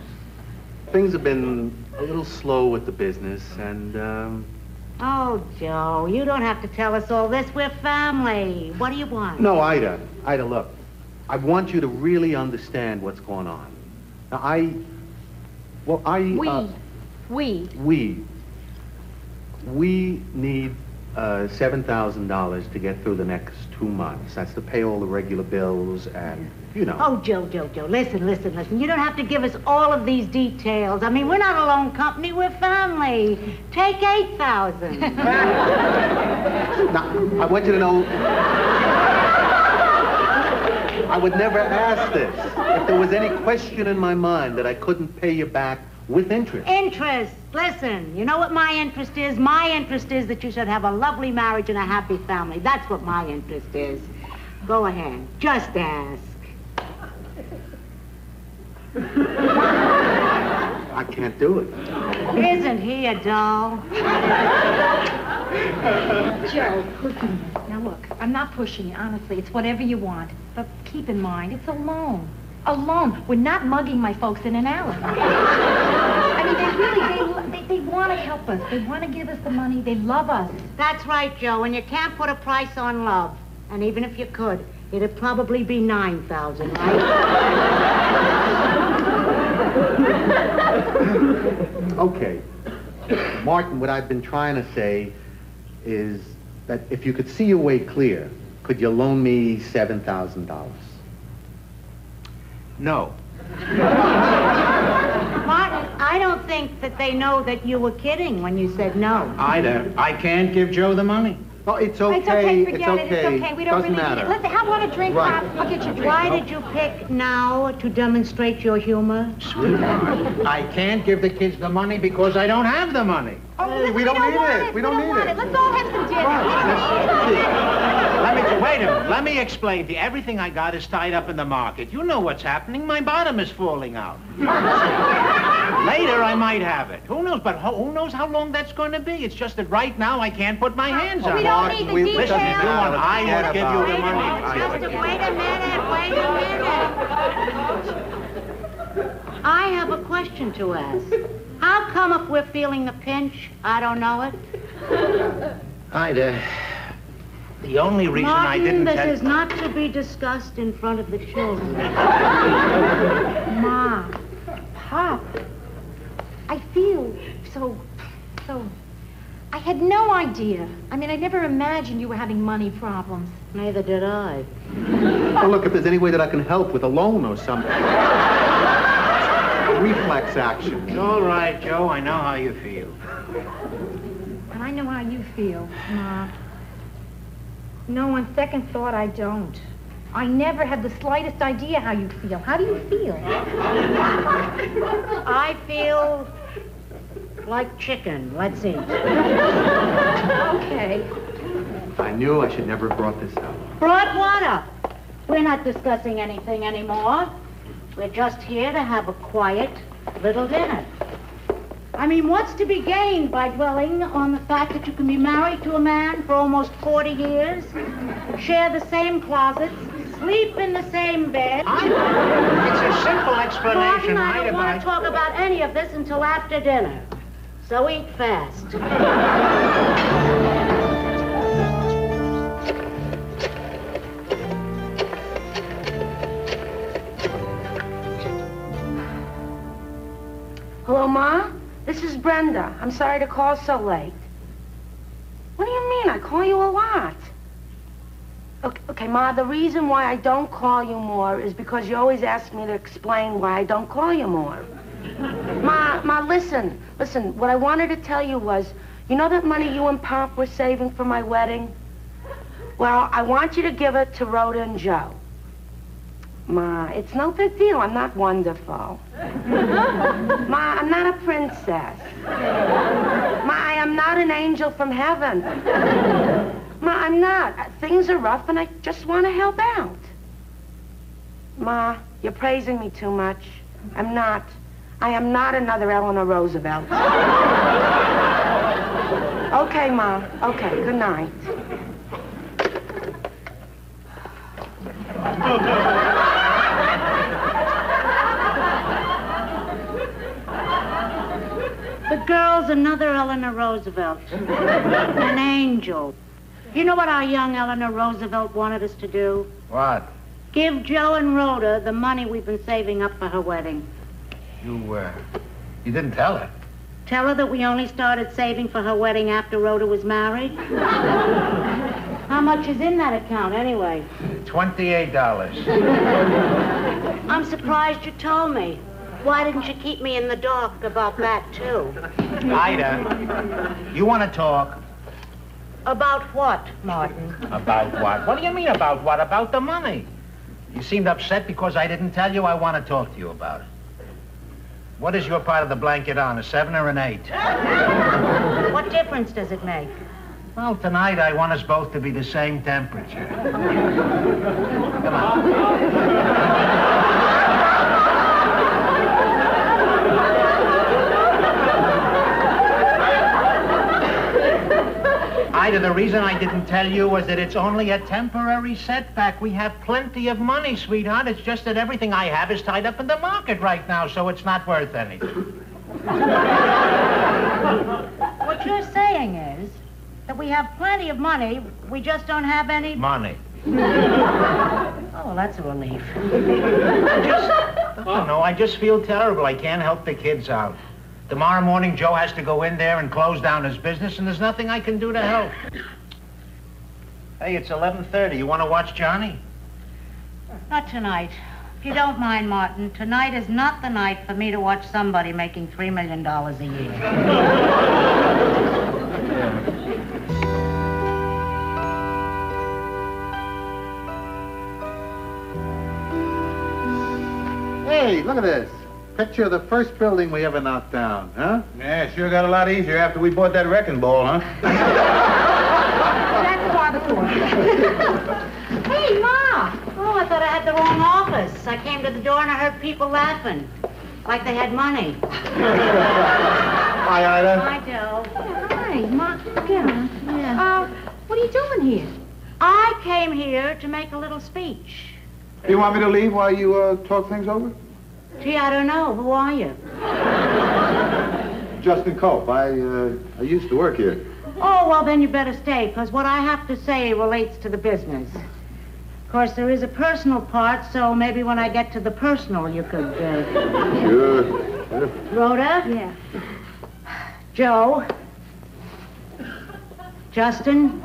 Things have been a little slow with the business, and, Oh, Joe, you don't have to tell us all this. We're family. What do you want? No, Ida, look. I want you to really understand what's going on. Now, We need $7,000 to get through the next 2 months. That's to pay all the regular bills and, you know. Oh, Joe, listen. You don't have to give us all of these details. I mean, we're not a loan company, we're family. Take $8,000. Now, I want you to know, I would never ask this if there was any question in my mind that I couldn't pay you back with interest. Interest. Listen, you know what my interest is? My interest is that you should have a lovely marriage and a happy family. That's what my interest is. Go ahead. Just ask. I can't do it. Isn't he a doll? Joe, listen. Now look, I'm not pushing you, honestly. It's whatever you want. But keep in mind, it's a loan. A loan. We're not mugging my folks in an alley. I mean, they want to help us. They want to give us the money. They love us. That's right, Joe, and you can't put a price on love. And even if you could, it'd probably be $9,000, right? Okay. Martin, what I've been trying to say is that if you could see your way clear, could you loan me $7,000? No. Martin, I don't think that they know that you were kidding when you said no. Ida, I can't give Joe the money. Oh, it's okay. It's okay, forget it. It's okay. We don't Doesn't really matter. need it. Listen, how about a drink, Right. Pop? I'll get you a drink. Why did you pick now to demonstrate your humor? Sweetheart, I can't give the kids the money because I don't have the money. Oh, listen, we don't need want it. We don't need want it. Let's all have some dinner. Wait a minute. Let me explain to you. Everything I got is tied up in the market. You know what's happening. My bottom is falling out. Later, I might have it. Who knows? But who knows how long that's going to be? It's just that right now I can't put my hands on it. We don't need the details. Listen, if you want, I will give you the money. Wait a minute. I have a question to ask. How come if we're feeling the pinch, I don't know it? Ida, the only reason Martin, I didn't this tell... is not to be discussed in front of the children. Ma, Pop, I feel so... I had no idea. I mean, I never imagined you were having money problems. Neither did I. Well, look, if there's any way that I can help with a loan or something. Reflex action. It's all right, Joe. I know how you feel. And I know how you feel, Ma. No, on second thought, I don't. I never had the slightest idea how you feel. How do you feel? I feel like chicken. Let's eat. Okay. I knew I should never have brought this up. Brought what up? We're not discussing anything anymore. We're just here to have a quiet little dinner. I mean, what's to be gained by dwelling on the fact that you can be married to a man for almost 40 years, share the same closets, sleep in the same bed? It's a simple explanation. Martin, I don't want to talk about any of this until after dinner. So eat fast. Hello, Ma? This is Brenda. I'm sorry to call so late. What do you mean? I call you a lot. Okay, Ma, the reason why I don't call you more is because you always ask me to explain why I don't call you more. Ma, listen. What I wanted to tell you was, you know that money you and Pop were saving for my wedding? Well, I want you to give it to Rhoda and Joe. Ma, it's no big deal. I'm not wonderful. Ma, I'm not a princess. Ma, I am not an angel from heaven. Ma, I'm not. Things are rough and I just want to help out. Ma, you're praising me too much. I'm not. I am not another Eleanor Roosevelt. Okay, Ma. Okay, good night. The girl's another Eleanor Roosevelt. An angel. You know what our young Eleanor Roosevelt wanted us to do? What? Give Joe and Rhoda the money we've been saving up for her wedding. You didn't tell her. Tell her that we only started saving for her wedding after Rhoda was married. How much is in that account, anyway? $28. I'm surprised you told me. Why didn't you keep me in the dark about that, too? Ida, you want to talk? About what, Martin? About what? What do you mean about what? About the money. You seemed upset because I didn't tell you. I want to talk to you about it. What is your part of the blanket on, a 7 or an 8? What difference does it make? Well, tonight I want us both to be the same temperature. Come on. Ida, the reason I didn't tell you was that it's only a temporary setback. We have plenty of money, sweetheart. It's just that everything I have is tied up in the market right now, so it's not worth anything. What you're saying is that we have plenty of money, we just don't have any... Money. Oh, that's a relief. I just feel terrible. I can't help the kids out. Tomorrow morning, Joe has to go in there and close down his business, and there's nothing I can do to help. Hey, it's 11:30. You want to watch Johnny? Not tonight. If you don't mind, Martin, tonight is not the night for me to watch somebody making $3 million a year. Hey, look at this. Picture of the first building we ever knocked down, huh? Yeah, sure got a lot easier after we bought that wrecking ball, huh? That's wonderful. Hey, Ma! Oh, I thought I had the wrong office. I came to the door and I heard people laughing. Like they had money. Hi, Ida. Hi, Joe. Hi, Ma. Yeah. What are you doing here? I came here to make a little speech. You want me to leave while you talk things over? Gee, I don't know. Who are you? Justin Cope. I used to work here. Oh, well, then you better stay, because what I have to say relates to the business. Of course, there is a personal part, so maybe when I get to the personal, you could, Sure. Rhoda? Yeah. Joe? Justin?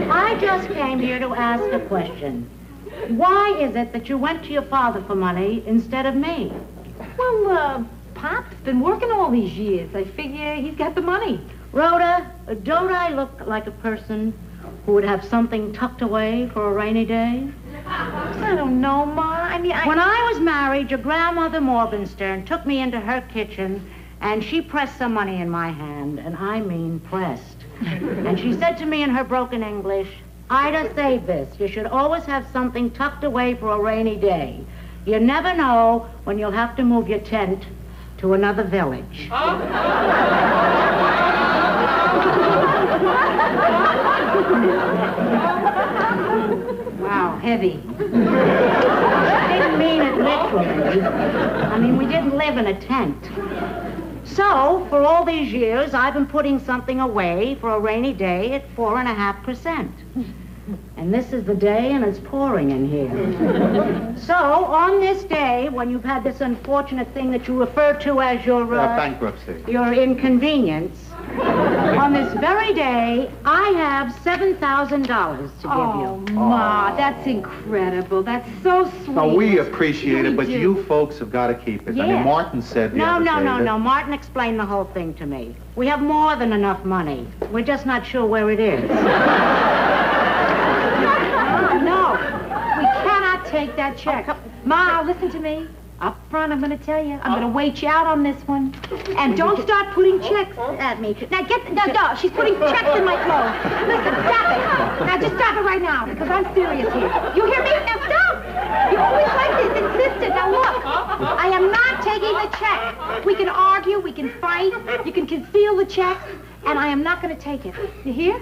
I just came here to ask a question. Why is it that you went to your father for money instead of me? Well, Pop's been working all these years. I figure he's got the money. Rhoda, don't I look like a person who would have something tucked away for a rainy day? I don't know, Ma. I mean, When I was married, your grandmother Morgenstern took me into her kitchen and she pressed some money in my hand, and I mean pressed. And she said to me in her broken English, Ida, say this. You should always have something tucked away for a rainy day. You never know when you'll have to move your tent to another village. wow, heavy. I didn't mean it literally. I mean, we didn't live in a tent. So, for all these years, I've been putting something away for a rainy day at 4.5%. And this is the day, and it's pouring in here. So, on this day, when you've had this unfortunate thing that you refer to as your... bankruptcy. Your inconvenience, on this very day, I have $7,000 to give you. Oh, Ma, that's incredible. That's so sweet. No, we appreciate it, but do. you folks have got to keep it. I mean, Yes. Martin said the other day that- No. Martin explained the whole thing to me. We have more than enough money. We're just not sure where it is. No, we cannot take that check. Ma, listen to me. Up front, I'm going to tell you. I'm going to wait you out on this one. And don't start putting checks at me. Now, no, she's putting checks in my clothes. Listen, stop it. Now, just stop it right now, because I'm serious here. You hear me? Now, stop. You always like this, insistent. Now, look, I am not taking the check. We can argue, we can fight, you can conceal the check, and I am not going to take it. You hear?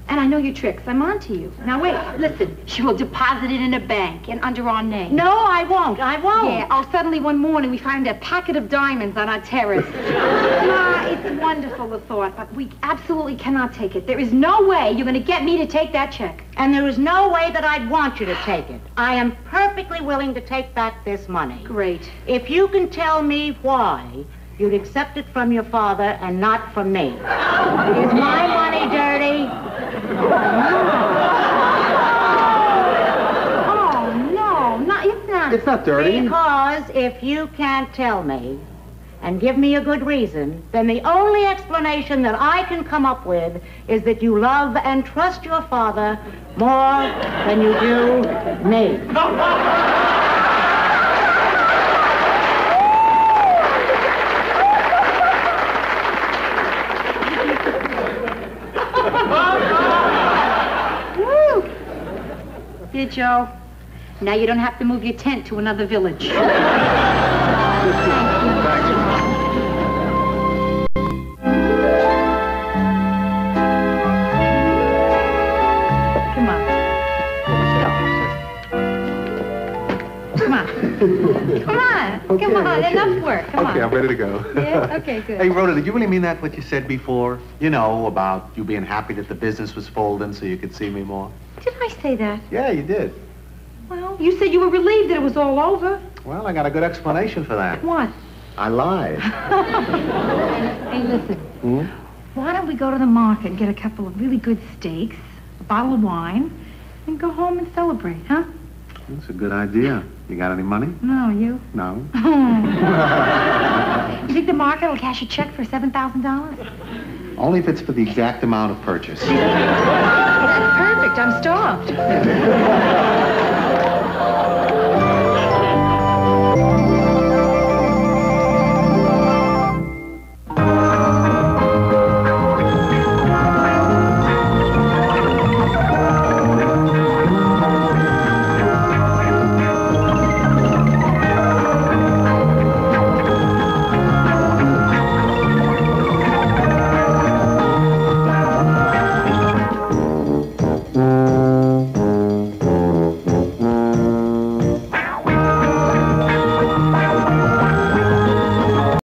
And I know your tricks. I'm on to you. Now, wait. Listen. She will deposit it in a bank and under our name. No, I won't. I won't. Yeah. Oh, suddenly one morning we find a packet of diamonds on our terrace. Ma, it's wonderful, the thought, but we absolutely cannot take it. There is no way you're going to get me to take that check. And there is no way that I'd want you to take it. I am perfectly willing to take back this money. Great. If you can tell me why you'd accept it from your father and not from me. Is my money dirty? Oh, no, it's not. It's not dirty. Because if you can't tell me and give me a good reason, then the only explanation that I can come up with is that you love and trust your father more than you do me. Here, Joe. Now you don't have to move your tent to another village. Come on. Come on. Come on. Come on. Enough work. Come on. Okay, I'm ready to go. Yeah? Okay, good. Hey, Rhoda, did you really mean that, what you said before? You know, about you being happy that the business was folding so you could see me more? Did I say that? Yeah, you did. Well, you said you were relieved that it was all over. Well, I got a good explanation for that. What? I lied. Hey, listen. Why don't we go to the market and get a couple of really good steaks, a bottle of wine, and go home and celebrate, huh? That's a good idea. You got any money? No, you? No. You think the market will cash a check for $7,000? Only if it's for the exact amount of purchase. That's perfect. I'm starved.